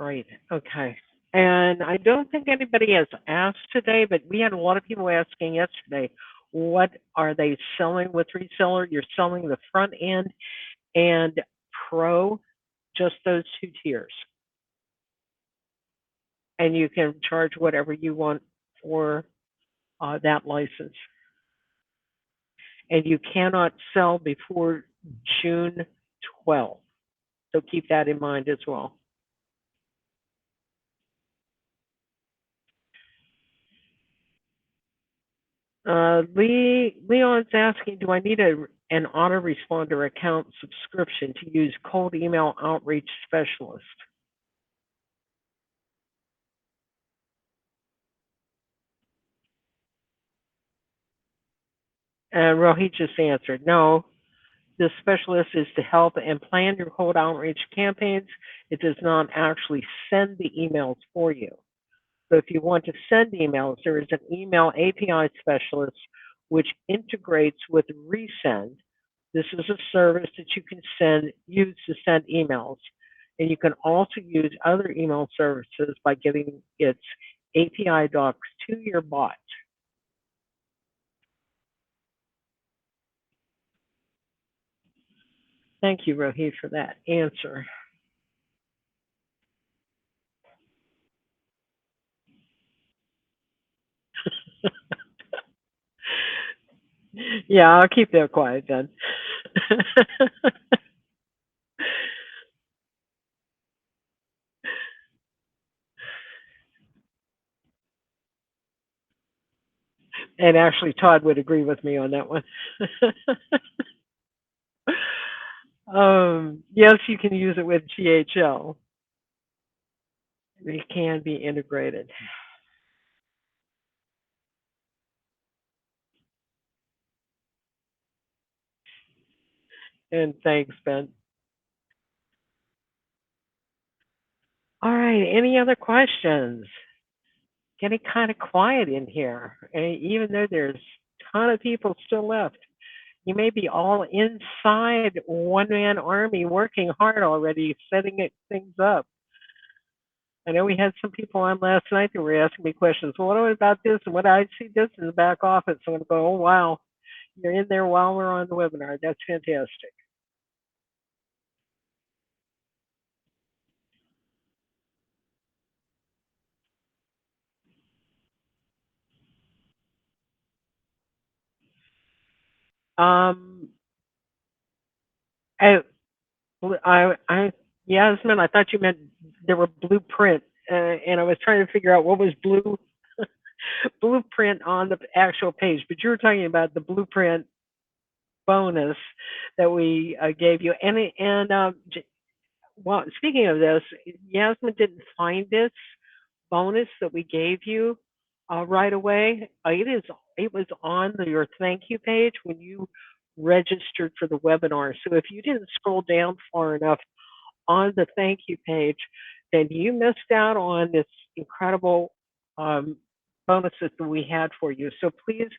Right. Okay. And I don't think anybody has asked today, but we had a lot of people asking yesterday, what are they selling with reseller? You're selling the front end and pro, just those two tiers. And you can charge whatever you want for that license. And you cannot sell before June 12th. So keep that in mind as well. Leon's asking, do I need an autoresponder account subscription to use cold email outreach specialist? And Rohit just answered, no, the specialist is to help and plan your cold outreach campaigns. It does not actually send the emails for you. So if you want to send emails, there is an email API specialist which integrates with Resend. This is a service that you can use to send emails. And you can also use other email services by giving its API docs to your bot. Thank you, Rohit, for that answer. Yeah, I'll keep that quiet then. And actually, Todd would agree with me on that one. Yes, you can use it with GHL. They can be integrated. And thanks, Ben. All right, any other questions? Getting kind of quiet in here, even though there's a ton of people still left. You may be all inside One Man Army working hard already, setting things up. I know we had some people on last night that were asking me questions. Well, what about this? And what I see this in the back office? So I'm going to go, oh, wow, you're in there while we're on the webinar. That's fantastic. Um, I, Yasmin, I thought you meant there were blueprint, and I was trying to figure out what was blueprint on the actual page, but you were talking about the blueprint bonus that we gave you. Well, speaking of this, Yasmin didn't find this bonus that we gave you right away. It was on your thank you page when you registered for the webinar. So if you didn't scroll down far enough on the thank you page, then you missed out on this incredible bonuses that we had for you. So please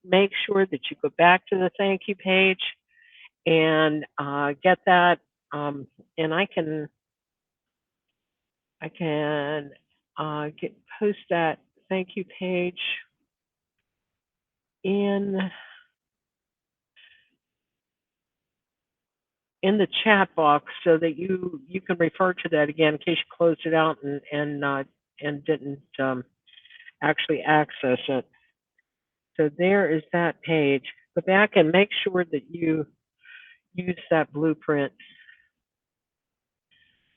make sure that you go back to the thank you page and get that. And I can post that thank you page in the chat box so that you can refer to that again in case you closed it out and didn't actually access it. So there is that page. Go back and make sure that you use that blueprint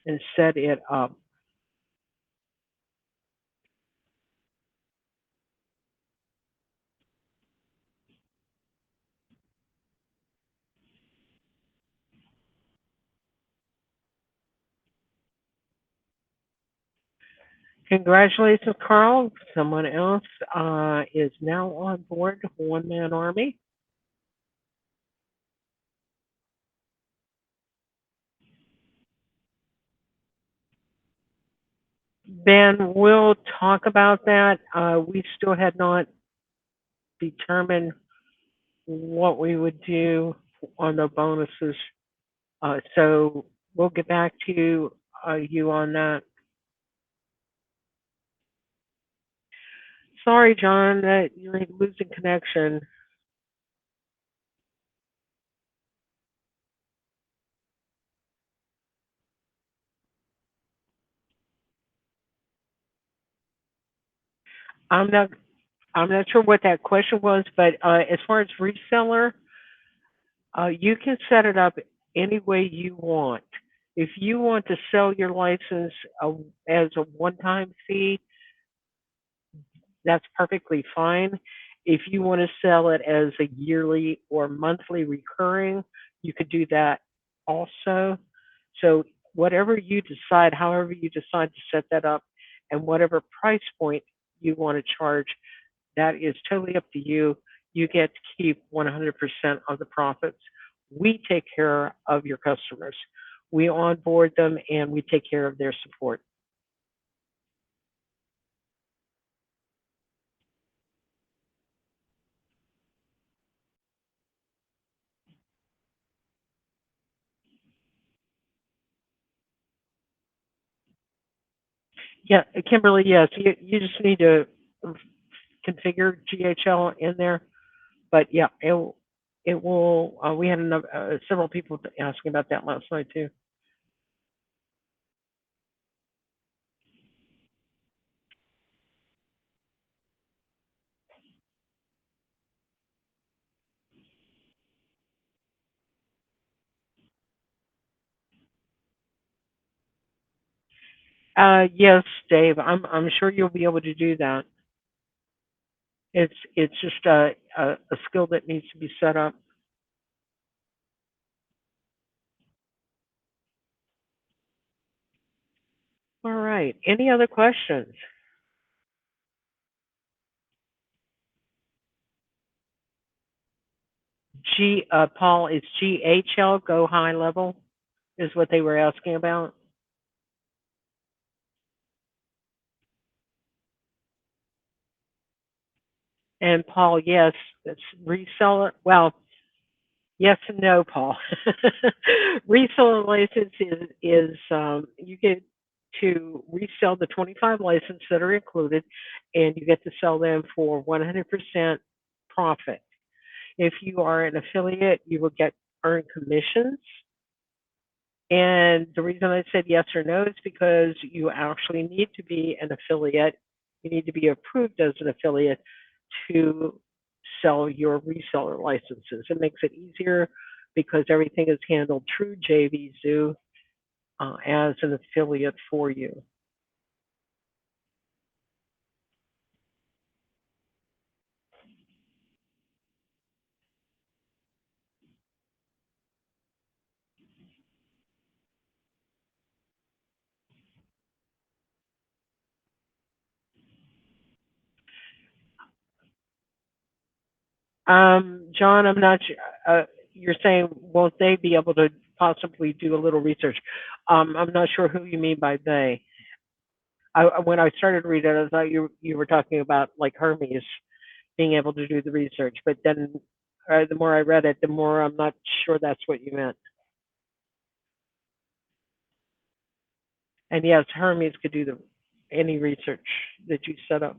and set it up. Congratulations, Carl. Someone else is now on board One Man Army. Ben, we'll talk about that. We still had not determined what we would do on the bonuses. So we'll get back to you on that. Sorry, John, that you're losing connection. I'm not I'm not sure what that question was, but as far as reseller, you can set it up any way you want. If you want to sell your license as a one-time fee, that's perfectly fine. If you want to sell it as a yearly or monthly recurring, you could do that also. So whatever you decide, however you decide to set that up, and whatever price point you want to charge, that is totally up to you. You get to keep 100% of the profits. We take care of your customers. We onboard them and we take care of their support. Yeah, Kimberly, yes, you just need to configure GHL in there. But yeah, it will. We had several people asking about that last night too. Yes, Dave, I'm sure you'll be able to do that. It's just a skill that needs to be set up. All right. Any other questions? Paul, is GHL go high level? Is what they were asking about. And Paul, yes, it's reseller. Well, yes and no, Paul. Reseller license is you get to resell the 25 licenses that are included, and you get to sell them for 100% profit. If you are an affiliate, you will get earned commissions. And the reason I said yes or no is because you actually need to be an affiliate. You need to be approved as an affiliate to sell your reseller licenses. It makes it easier because everything is handled through JVZoo as an affiliate for you. John, I'm not sure. You're saying won't they be able to possibly do a little research? I'm not sure who you mean by they. When I started reading it, I thought you were talking about like Hermes being able to do the research, but then the more I read it, the more I'm not sure that's what you meant. And yes, Hermes could do any research that you set up.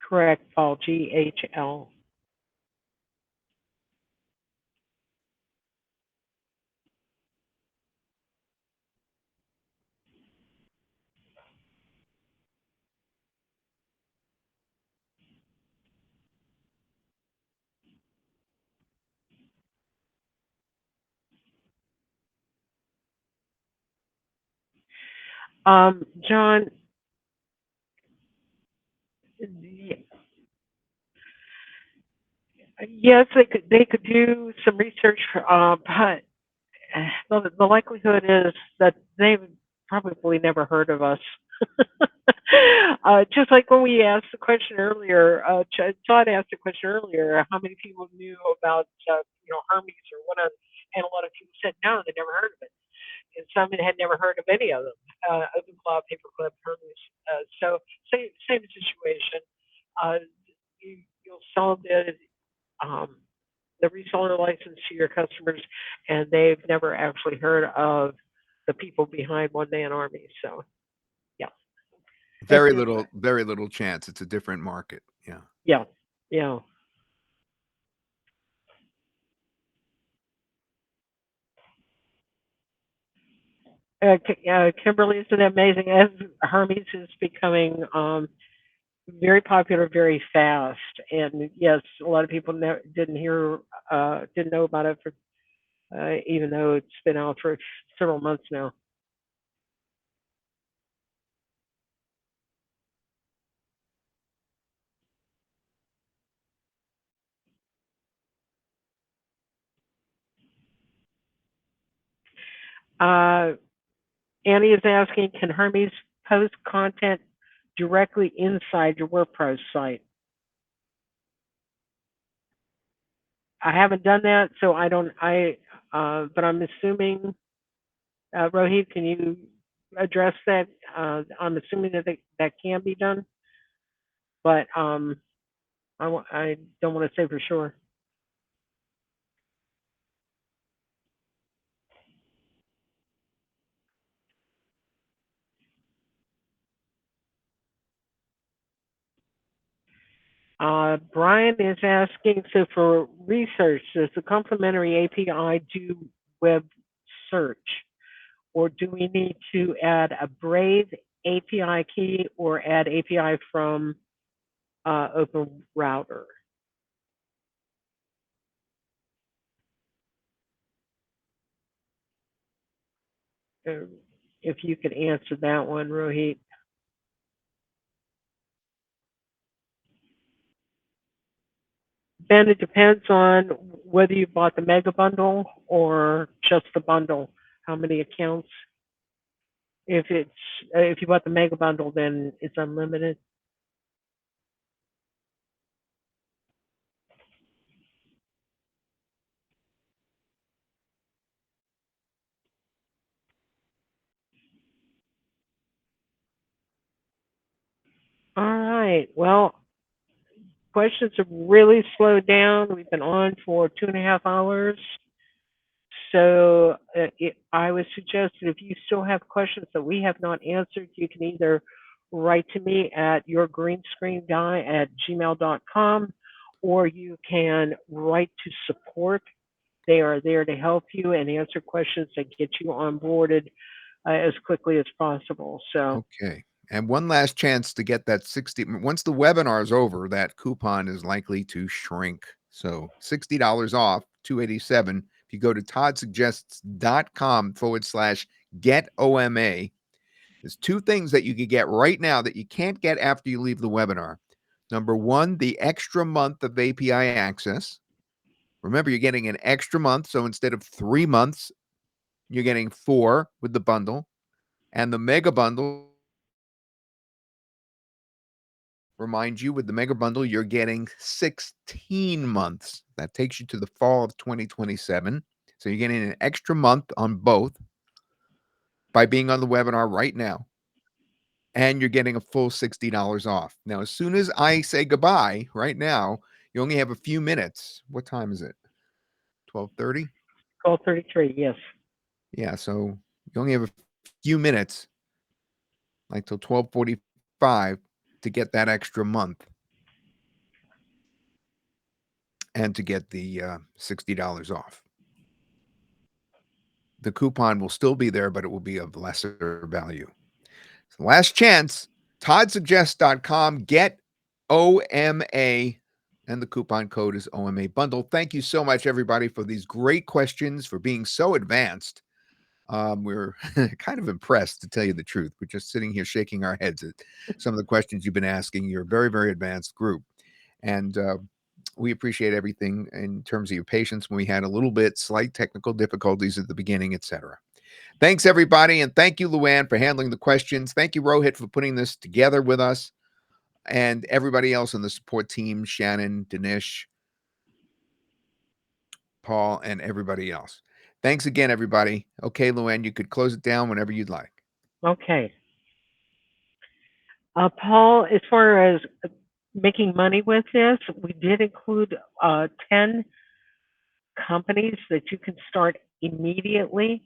Correct, Paul. GHL. John, yes, they could do some research, but the likelihood is that they've probably never heard of us. Just like when we asked the question earlier, Todd asked the question earlier, how many people knew about Hermes or whatever, and a lot of people said no, they never heard of it, and some had never heard of any of them, OpenCloud, Paperclip, Hermes. So same situation. Uh, you'll solve it. Um, reseller license to your customers, and they've never actually heard of the people behind One Man Army. So, yeah, that's Very the other way. very little chance. It's a different market. Yeah. Yeah, yeah. Kimberly, isn't it amazing? As Hermes is becoming very popular very fast, and yes, a lot of people didn't know about it for even though it's been out for several months now. Uh, Annie is asking, can Hermes post content directly inside your WordPress site? I haven't done that, so I don't. But I'm assuming, Rohit, can you address that? I'm assuming that that can be done, but I don't want to say for sure. Brian is asking, so for research, does the complementary API do web search? Or do we need to add a Brave API key or add API from Open Router? If you could answer that one, Rohit. Ben, it depends on whether you bought the mega bundle or just the bundle. How many accounts? If you bought the mega bundle, then it's unlimited. All right. Well, questions have really slowed down. We've been on for 2.5 hours. So I would suggest that if you still have questions that we have not answered, you can either write to me at yourgreenscreenguy@gmail.com, or you can write to support. They are there to help you and answer questions that get you onboarded as quickly as possible. So, Okay. And one last chance to get that 60. Once the webinar is over, that coupon is likely to shrink. So $60 off, 287. If you go to toddsuggests.com/get OMA, there's two things that you could get right now that you can't get after you leave the webinar. Number one, the extra month of API access. Remember, you're getting an extra month. So instead of 3 months, you're getting 4 with the bundle. And the mega bundle, remind you, with the mega bundle, you're getting 16 months. That takes you to the fall of 2027. So you're getting an extra month on both by being on the webinar right now. And you're getting a full $60 off. Now, as soon as I say goodbye right now, you only have a few minutes. What time is it? 12:30? 12:33, yes. Yeah, so you only have a few minutes, like till 12:45, to get that extra month and to get the $60 off. The coupon will still be there, but it will be of lesser value. So last chance, toddsuggests.com, get OMA, and the coupon code is OMA Bundle. Thank you so much, everybody, for these great questions, for being so advanced. We're kind of impressed, to tell you the truth. We're just sitting here shaking our heads at some of the questions you've been asking. You're a very, very advanced group. And we appreciate everything in terms of your patience when we had a little bit slight technical difficulties at the beginning, etc. Thanks, everybody. And thank you, Luann, for handling the questions. Thank you, Rohit, for putting this together with us. And everybody else on the support team, Shannon, Dinesh, Paul, and everybody else. Thanks again, everybody. Okay, Luann, you could close it down whenever you'd like. Okay. Paul, as far as making money with this, we did include 10 companies that you can start immediately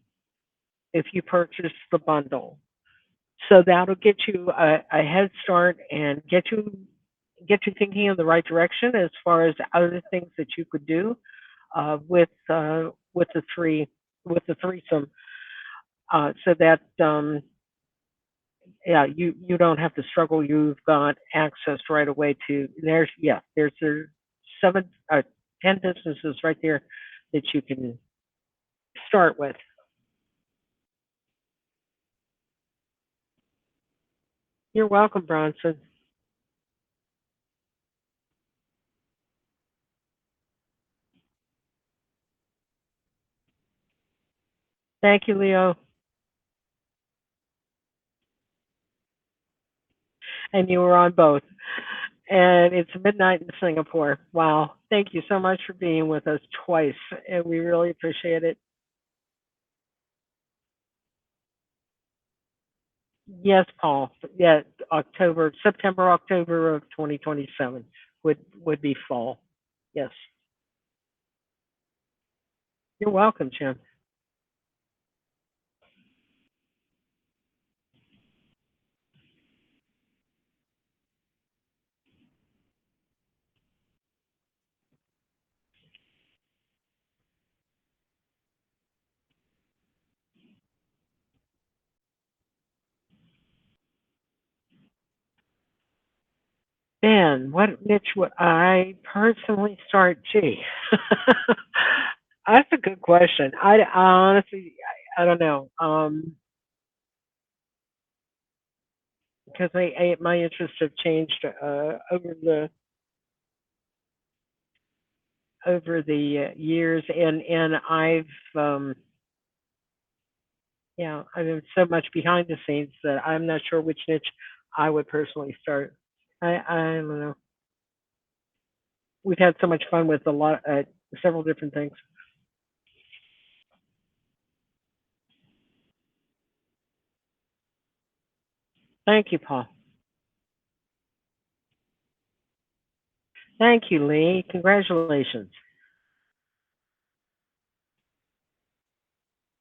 if you purchase the bundle. So that'll get you a head start and get you thinking in the right direction as far as other things that you could do with the threesome, so that yeah, you don't have to struggle. You've got access right away to there's 7 10 businesses right there that you can start with. You're welcome, Bronson. Thank you, Leo. And you were on both. And it's midnight in Singapore. Wow. Thank you so much for being with us twice. And we really appreciate it. Yes, Paul. Yeah, September, October of 2027 would be fall. Yes. You're welcome, Jim. Ben, what niche would I personally start? Gee, that's a good question. I honestly, I don't know. Because my interests have changed over the years, and um, I've been so much behind the scenes that I'm not sure which niche I would personally start. I don't know. We've had so much fun with several different things. Thank you, Paul. Thank you, Lee. Congratulations.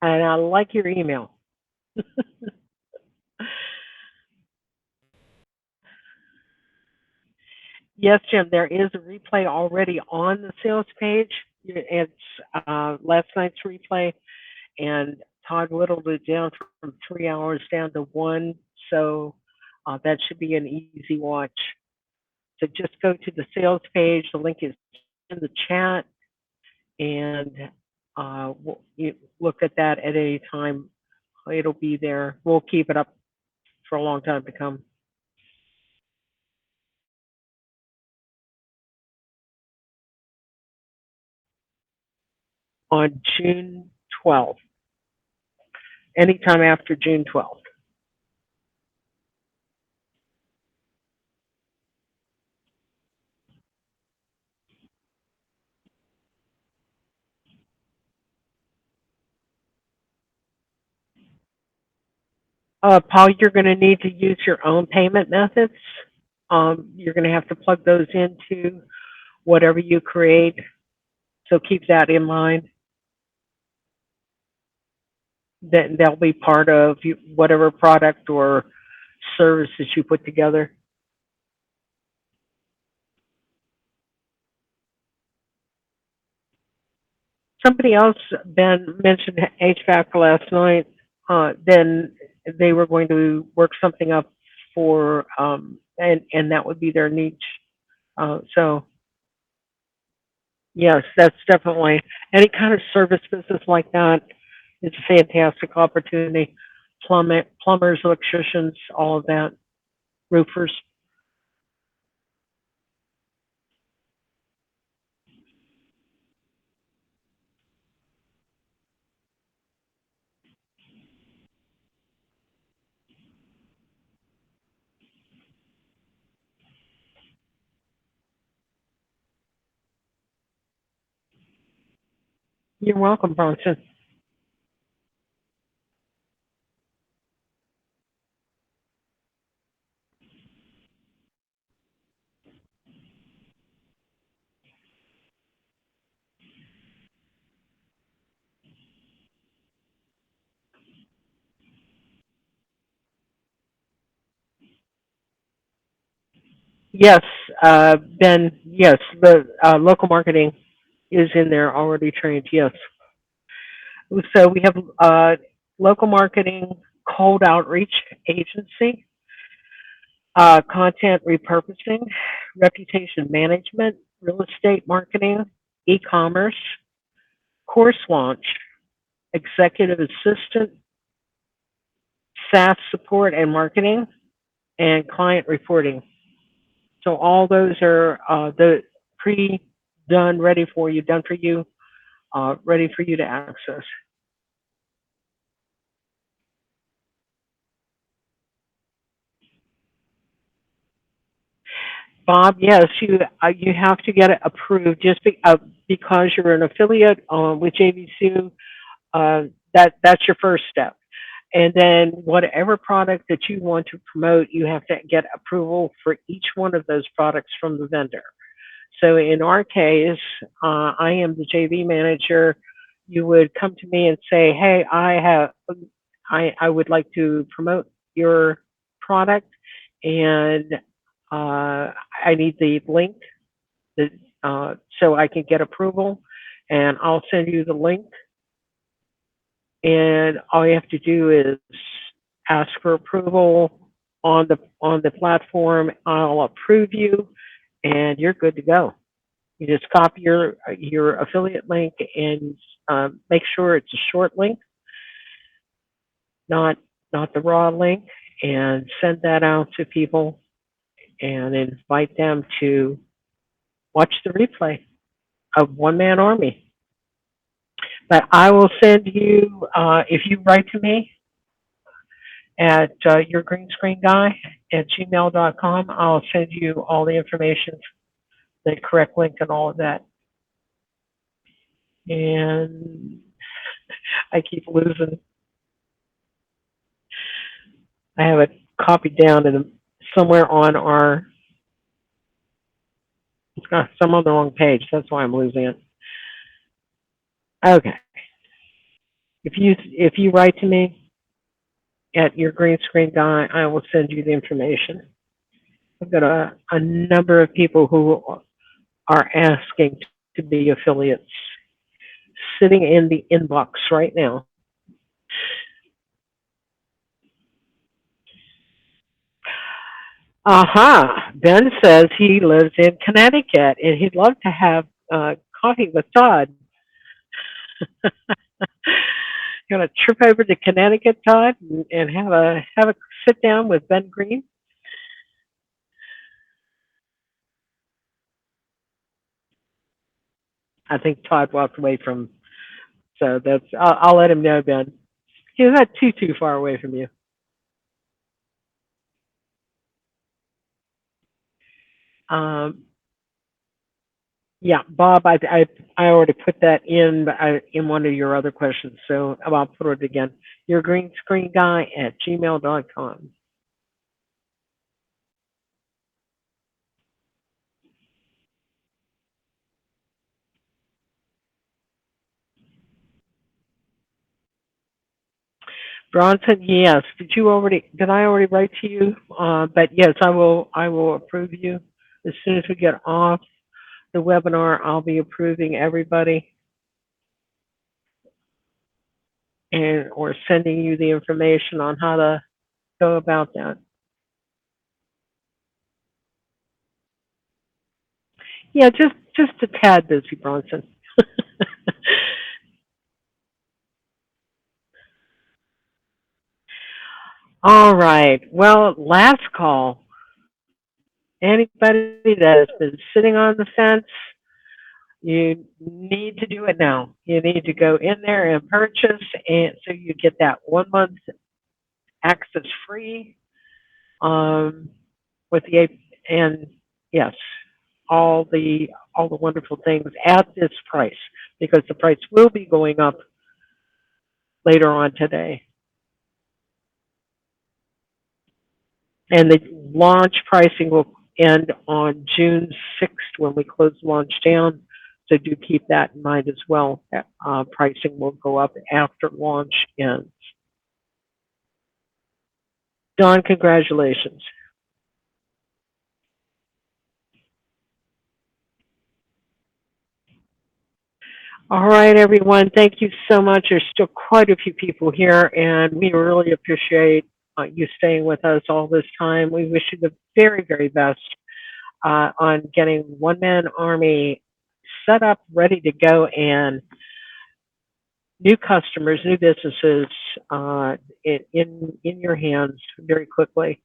And I like your email. Yes, Jim, there is a replay already on the sales page. It's last night's replay, and Todd whittled it down from 3 hours down to one. So that should be an easy watch. So just go to the sales page. The link is in the chat, and you look at that at any time. It'll be there. We'll keep it up for a long time to come. On June 12th, anytime after June 12th. Paul, you're going to need to use your own payment methods. You're going to have to plug those into whatever you create. So keep that in mind. That they'll be part of whatever product or services you put together. Somebody else, Ben, mentioned HVAC last night. Then they were going to work something up for, and that would be their niche. So yes, that's definitely any kind of service business like that is a fantastic opportunity. Plumbers, electricians, all of that, roofers. You're welcome, Bronson. Yes, Ben, yes, the local marketing is in there already trained, yes. So we have local marketing, cold outreach agency, content repurposing, reputation management, real estate marketing, e-commerce, course launch, executive assistant, SaaS support and marketing, and client reporting. So all those are the pre-done, ready for you, done for you, ready for you to access. Bob, yes, you have to get it approved because you're an affiliate with JVC. That's your first step. And then whatever product that you want to promote, you have to get approval for each one of those products from the vendor. So in our case, I am the JV manager. You would come to me and say, "Hey, I would like to promote your product, and I need the link that, so I can get approval, and I'll send you the link. And all you have to do is ask for approval on the platform. I'll approve you, and you're good to go. You just copy your affiliate link and make sure it's a short link, not not the raw link, and send that out to people and invite them to watch the replay of One Man Army. But I will send you, if you write to me at your green screen guy at gmail.com, I'll send you all the information, the correct link, and all of that. And I keep losing. I have it copied down in somewhere on our. It's got some on the wrong page. That's why I'm losing it. Okay. If you write to me at your green screen guy, I will send you the information. I've got a number of people who are asking to be affiliates sitting in the inbox right now. Aha. Ben says he lives in Connecticut and he'd love to have coffee with Todd. You want to trip over to Connecticut, Todd, and have a sit down with Ben Green? I think Todd walked away from. So that's. I'll let him know, Ben. He's not too far away from you. Um, yeah, Bob, I already put that in one of your other questions, so I'll put it again. Your green screen guy at gmail.com. Bronson, yes. Did I already write to you? But yes, I will approve you as soon as we get off the webinar. I'll be approving everybody and or sending you the information on how to go about that. Yeah, just a tad busy, Bronson. All right. Well, last call. Anybody that has been sitting on the fence, you need to do it now. You need to go in there and purchase, and so you get that 1 month access free with the and yes, all the wonderful things at this price because the price will be going up later on today. And the launch pricing will end on June 6th when we close launch down. So do keep that in mind as well. Pricing will go up after launch ends. Don, congratulations. All right, everyone. Thank you so much. There's still quite a few people here, and we really appreciate you staying with us all this time. We wish you the very, very best on getting One Man Army set up, ready to go, and new customers, new businesses in your hands very quickly.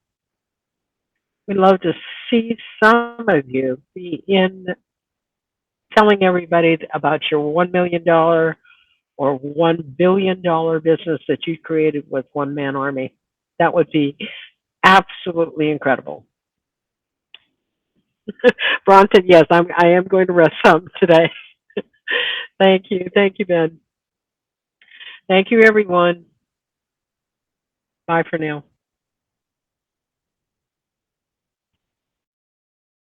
We'd love to see some of you be in telling everybody about your $1 million or $1 billion business that you created with One Man Army. That would be absolutely incredible. Bronson, yes, I am going to rest some today. Thank you, Ben. Thank you, everyone. Bye for now.